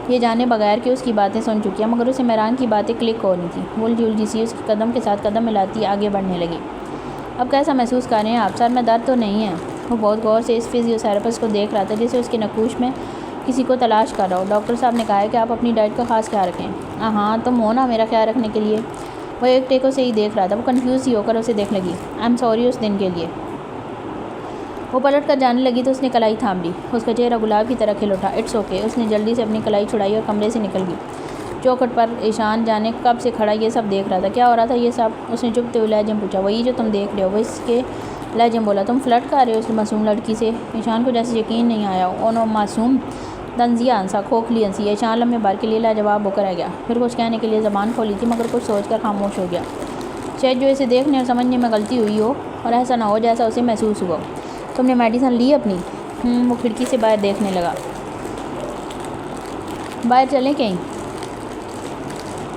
یہ جانے بغیر کہ اس کی باتیں سن چکی ہے مگر اسے مہران کی باتیں کلک ہو رہی تھیں۔ وہ الجھی سی اس کے قدم کے ساتھ قدم ملاتی آگے بڑھنے لگی۔ اب کیسا محسوس کر رہے ہیں آپ؟ سر میں درد تو نہیں ہے؟ وہ بہت غور سے اس فزیوتھراپسٹ کو دیکھ رہا تھا جسے اس کے نقوش میں کسی کو تلاش کر رہا ہو۔ ڈاکٹر صاحب نے کہا ہے کہ آپ اپنی ڈائٹ کا خاص خیال رکھیں۔ ہاں، تم ہو نا میرا خیال رکھنے کے لیے۔ وہ ایک ٹیکو سے ہی دیکھ رہا تھا۔ وہ کنفیوز ہی ہو کر اسے دیکھ لگی۔ آئی ایم سوری اس دن کے لیے۔ وہ پلٹ کر جانے لگی تو اس نے کلائی تھام لی۔ اس کا چہرہ گلاب کی طرح کھل اٹھا۔ It's okay. اس نے جلدی سے اپنی کلائی چھڑائی اور کمرے سے نکل گئی۔ چوکھٹ پر ایشان جانے کب سے کھڑا یہ سب دیکھ رہا تھا۔ کیا ہو رہا تھا یہ سب؟ اس نے چپتے ہوئے لہجے میں پوچھا۔ وہی جو تم دیکھ رہے ہو۔ وہ اس کے لہجے میں بولا۔ تم فلرٹ کر رہے ہو اس معصوم لڑکی سے؟ ایشان کو جیسے یقین نہیں آیا۔ او نو، معصوم؟ طنزیہ ہنسا، کھوکھلی ہنسی۔ ایشان لمحے بھر کے لیے لاجواب ہو کر رہ گیا، پھر کچھ کہنے کے لیے زبان کھولی تھی مگر کچھ سوچ کر خاموش ہو گیا۔ شاید جو اسے دیکھنے اور سمجھنے میں غلطی ہوئی ہو اور ایسا نہ ہو جیسا اسے محسوس ہوا۔ تم نے میڈیسن لی اپنی؟ وہ کھڑکی سے باہر دیکھنے لگا۔ باہر چلیں کہیں؟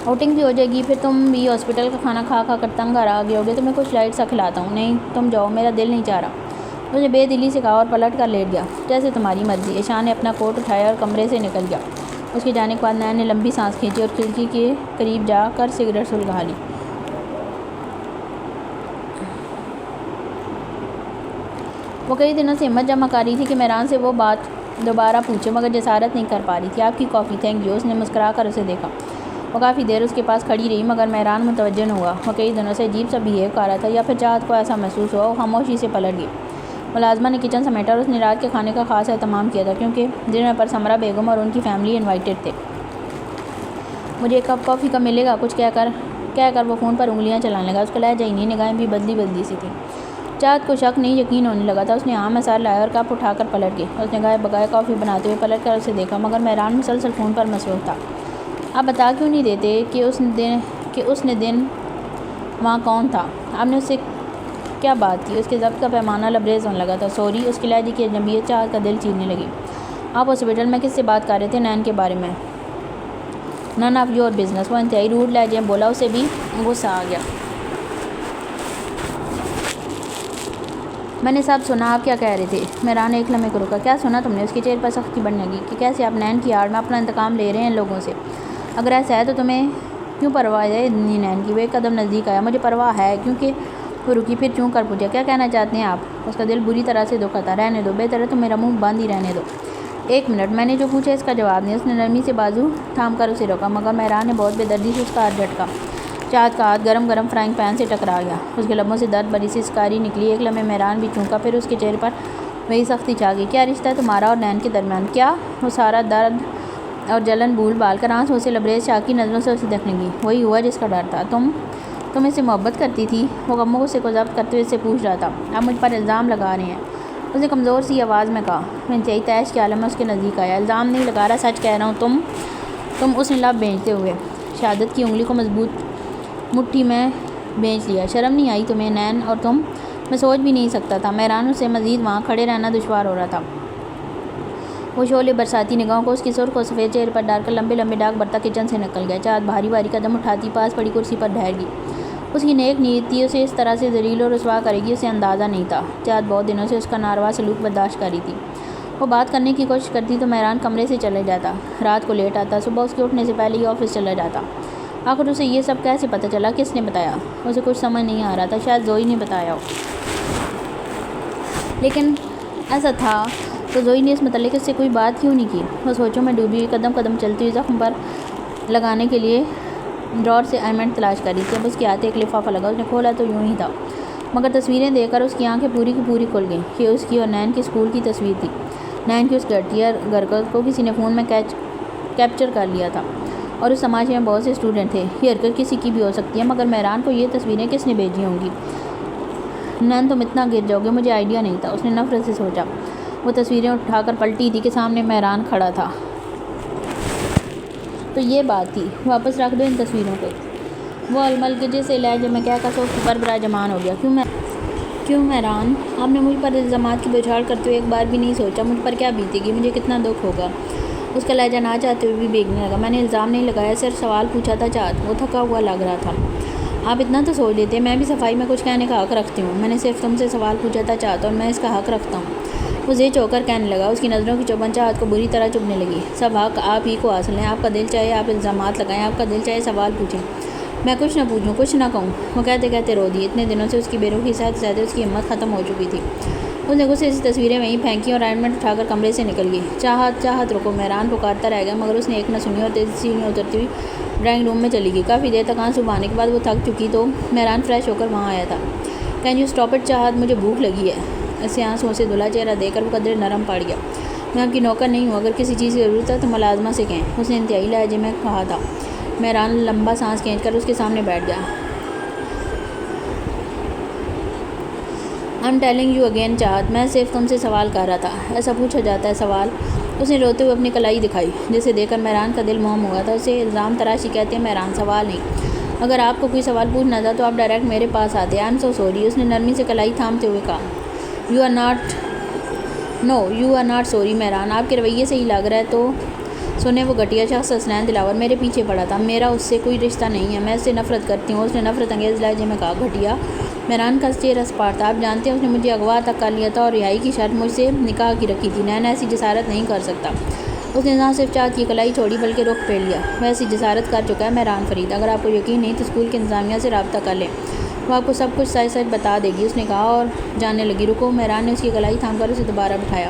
آؤٹنگ بھی ہو جائے گی، پھر تم بھی ہاسپٹل کا کھانا کھا کھا کر تنگ آ گئے ہوگے۔ تمہیں کچھ لائٹ سا کھلاتا ہوں۔ نہیں، تم جاؤ، میرا دل نہیں چاہ رہا۔ اس نے بے دلی سے کہا اور پلٹ کر لیٹ گیا۔ جیسے تمہاری مرضی۔ ایشان نے اپنا کوٹ اٹھایا اور کمرے سے نکل گیا۔ اس کے جانے کے بعد نین نے لمبی سانس کھینچی اور کھڑکی کے قریب جا کر سگریٹ سلگا لی۔ وہ کئی دنوں سے ہمت جمع کر رہی تھی کہ مہران سے وہ بات دوبارہ پوچھے مگر جسارت نہیں کر پا رہی تھی۔ آپ کی کافی، تھینک یو۔ اس نے مسکرا کر اسے دیکھا۔ وہ کافی دیر اس کے پاس کھڑی رہی مگر مہران متوجہ نہ ہوا۔ وہ کئی دنوں سے عجیب سا بیہیو کر رہا تھا یا پھر چاہت کو ایسا محسوس ہوا۔ وہ خاموشی سے پلٹ گئی۔ ملازمہ نے کچن سمیٹا اور اس نے رات کے کھانے کا خاص اہتمام کیا تھا کیونکہ ڈنر پر سمرہ بیگم اور ان کی فیملی انوائٹڈ تھے۔ مجھے ایک کپ کافی کا ملے گا؟ کچھ کہہ کر وہ فون پر انگلیاں چلانے لگا۔ اس کا لہجہ ہی نہیں، نگاہیں بھی بدلی سی تھیں۔ چاہت کو شک نہیں، یقین ہونے لگا تھا۔ اس نے ہاں میں سر لایا اور کپ اٹھا کر پلٹ گئی۔ اس نے گائے بگائے کافی بناتے ہوئے پلٹ کر اسے دیکھا مگر مہران مسلسل فون پر مصروف تھا۔ آپ بتا کیوں نہیں دیتے کہ اس نے دن وہاں کون تھا؟ آپ نے اس سے کیا بات کی؟ اس کے ضبط کا پیمانہ لبریز ہونے لگا تھا۔ سوری، اس کے لہجے کی اجنبیت چاہت کا دل چیرنے لگی۔ آپ ہاسپٹل میں کس سے بات کر رہے تھے؟ نین کے بارے میں۔ None of your business. وہ انتہائی روڈ لہجے میں بولا۔ اسے بھی غصہ آ گیا۔ میں نے سب سنا، آپ کیا کہہ رہے تھے؟ مہران نے ایک لمحے کو رکا۔ کیا سنا تم نے؟ اس کے چہرے پر سختی بڑھنے لگی کہ کیسے آپ نین کی آڑ میں اپنا انتقام لے رہے ہیں لوگوں سے۔ اگر ایسا ہے تو تمہیں کیوں پرواہ ہے نین کی؟ وہ ایک قدم نزدیک آیا۔ مجھے پرواہ ہے کیونکہ وہ رکی، پھر چوں کر پوچھا۔ کیا کہنا چاہتے ہیں آپ؟ اس کا دل بری طرح سے دکھا تھا۔ رہنے دو، بہتر ہے تم میرا منہ بند ہی رہنے دو۔ ایک منٹ، میں نے جو پوچھا اس کا جواب نہیں۔ اس نے نرمی سے بازو تھام کر اسے روکا مگر مہران نے بہت بے دردی سے اس کا ہاتھ جھٹکا۔ چاہت کا ہاتھ گرم فرائنگ پین سے ٹکرا گیا۔ اس کے لبوں سے درد بھری سی سکاری نکلی۔ ایک لمحے مہران بھی چونکا، پھر اس کے چہرے پر وہی سختی چھا گئی۔ کیا رشتہ ہے تمہارا اور نین کے درمیان؟ کیا؟ وہ سارا درد اور جلن بھول بھال کر آنسوں سے لبریز شاہ کی نظروں سے اسے دیکھنے لگی۔ وہی ہوا جس کا ڈر تھا۔ تم اس سے محبت کرتی تھی؟ وہ غم و غصے کو ضبط کرتے ہوئے اس سے پوچھ رہا تھا۔ آپ مجھ پر الزام لگا رہے ہیں، اس نے کمزور سی آواز میں کہا۔ میں انتہائی تیش کے عالم میں اس کے نزدیک آیا۔ الزام نہیں لگا رہا، سچ کہہ رہا ہوں۔ تم اس نے لب بھیجتے ہوئے شہادت کی انگلی کو مضبوط مٹھی میں بھیج لیا۔ شرم نہیں آئی تمہیں نین؟ اور تم؟ میں سوچ بھی نہیں سکتا تھا۔ مہران سے مزید وہاں کھڑے رہنا دشوار ہو رہا تھا۔ وہ شعلے برساتی نگاہوں کو اس کی سرخ و سفید چہرے پر ڈال کر لمبے لمبے ڈاک برتا کچن سے نکل گیا۔ چاہت بھاری بھاری قدم اٹھاتی پاس پڑی کرسی پر ٹھہر گئی۔ اس کی نیک نیتی اسے اس طرح سے ذلیل و رسوا کرے گی، اسے اندازہ نہیں تھا۔ چاہت بہت دنوں سے اس کا ناروا سلوک برداشت کر رہی تھی۔ وہ بات کرنے کی کوشش کرتی تو مہران کمرے سے چلے جاتا، رات کو لیٹ آتا، صبح اس کے اٹھنے سے پہلے ہی آفس چلا جاتا۔ آخر اسے یہ سب کیسے پتہ چلا؟ کس نے بتایا؟ اسے کچھ سمجھ نہیں آ رہا تھا۔ شاید زوئی نے بتایا ہو، لیکن ایسا تھا تو زوئی نے اس متعلق اس سے کوئی بات کیوں نہیں کی؟ وہ سوچوں میں ڈوبی ہوئی قدم قدم چلتی ہوئی زخم پر لگانے کے لیے ڈرار سے آئمنٹ تلاش کر رہی تھی۔ اب اس کے ہاتھ ایک لفافہ لگا، اس نے کھولا تو یوں ہی تھا، مگر تصویریں دیکھ کر اس کی آنکھیں پوری کی پوری کھل گئیں۔ یہ اس کی اور نین کی اسکول کی تصویر تھی۔ نین کی اس گھٹیا حرکت کو کسی نے فون میں کیپچر کر لیا تھا، اور اس تماشے میں بہت سے اسٹوڈنٹ تھے۔ یہ حرکت کسی کی بھی ہو سکتی ہے، مگر مہران کو یہ تصویریں کس نے بھیجی ہوں گی؟ نین تم اتنا گر جاؤ گے، مجھے آئیڈیا نہیں تھا، اس نے نفرت سے سوچا۔ وہ تصویریں اٹھا کر پلٹی تھی کہ سامنے مہران کھڑا تھا۔ تو یہ بات تھی، واپس رکھ دو ان تصویروں کو۔ وہ الملگجے سے لہجے میں کہہ کر صوفے پر براجمان ہو گیا۔ کیوں مہران؟ آپ نے مجھ پر الزامات کی بوچھاڑ کرتے ہوئے ایک بار بھی نہیں سوچا مجھ پر کیا بیتے گی، مجھے کتنا دکھ ہوگا؟ اس کا لہجہ نہ چاہتے ہوئے بھی بھیگنے لگا۔ میں نے الزام نہیں لگایا، صرف سوال پوچھا تھا۔ چاہت وہ تھکا ہوا لگ رہا تھا۔ آپ اتنا تو سوچ لیتے، میں بھی صفائی میں کچھ کہنے کا حق رکھتی ہوں۔ میں نے صرف تم سے سوال پوچھا تھا چاہت، اور میں اس کا حق رکھتا ہوں۔ وہ زیر چو کر کہنے لگا۔ اس کی نظروں کی چبھن چاہت کو بری طرح چبھنے لگی۔ سب حق آپ ہی کو حاصل ہیں، آپ کا دل چاہے آپ الزامات لگائیں، آپ کا دل چاہے سوال پوچھیں، میں کچھ نہ پوچھوں، کچھ نہ کہوں۔ وہ کہتے کہتے رو دی۔ اتنے دنوں سے اس کی بے رخی سہتے سہتے اس کی ہمت ختم ہو چکی تھی۔ اس نے غصے سے تصویریں وہیں پھینکیں اور آئنمنٹ اٹھا کر کمرے سے نکل گئی۔ چاہت رکو، مہران پکارتا رہ گیا، مگر اس نے ایک نہ سنی اور تیزی سے سیڑھیاں اترتی ہوئی ڈرائنگ روم میں چلی گئی۔ کافی دیر تک آنسو بہانے کے بعد وہ تھک چکی تو مہران فریش ہو کر وہاں آیا تھا۔ کین یو اسٹاپ اٹ چاہت، مجھے بھوک لگی ہے۔ اسے آنسوؤں سے دھلا چہرہ دیکھ کر وہ قدرے نرم پڑ گیا۔ میں آپ کی نوکر نہیں ہوں، اگر کسی چیز کی ضرورت ہے تو ملازمہ سے کہیں، اس نے انتہائی لہجے میں کہا تھا۔ مہران لمبا سانس کھینچ کر اس کے سامنے بیٹھ گیا۔ I'm telling you again چاہت، میں صرف تم سے سوال کر رہا تھا۔ ایسا پوچھا جاتا ہے سوال؟ اس نے روتے ہوئے اپنی کلائی دکھائی، جسے دیکھ کر مہران کا دل موم ہوا تھا۔ اسے الزام تراشی کہتے ہیں مہران، سوال نہیں۔ اگر آپ کو کوئی سوال پوچھنا تھا تو آپ ڈائریکٹ میرے پاس آتے۔ I'm so sorry، اس نے نرمی سے کلائی تھامتے ہوئے کہا۔ You are not sorry Mehran, آپ کے رویے سے ہی لگ رہا ہے تو سنے وہ گھٹیا شخص حسنین دلاور میرے پیچھے پڑا تھا۔ میرا اس سے کوئی رشتہ نہیں ہے، میں اس سے نفرت کرتی ہوں، اس نے نفرت انگیز لہجے میں کہا۔ گھٹیا؟ مہران کا چہرہ سپاٹ تھا۔ آپ جانتے ہیں اس نے مجھے اغوا تک کر لیا تھا اور رہائی کی شرط مجھ سے نکاح کی رکھی تھی۔ نین ایسی جسارت نہیں کر سکتا۔ اس نے نہ صرف چاہت کی کلائی چھوڑی بلکہ رخ پھیر لیا۔ وہ ایسی جسارت کر چکا ہے مہران فرید، اگر آپ کو یقین نہیں تو اسکول کی انتظامیہ سے رابطہ کر لیں، وہ آپ کو سب کچھ سچ سچ بتا دے گی، اس نے کہا اور جاننے لگی۔ رکو، مہران نے اس کی کلائی تھام کر اسے دوبارہ بٹھایا۔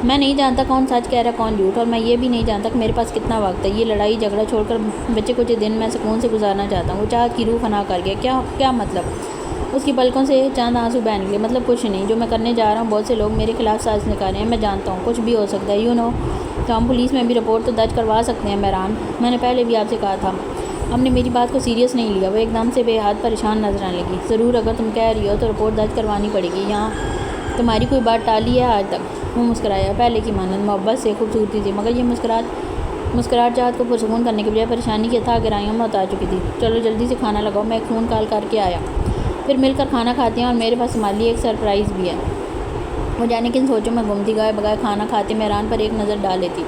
میں نہیں جانتا کون سچ کہہ رہا کون جھوٹ، اور میں یہ بھی نہیں جانتا کہ میرے پاس کتنا وقت ہے۔ یہ لڑائی جھگڑا چھوڑ کر بچے کچھ دن میں سکون سے گزارنا چاہتا ہوں۔ وہ چاہت کی روح فنا کر گیا۔ کیا مطلب؟ اس کی پلکوں سے چاند آنسو بہہ نکلے۔ مطلب کچھ نہیں، جو میں کرنے جا رہا ہوں بہت سے لوگ میرے خلاف سازش نکال رہے ہیں، میں جانتا ہوں کچھ بھی ہو سکتا ہے تو ہم پولیس میں بھی رپورٹ تو درج کروا سکتے ہیں مہران، میں نے پہلے بھی آپ سے کہا تھا۔ ہم نے میری بات کو سیریس نہیں لیا۔ وہ ایک دم سے بے حد پریشان نظر آنے لگی۔ ضرور، اگر تم کہہ رہی ہو تو رپورٹ درج کروانی پڑے گی۔ یہاں تمہاری کوئی بات ٹالی ہے آج تک؟ وہ مسکرایا، پہلے کی مانند محبت سے، خوبصورتی تھی، مگر یہ مسکراہٹ چاہت کو پرسکون کرنے کے بجائے پریشانی کی اتھاہ گہرائیوں میں اتار چکی تھی۔ چلو جلدی سے کھانا لگاؤ، میں ایک فون کال کر کے آیا، پھر مل کر کھانا کھاتے ہیں، اور میرے پاس تمہارے لیے ایک سرپرائز بھی ہے۔ وہ جانے کن سوچوں میں گمتی گائے بغیر کھانا کھاتے مہران پر ایک نظر ڈال لیتی۔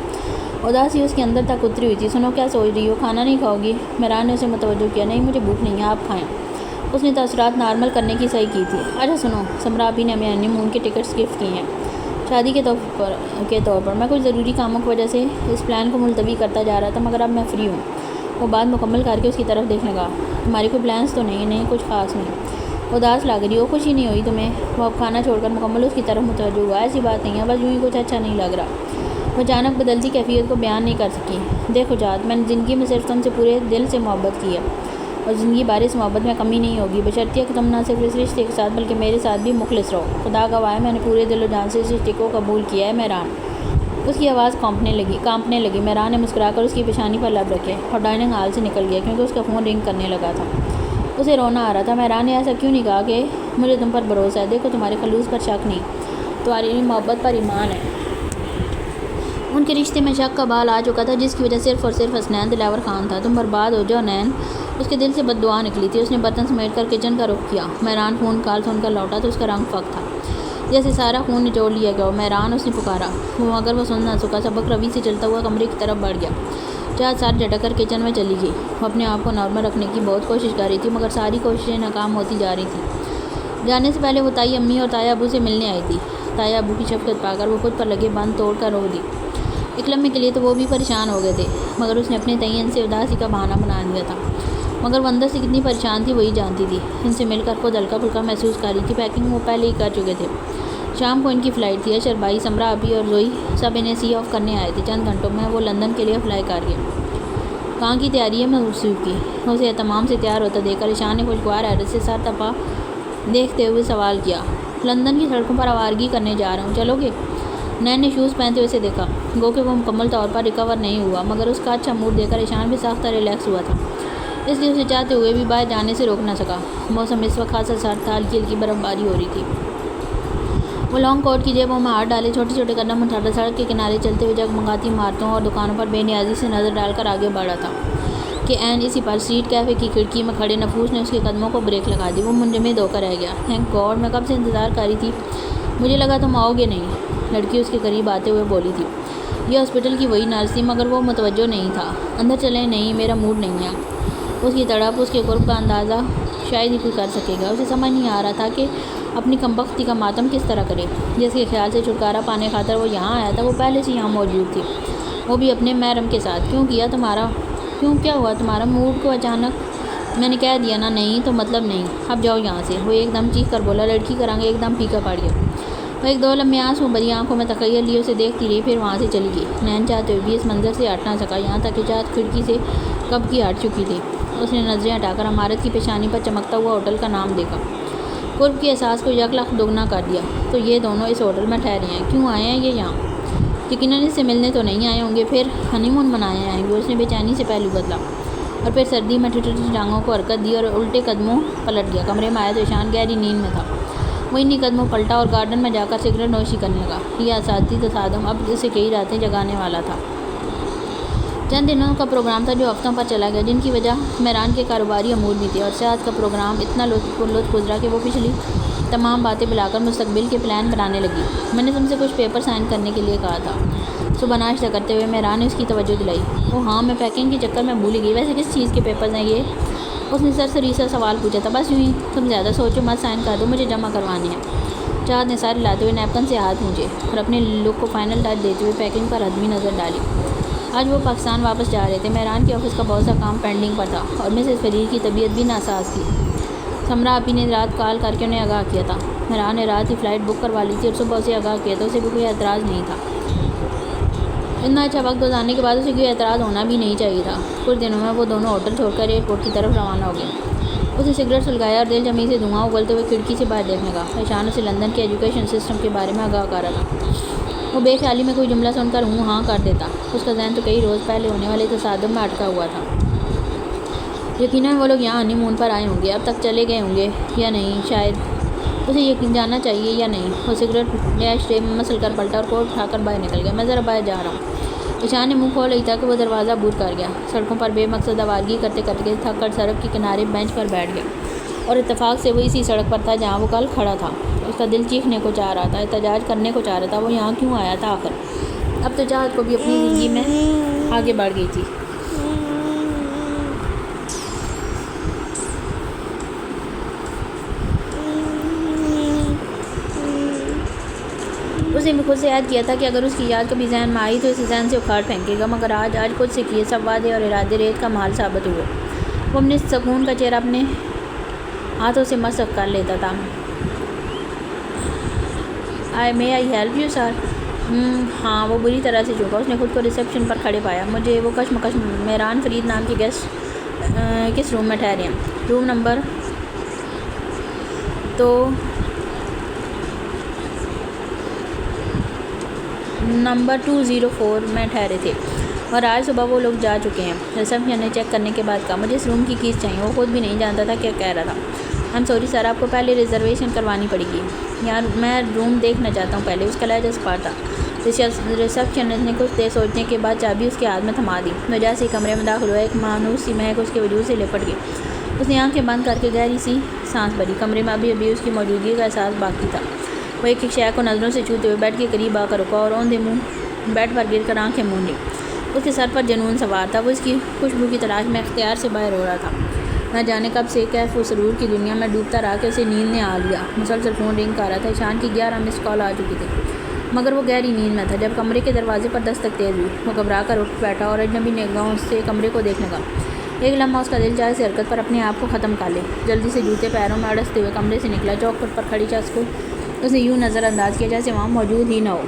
اداسی اس کے اندر تک اتری ہوئی تھی۔ سنو، کیا سوچ رہی ہو؟ کھانا نہیں کھاؤ گی؟ مہران نے اسے متوجہ کیا۔ نہیں، مجھے بھوک نہیں ہے، آپ کھائیں۔ اس نے تاثرات نارمل کرنے کی صحیح کی تھی۔ اچھا سنو، سمرا آپی نے ہمیں ہنی مون کے ٹکٹس گفٹ کیے ہیں شادی کے طور پر۔ میں کچھ ضروری کاموں کی وجہ سے اس پلان کو ملتوی کرتا جا رہا تھا، مگر اب میں فری ہوں۔ وہ بات مکمل کر کے اس کی طرف دیکھنے لگا۔ تمہاری کوئی پلانس تو نہیں؟ کچھ خاص نہیں۔ اداس لگ رہی ہو، خوشی نہیں ہوئی تمہیں؟ وہ اب کھانا چھوڑ کر مکمل اس کی طرف متوجہ ہوا۔ ایسی بات نہیں ہے، بس یوں ہی کچھ اچھا نہیں لگ رہا۔ وہ اچانک بدلتی کیفیت کو بیان نہیں کر سکی۔ دیکھو چاہت، میں نے زندگی میں صرف تم سے پورے دل سے محبت کی ہے، اور زندگی بھر اس محبت میں کمی نہیں ہوگی، بشرطیہ کہ تم نہ صرف اس رشتے کے ساتھ بلکہ میرے ساتھ بھی مخلص رہو۔ خدا گواہ ہے، میں نے پورے دل و جان سے اس رشتے کو قبول کیا ہے مہران۔ اس کی آواز کانپنے لگی۔ میران نے مسکرا کر اس کی پیشانی پر لب رکھے اور ڈائننگ ہال سے نکل گیا کیونکہ اس کا فون رنگ کرنے لگا تھا۔ اسے رونا آ رہا تھا۔ میران نے ایسا کیوں نہیں کہا کہ مجھے تم پر بھروسہ ہے، دیکھو تمہارے خلوص پر شک نہیں، تمہاری محبت پر ایمان ہے۔ ان کے رشتے میں شک کا بال آ چکا تھا جس کی وجہ صرف اور صرف حسنین دلاور خان تھا۔ تم برباد ہو جاؤ نین، اس کے دل سے بد دعا نکلی تھی۔ اس نے برتن سمیٹ کر کچن کا رخ کیا۔ میران فون کال سن کر لوٹا تو اس کا رنگ فک تھا جیسے سارا خون نچوڑ لیا گیا ہو۔ میران، اس نے پکارا مگر وہ سن نہ سکا۔ سبق روی سے چلتا ہوا کمرے کی طرف بڑھ گیا۔ چاند سر جھٹک کر کچن میں چلی گئی۔ وہ اپنے آپ کو نارمل رکھنے کی بہت کوشش کر رہی تھی مگر ساری کوششیں ناکام ہوتی جا رہی تھیں۔ جانے سے پہلے وہ تائی امی اور تایا ابو سے ملنے آئی تھی۔ تایا ابو کی شفقت پا کر وہ خود پر لگے بند توڑ کر رو دی۔ ایک لمحے کے لیے تو وہ بھی پریشان ہو گئے تھے مگر اس نے اپنے تئیں ان سے اداسی کا بہانہ بنا دیا تھا، مگر وہ اندر سے کتنی پریشان تھی وہی جانتی تھی۔ ان سے مل کر خود ہلکا پھلکا محسوس کر رہی تھی۔ پیکنگ وہ پہلے ہی کر چکے تھے۔ شام کو ان کی فلائٹ تھی۔ اشر بھائی، سمرا ابھی اور زوئی سب انہیں سی آف کرنے آئے تھے۔ چند گھنٹوں میں وہ لندن کے لیے فلائی کر گئے۔ کہاں کی تیاری ہے منصوب کی؟ اسے اہتمام سے تیار ہوتا دیکھ کر ایشان نے خوشگوار حیرت سے سر تپا دیکھتے ہوئے سوال کیا۔ لندن کی سڑکوں پر آوارگی کرنے جا رہا ہوں، چلو گے؟ نین نے شوز پہنتے ہوئے اسے دیکھا، گو کہ وہ مکمل طور پر ریکور نہیں ہوا مگر اس کا اچھا موڈ دیکھ کر ایشان بھی ساختہ ریلیکس ہوا تھا، اس لیے اسے چاہتے ہوئے بھی باہر جانے سے روک نہ سکا۔ موسم اس وقت خاصا سرد تھا، ہلکی ہلکی برف باری ہو رہی تھی۔ وہ لانگ کوٹ کی جیبوں میں ہاتھ ڈالے چھوٹے چھوٹے قدم اٹھاتا سڑک کے کنارے چلتے ہوئے جگمگاتی عمارتوں اور دکانوں پر بے نیازی سے نظر ڈال کر آگے بڑھا تھا کہ عین اسی پر اسٹریٹ کیفے کی کھڑکی میں کھڑے نفوس نے اس کے قدموں کو بریک لگا دی۔ وہ منجمد ہو کر رہ گیا۔ تھینک گاڈ، میں کب سے انتظار کر رہی تھی، مجھے لگا تم آؤ گے نہیں۔ لڑکی اس کے قریب آتے ہوئے بولی تھی۔ یہ ہاسپٹل کی وہی نرس تھی مگر وہ متوجہ نہیں تھا۔ اندر چلیں؟ نہیں، میرا موڈ نہیں ہے۔ اس کی تڑپ، اس کے قرب کا اندازہ شاید ہی کوئی کر سکے گا۔ اسے سمجھ نہیں آ رہا تھا کہ اپنی کمبختی کا ماتم کس طرح کرے۔ جس کے خیال سے چھٹکارا پانے خاطر وہ یہاں آیا تھا وہ پہلے سے یہاں موجود تھی، وہ بھی اپنے محرم کے ساتھ۔ کیا ہوا تمہارا موڈ کو اچانک؟ میں نے کہہ دیا نا نہیں تو مطلب نہیں، اب جاؤ یہاں سے۔ وہ ایک دم چیخ کر بولا۔ لڑکی کا رنگ ایک دم پھیکا پڑ گیا۔ وہ ایک دو لمحے آنسوں بھری آنکھوں میں تخیل لیے اسے دیکھتی رہی، پھر وہاں سے چلی گئی۔ نین چاہتے ہوئے بھی اس منظر سے ہٹ نہ سکا، یہاں تک کہ چاہت کھڑکی سے کب کی ہٹ چکی تھی۔ اس نے نظریں ہٹا کر عمارت کی پیشانی پر چمکتا ہوا ہوٹل کا نام دیکھا۔ قرب کے احساس کو یک لاکھ دوگنا کر دیا۔ تو یہ دونوں اس ہوٹل میں ٹھہرے ہیں، کیوں آئے ہیں یہ یہاں؟ یقیناً اس سے ملنے تو نہیں آئے ہوں گے، پھر ہنی مون منانے آئیں گے۔ اس نے بے چینی سے پہلو بدلا اور پھر سردی میں ٹھٹی ٹانگوں کو حرکت دی اور الٹے قدموں پلٹ گیا۔ کمرے میں آیا تو ایشان گہری نیند میں تھا۔ وہ انہی قدموں پلٹا اور گارڈن میں جا کر سگریٹ نوشی کرنے لگا۔ یہ اساطی تصادم اب اسے کئی راتیں جگانے والا تھا۔ چند دنوں کا پروگرام تھا جو ہفتوں پر چلا گیا، جن کی وجہ میران کے کاروباری امور بھی تھی، اور صحت کا پروگرام اتنا لطف گزرا کہ وہ پچھلی تمام باتیں بلا کر مستقبل کے پلان بنانے لگی۔ میں نے تم سے کچھ پیپر سائن کرنے کے لیے کہا تھا، صبح ناشتہ کرتے ہوئے میران نے اس کی توجہ دلائی۔ اوہ ہاں، میں پیکنگ کے چکر میں بھول گئی۔ ویسے کس چیز کے پیپرز ہیں یہ؟ اس نے سرسری سا سوال پوچھا تھا۔ بس یوں ہی، تم زیادہ سوچو مت، سائن کر دو، مجھے جمع کروانے ہیں۔ چاہت نے سارے لاتے ہوئے نیپکن سے ہاتھ پونچھے اور اپنے لک کو فائنل ٹچ دیتے ہوئے پیکنگ پر حتمی نظر ڈالی۔ آج وہ پاکستان واپس جا رہے تھے۔ میران کے آفس کا بہت سا کام پینڈنگ پر تھا اور مسز فرید کی طبیعت بھی ناساز تھی۔ سمرا آپی نے رات کال کر کے انہیں آگاہ کیا تھا۔ میران نے رات ہی فلائٹ بک کروا لی تھی اور صبح اسے آگاہ کیا تھا۔ اسے بھی کوئی اعتراض نہیں تھا۔ اتنا اچھا وقت گزارنے کے بعد اسے کوئی اعتراض ہونا بھی نہیں چاہیے تھا۔ کچھ دنوں میں وہ دونوں ہوٹل چھوڑ کر ایئرپورٹ کی طرف روانہ ہو گئے۔ اسے سگریٹ سلگایا اور دل جمی سے دھواں اگلتے ہوئے کھڑکی سے باہر دیکھنے لگا۔ ایشان اسے لندن کے ایجوکیشن سسٹم کے بارے میں آگاہ کر رہا تھا۔ وہ بے خیالی میں کوئی جملہ سن کر ہوں ہاں کر دیتا۔ اس کا ذہن تو کئی روز پہلے ہونے والے تصادم میں اٹکا ہوا تھا۔ یقیناً وہ لوگ یہاں ہنی مون پر آئے ہوں گے، اب تک چلے گئے ہوں گے یا نہیں، شاید اسے یقین جاننا چاہیے یا نہیں۔ وہ سگریٹ ایش ٹرے میں مسل کر پلٹا اور کوٹ اٹھا کر باہر نکل گیا۔ میں ذرا باہر جا رہا ہوں۔ ایشان نے منہ کھول ہی تھا کہ وہ دروازہ بند کر گیا۔ سڑکوں پر بے مقصد آوارگی کرتے کرتے تھک کر سڑک کے کنارے بینچ پر بیٹھ گیا اور اتفاق سے وہ اسی سڑک پر تھا جہاں وہ کل کھڑا تھا۔ اس کا دل چیخنے کو چاہ رہا تھا، احتجاج کرنے کو چاہ رہا تھا۔ وہ یہاں کیوں آیا تھا آخر؟ اب تو چاہت کو بھی اپنی زندگی میں آگے بڑھ گئی تھی۔ اس نے بھی خود سے عہد کیا تھا کہ اگر اس کی یاد کبھی ذہن میں آئی تو اسے ذہن سے اکھاڑ پھینکے گا، مگر آج خود سے کیے سب وعدے اور ارادے ریت کا محال ثابت ہوئے۔ وہ اپنے سکون کا چہرہ اپنے ہاتھوں سے مسح کر لیتا تھا۔ may I help you sir؟ ہاں، وہ بری طرح سے چونکا۔ اس نے خود کو ریسیپشن پر کھڑے پایا۔ مجھے وہ کشمکش میران فرید نام کے گیسٹ کس روم میں ٹھہرے ہیں؟ Room number. تو نمبر 204 میں ٹھہرے تھے اور آج صبح وہ لوگ جا چکے ہیں۔ ریسیپشن نے چیک کرنے کے بعد کہا مجھے اس روم کی کیز چاہیے۔ وہ خود بھی نہیں جانتا تھا کیا کہہ رہا تھا۔ آئی ایم سوری سر، آپ کو پہلے ریزرویشن کروانی پڑے گی۔ یار میں روم دیکھنا چاہتا ہوں پہلے۔ اس کا لہجہ سپار تھا۔ ریسیپشنسٹ نے کچھ دیر سوچنے کے بعد چابی اس کے ہاتھ میں تھما دی۔ وجہ سے کمرے میں داخل ہوا، ایک مانوس سی مہک اس کے وجود سے لپٹ گئی۔ اس نے آنکھیں بند کر کے گہری سی سانس بھری۔ کمرے میں ابھی اس کی موجودگی کا احساس باقی تھا۔ وہ ایک ایک شے کو نظروں سے چھوتے ہوئے بیڈ کے قریب آ کر رکا اور اوندھے منہ بیڈ پر گر کر آنکھیں مون لی۔ اس کے سر پر جنون سوار تھا۔ وہ اس کی خوشبو کی تلاش میں اختیار سے باہر ہو رہا تھا۔ نہ جانے کب سے کیف و سرور کی دنیا میں ڈوبتا رہا کہ اسے نیند نے آ لیا۔ مسلسل فون رنگ کر رہا تھا۔ ایشان کی 11 مس کال آ چکی تھی، مگر وہ گہری نیند میں تھا۔ جب کمرے کے دروازے پر دستک تیز ہوئی، وہ گھبرا کر اٹھ بیٹھا اور اجنبی نگاہوں سے کمرے کو دیکھنے لگا۔ ایک لمحہ اس کا دل چاہے اس حرکت پر اپنے آپ کو ختم کر لے۔ جلدی سے جوتے پیروں میں اڑستے ہوئے کمرے سے نکلا۔ چوکھٹ پر کھڑی شخص کو اس نے یوں نظر انداز کیا جیسے وہاں موجود ہی نہ ہو،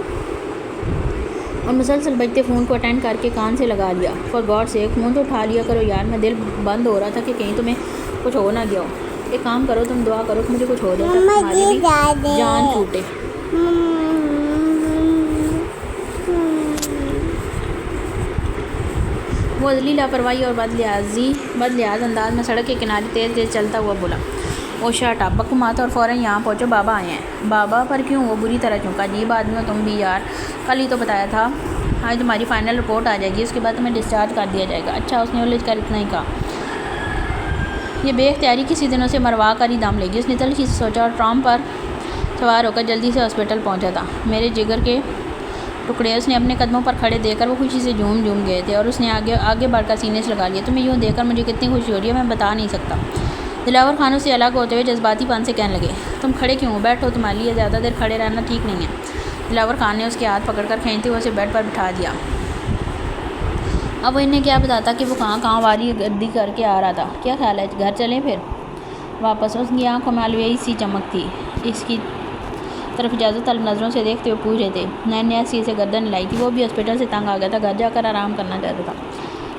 اور مسلسل بجتے فون کو اٹینڈ کر کے کان سے لگا لیا۔ فار گاڈ سیک، فون تو اٹھا لیا کرو یار۔ میں دل بند ہو رہا تھا کہ کہیں تمہیں کچھ ہو نہ گیا ہو۔ ایک کام کرو، تم دعا کرو کہ مجھے کچھ ہو جائے تب تمہاری بھی جان چھوٹے۔ وہ عدلی لاپرواہی اور بدلحاظ انداز میں سڑک کے کنارے تیز تیز چلتا ہوا بولا، او شٹ اپ، بکو مت اور فوراً یہاں پہنچو، بابا آئے ہیں۔ بابا پر کیوں؟ وہ بری طرح چونکا۔ عجیب آدمی ہو تم بھی یار، کل ہی تو بتایا تھا آج تمہاری فائنل رپورٹ آ جائے گی، اس کے بعد تمہیں ڈسچارج کر دیا جائے گا۔ اچھا، اس نے الجھ کر اتنا ہی کہا۔ یہ بے اختیاری کسی دنوں سے مروا کر ہی دم لے گی، اس نے تلخی سے سوچا اور ٹرام پر سوار ہو کر جلدی سے ہاسپٹل پہنچا تھا۔ میرے جگر کے ٹکڑے، اس نے اپنے قدموں پر کھڑے دیکھ کر وہ خوشی سے جھوم گئے تھے اور اس نے آگے بڑھ کر سینے سے لگا لیا۔ تمہیں یوں دیکھ کر مجھے کتنی خوشی ہو رہی ہے میں بتا نہیں سکتا۔ دلاور خان سے الگ ہوتے ہوئے جذباتی پن سے کہنے لگے، تم کھڑے کیوں ہو؟ بیٹھو، تمہارے لیے زیادہ دیر کھڑے رہنا ٹھیک نہیں ہے۔ دلاور خان نے اس کے ہاتھ پکڑ کر کھینچتے ہوئے اسے بیڈ پر بٹھا دیا۔ اب وہ انہیں کیا بتاتا کہ وہ کہاں واری گردی کر کے آ رہا تھا۔ کیا خیال ہے گھر چلیں پھر واپس؟ اس کی آنکھوں میں الویئی سی چمک تھی۔ اس کی طرف اجازت طلب نظروں سے دیکھتے ہوئے پوچھ رہے تھے۔ نین نے ایسی سے گردن ہلائی تھی۔ وہ بھی ہاسپٹل سے تنگ آ گیا تھا، گھر جا کر آرام کرنا چاہتا تھا۔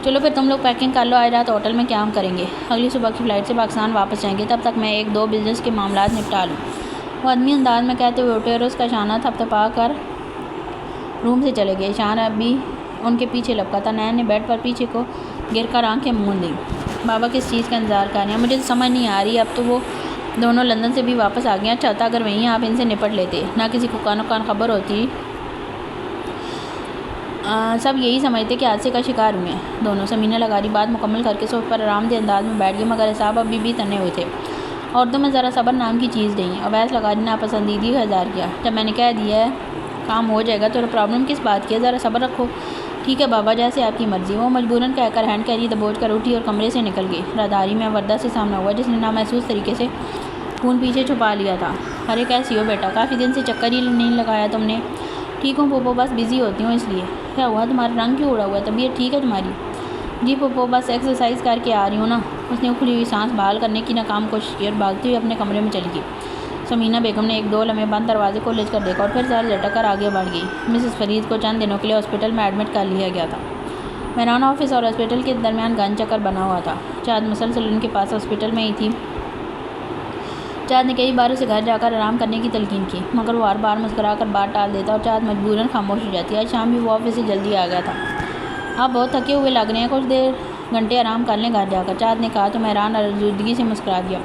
چلو پھر تم لوگ پیکنگ کر لو، آج رات ہوٹل میں قیام کریں گے، اگلی صبح کی فلائٹ سے پاکستان واپس جائیں گے، تب تک میں 1-2 بزنس کے معاملات نپٹا لوں۔ وہ آدمی انداز میں کہتے ہوئے اٹھے اور اس کا شانہ تھپتھپا کر روم سے چلے گئے۔ ایشان ابھی ان کے پیچھے لپکا تھا۔ نین نے بیڈ پر پیچھے کو گر کر آنکھیں موند لیں۔ بابا کس چیز کا انتظار کر رہے ہیں؟ مجھے تو سمجھ نہیں آ رہی۔ اب تو وہ دونوں لندن سے بھی واپس آ گئے ہیں۔ اچھا ہوتا اگر وہیں آپ ان سے نپٹ لیتے، نہ کسی کو کانو کان خبر ہوتی۔ سب یہی سمجھتے کہ حادثے کا شکار ہوئے ہیں دونوں۔ سمینہ لغاری بات مکمل کر کے صوفے پر آرام دہ انداز میں بیٹھ گئی، مگر اعصاب ابھی بھی تنے ہوئے تھے۔ عورتوں میں ذرا صبر نام کی چیز نہیں۔ اویس لغاری نے ناپسندیدگی کا اظہار کیا۔ جب میں نے کہہ دیا ہے کام ہو جائے گا تو پرابلم کس بات کی ہے؟ ذرا صبر رکھو۔ ٹھیک ہے بابا، جیسے آپ کی مرضی۔ وہ مجبوراً کہہ کر ہینڈ کیری دبوچ کر اٹھی اور کمرے سے نکل گئی۔ راہداری میں وردہ سے سامنا ہوا جس نے نامحسوس طریقے سے خون پیچھے چھپا لیا تھا۔ ارے کیسی ہو بیٹا؟ کافی دن سے چکر ہی نہیں لگایا تم نے۔ ٹھیک ہوں پھوپھو، بس بزی ہوتی ہوں اس لیے۔ کیا ہوا؟ تمہارا رنگ کیوں اڑا ہوا ہے؟ طبیعت ٹھیک ہے تمہاری؟ جی پھوپھو، بس ایکسرسائز کر کے آ رہی ہوں نا۔ اس نے اکھڑی ہوئی سانس بحال کرنے کی ناکام کوشش کی اور بھاگتی ہوئی اپنے کمرے میں چلی گئی۔ سمینہ بیگم نے 1-2 لمحے بند دروازے کو الجھ کر دیکھا اور پھر سر جھٹک کر آگے بڑھ گئی۔ مسز فرید کو چند دنوں کے لیے ہاسپٹل میں ایڈمٹ کر لیا گیا تھا۔ مہران آفس اور ہاسپٹل کے درمیان گن چکر بنا ہوا تھا۔ چاند مسلسل ان کے پاس ہاسپٹل میں ہی تھی۔ چاند نے کئی بار اسے گھر جا کر آرام کرنے کی تلقین کی، مگر وہ ہر بار مسکرا کر بات ٹال دیتا اور چاند مجبوراً خاموش ہو جاتی۔ آج شام بھی وہ آفس سے جلدی آ گیا تھا۔ آپ بہت تھکے ہوئے لگ رہے ہیں، کچھ گھنٹے آرام کر لیں گھر جا کر، چاند نے کہا تو مہران آزردگی سے مسکرا دیا۔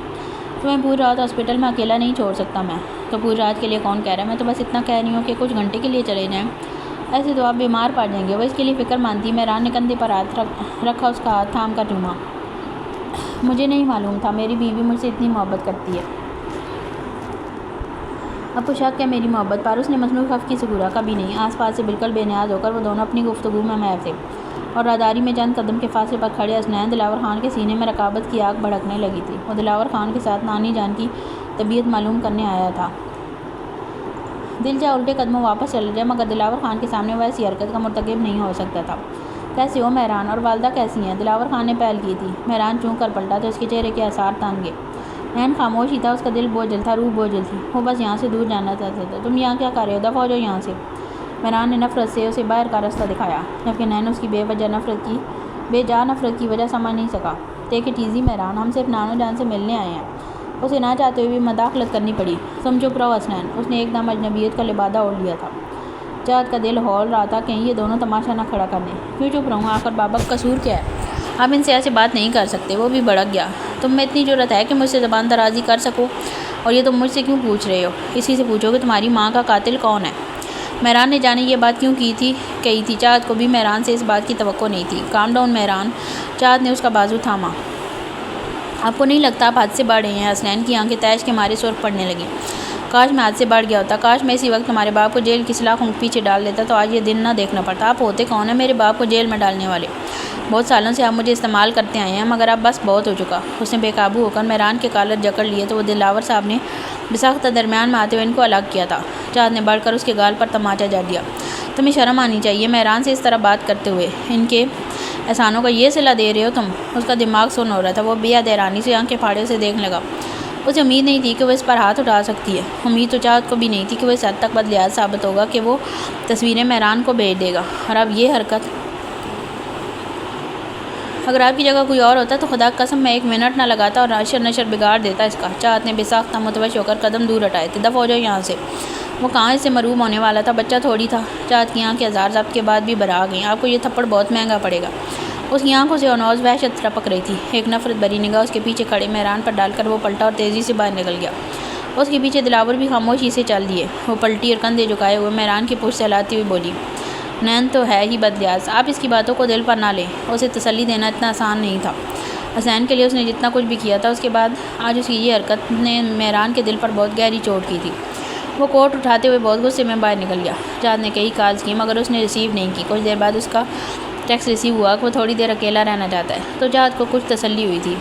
تمہیں پوری رات ہاسپٹل میں اکیلا نہیں چھوڑ سکتا میں۔ تو پوری رات کے لیے کون کہہ رہا ہے؟ میں تو بس اتنا کہہ رہی ہوں کہ کچھ گھنٹے کے لیے چلے جائیں، ایسے تو آپ بیمار پڑ جائیں گے۔ وہ اس کے لیے فکر مانتی۔ مہران نے کندھے پر ہاتھ رکھا، اس کا ہاتھ تھام کر چوما۔ مجھے نہیں معلوم تھا میری بیوی مجھ سے اتنی محبت کرتی ہے۔ اب تو شک ہے میری محبت پر۔ اس نے مصنوعی خفگی سے گھورا، کبھی نہیں۔ آس پاس سے بالکل بے نیاز ہو کر وہ دونوں اپنی گفتگو میں محو تھے اور راہداری میں چند قدم کے فاصلے پر کھڑے حسنین دلاور خان کے سینے میں رقابت کی آگ بھڑکنے لگی تھی۔ وہ دلاور خان کے ساتھ نانی جان کی طبیعت معلوم کرنے آیا تھا۔ دل چاہے الٹے قدموں واپس چل جائے، مگر دلاور خان کے سامنے وہ ایسی حرکت کا مرتکب نہیں ہو سکتا تھا۔ کیسے ہو مہران؟ اور والدہ کیسی ہیں؟ دلاور خان نے پہل کی تھی۔ مہران چونک کر پلٹا تو اس کے چہرے کے آثار تان گئے۔ نین خاموش ہی تھا، اس کا دل بوجھل تھا، روح بوجھل تھی۔ وہ بس یہاں سے دور جانا چاہتا تھا۔ تم یہاں کیا کر رہے ہو؟ دفعہ ہو جاؤ یہاں سے۔ مہران نے نفرت سے اسے باہر کا راستہ دکھایا، جبکہ نین اس کی بے جا نفرت کی وجہ سمجھ نہیں سکا۔ ٹیک اٹ ایزی مہران، ہم صرف نانو جان سے ملنے آئے ہیں۔ اسے نہ چاہتے ہوئے بھی مداخلت کرنی پڑی۔ تم چپ رہو حسنین۔ اس نے ایک دم اجنبیت کا لبادہ اوڑھ لیا تھا۔ چاہت کا دل ہول رہا تھا کہیں یہ دونوں تماشا نہ کھڑا کرنے. کیوں چپ رہوں؟ آخر بابا کا قصور کیا ہے؟ آپ ان سے ایسے بات نہیں کر سکتے. وہ بھی بھڑک گیا. تم میں اتنی جرأت ہے کہ مجھ سے زبان درازی کر سکو؟ اور یہ تم مجھ سے کیوں پوچھ رہے ہو؟ اسی سے پوچھو کہ تمہاری ماں کا قاتل کون ہے. مہران نے جانے یہ بات کیوں کہی تھی. چاہت کو بھی مہران سے اس بات کی توقع نہیں تھی. Calm down Mehran. چاہت نے اس کا بازو تھاما. آپ کو نہیں لگتا آپ حد سے بڑھ رہے ہیں؟ حسنین کی آنکھیں تیش کے مارے سرخ پڑنے لگیں. کاش میں حد سے بڑھ گیا ہوتا. کاش میں اسی وقت تمہارے باپ کو جیل کی سلاخوں کے پیچھے ڈال دیتا تو آج یہ دن نہ دیکھنا پڑتا. آپ ہوتے کون ہیں میرے باپ کو جیل میں ڈالنے والے؟ بہت سالوں سے آپ مجھے استعمال کرتے آئے ہیں مگر اب بس بہت ہو چکا. اس نے بے قابو ہو کر مہران کے کالر جکڑ لیے تو وہ دلاور صاحب نے بساختہ درمیان میں آتے ہوئے ان کو الگ کیا تھا. چاہت نے بڑھ کر اس کے گال پر تماچا جڑ دیا. تمہیں شرم آنی چاہیے مہران سے اس طرح بات کرتے ہوئے. ان کے احسانوں کا یہ صلہ دے رہے ہو تم؟ اس کا دماغ سن ہو رہا تھا. وہ بے حد حیرانی سے آنکھیں پھاڑے اسے دیکھنے لگا. اسے امید نہیں تھی کہ وہ اس پر ہاتھ اٹھا سکتی ہے. امید تو چاہت کو بھی نہیں تھی کہ وہ اس حد تک بدلحاظ ثابت ہوگا کہ وہ تصویریں مہران کو بھیج دے گا. اور اب یہ حرکت. اگر آپ کی جگہ کوئی اور ہوتا تو خدا کی قسم میں ایک منٹ نہ لگاتا اور نشر بگاڑ دیتا اس کا. چاہت نے بے ساختہ متوجہ ہو کر قدم دور ہٹائے تھے. دفع ہو جاؤ یہاں سے. وہ کہاں اس سے محروم ہونے والا تھا؟ بچہ تھوڑی تھا. چاہت کی آنکھیں ہزار ضبط کے بعد بھی بھر آ گئیں. آپ کو یہ تھپڑ بہت مہنگا پڑے گا. اس کی آنکھوں سے انوز وحشت ٹپک رہی تھی. ایک نفرت بھری نگاہ اس کے پیچھے کھڑے مہران پر ڈال کر وہ پلٹا اور تیزی سے باہر نکل گیا. اس کے پیچھے دلاور بھی خاموشی سے چل دیے. وہ پلٹی اور کندھے جھکائے ہوئے مہران کی پشت سے ہلاتی ہوئی بولی. نین تو ہے ہی بدلحاظ. آپ اس کی باتوں کو دل پر نہ لیں. اسے تسلی دینا اتنا آسان نہیں تھا. حسین کے لیے اس نے جتنا کچھ بھی کیا تھا اس کے بعد آج اس کی یہ حرکت نے مہران کے دل پر بہت گہری چوٹ کی تھی. وہ کوٹ اٹھاتے ہوئے بہت غصے میں باہر نکل گیا. چاہت نے کئی کالز کی مگر اس نے ریسیو نہیں کی. کچھ دیر بعد اس کا ٹیکس ریسیو ہوا کہ وہ تھوڑی دیر اکیلا رہنا چاہتا ہے. تو چاہت کو کچھ تسلی ہوئی تھی.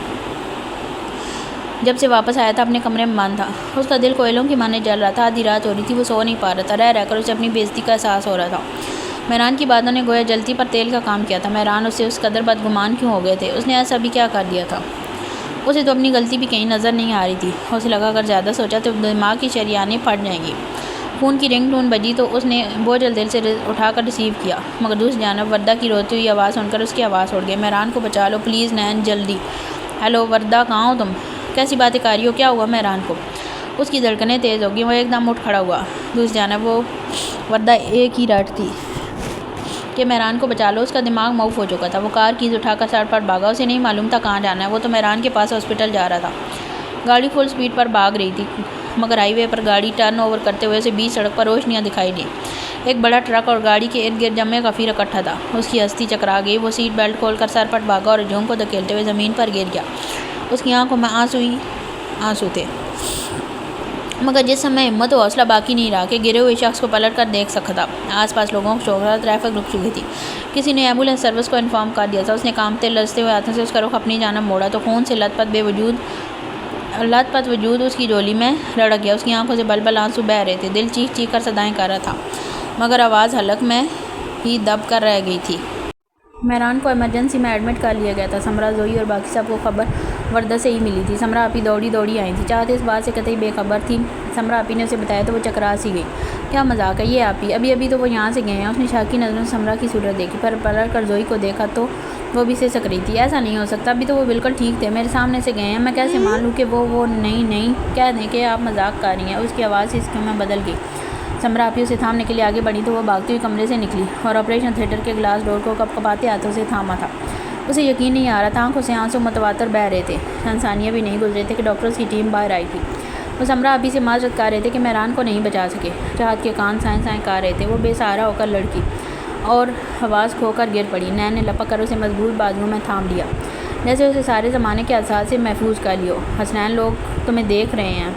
جب سے واپس آیا تھا اپنے کمرے میں بند تھا. اس کا دل کوئلوں کی مانے جل رہا تھا. آدھی رات ہو رہی تھی. وہ سو نہیں پا رہا تھا. رہ کر اسے اپنی بے عزتی کا احساس ہو رہا تھا. مہران کی باتوں نے گویا جلتی پر تیل کا کام کیا تھا. مہران اس سے اس قدر بدگمان کیوں ہو گئے تھے؟ اس نے ایسا بھی کیا کر دیا تھا؟ اسے تو اپنی غلطی بھی کہیں نظر نہیں آ رہی تھی. اسے لگا اگر زیادہ سوچا تو دماغ کی شریانیں پھٹ جائیں گی. فون کی رنگ ٹون بجی تو اس نے بوجھل دل سے اٹھا کر ریسیو کیا مگر دوسری جانب وردہ کی روتی ہوئی آواز سن کر اس کی آواز اڑ گئی. مہران کو بچا لو پلیز نین جلدی. ہیلو وردہ کہاں ہو تم؟ کیسی باتیں کر رہی ہو؟ کیا ہوا مہران کو؟ اس کی دھڑکنیں تیز ہو گئیں. وہ ایک دم اٹھ کھڑا ہوا. دوسری جانب وہ وردہ ایک ہی رٹ تھی کہ مہران کو بچا لو. اس کا دماغ معاف ہو چکا تھا. وہ کار کیز اٹھا کر سڑک پر بھاگا. اسے نہیں معلوم تھا کہاں جانا ہے. وہ تو مہران کے پاس ہاسپٹل جا رہا تھا. گاڑی فل سپیڈ پر بھاگ رہی تھی مگر ہائی وے پر گاڑی ٹرن اوور کرتے ہوئے اسے بیچ سڑک پر روشنیاں دکھائی دیں. ایک بڑا ٹرک اور گاڑی کے ارد گرد جمع کافی اکٹھا تھا. اس کی ہستی چکرا گئی. وہ سیٹ بیلٹ کھول کر سر پر بھاگا اور ہجوم کو دھکیلتے ہوئے زمین پر گر گیا. اس کی آنکھوں میں آنسو تھے مگر جس سمے ہمت و حوصلہ باقی نہیں رہا کہ گرے ہوئے شخص کو پلٹ کر دیکھ سکتا تھا. آس پاس لوگوں کو شور تھا. ٹریفک رک چکی تھی. کسی نے ایمبولینس سروس کو انفارم کر دیا تھا. اس نے کانپتے لرزتے ہوئے ہاتھوں سے اس کا رخ اپنی جانب موڑا تو خون سے لت پت وجود اس کی جولی میں لڑک گیا. اس کی آنکھوں سے بل آنسو بہہ رہے تھے. دل چیخ چیخ کر صدائیں کر رہا تھا مگر آواز حلق میں ہی دب کر رہ گئی تھی. مہران کو ایمرجنسی میں ایڈمٹ کر لیا گیا تھا. سمرا زوئی اور باقی سب کو خبر وردہ سے ہی ملی تھی. سمرا آپی دوڑی آئی تھی. چاہت اس بات سے قطعی بے خبر تھی. سمرا آپی نے اسے بتایا تو وہ چکرا سی گئی. کیا مذاق ہے یہ آپی؟ ابھی تو وہ یہاں سے گئے ہیں. اس نے شاکی نظروں سے سمرا کی صورت دیکھی پر پلٹ کر زوئی کو دیکھا تو وہ بھی سسک رہی تھی. ایسا نہیں ہو سکتا. ابھی تو وہ بالکل ٹھیک تھے. میرے سامنے سے گئے ہیں. میں کیسے مان لوں کہ وہ نہیں کہہ دیں کہ آپ مذاق کر رہی ہیں. اس کی آواز اس میں بدل گئی. سمرا آپی اسے تھامنے کے لیے آگے بڑھی تو وہ بھاگتی ہوئی کمرے سے نکلی اور آپریشن تھیٹر کے گلاس ڈور کو کپکپاتے ہاتھوں سے تھاما تھا. اسے یقین نہیں آ رہا تھا. آنکھوں سے آنسو متواتر بہہ رہے تھے. چند ثانیے بھی نہیں گزرے تھے کہ ڈاکٹرز کی ٹیم باہر آئی تھی. وہ سمرا آپی سے معذرت کر رہے تھے کہ مہران کو نہیں بچا سکے. چاہت کے کان سائیں کر رہے تھے. وہ بے سہارا ہو کر لڑکی اور آواز کھو کر گر پڑی. نین نے لپک کر اسے مضبوط بازوؤں میں تھام لیا جیسے اسے سارے زمانے کے اثاث سے محفوظ کر لیو. حسنین لوگ تمہیں دیکھ رہے ہیں.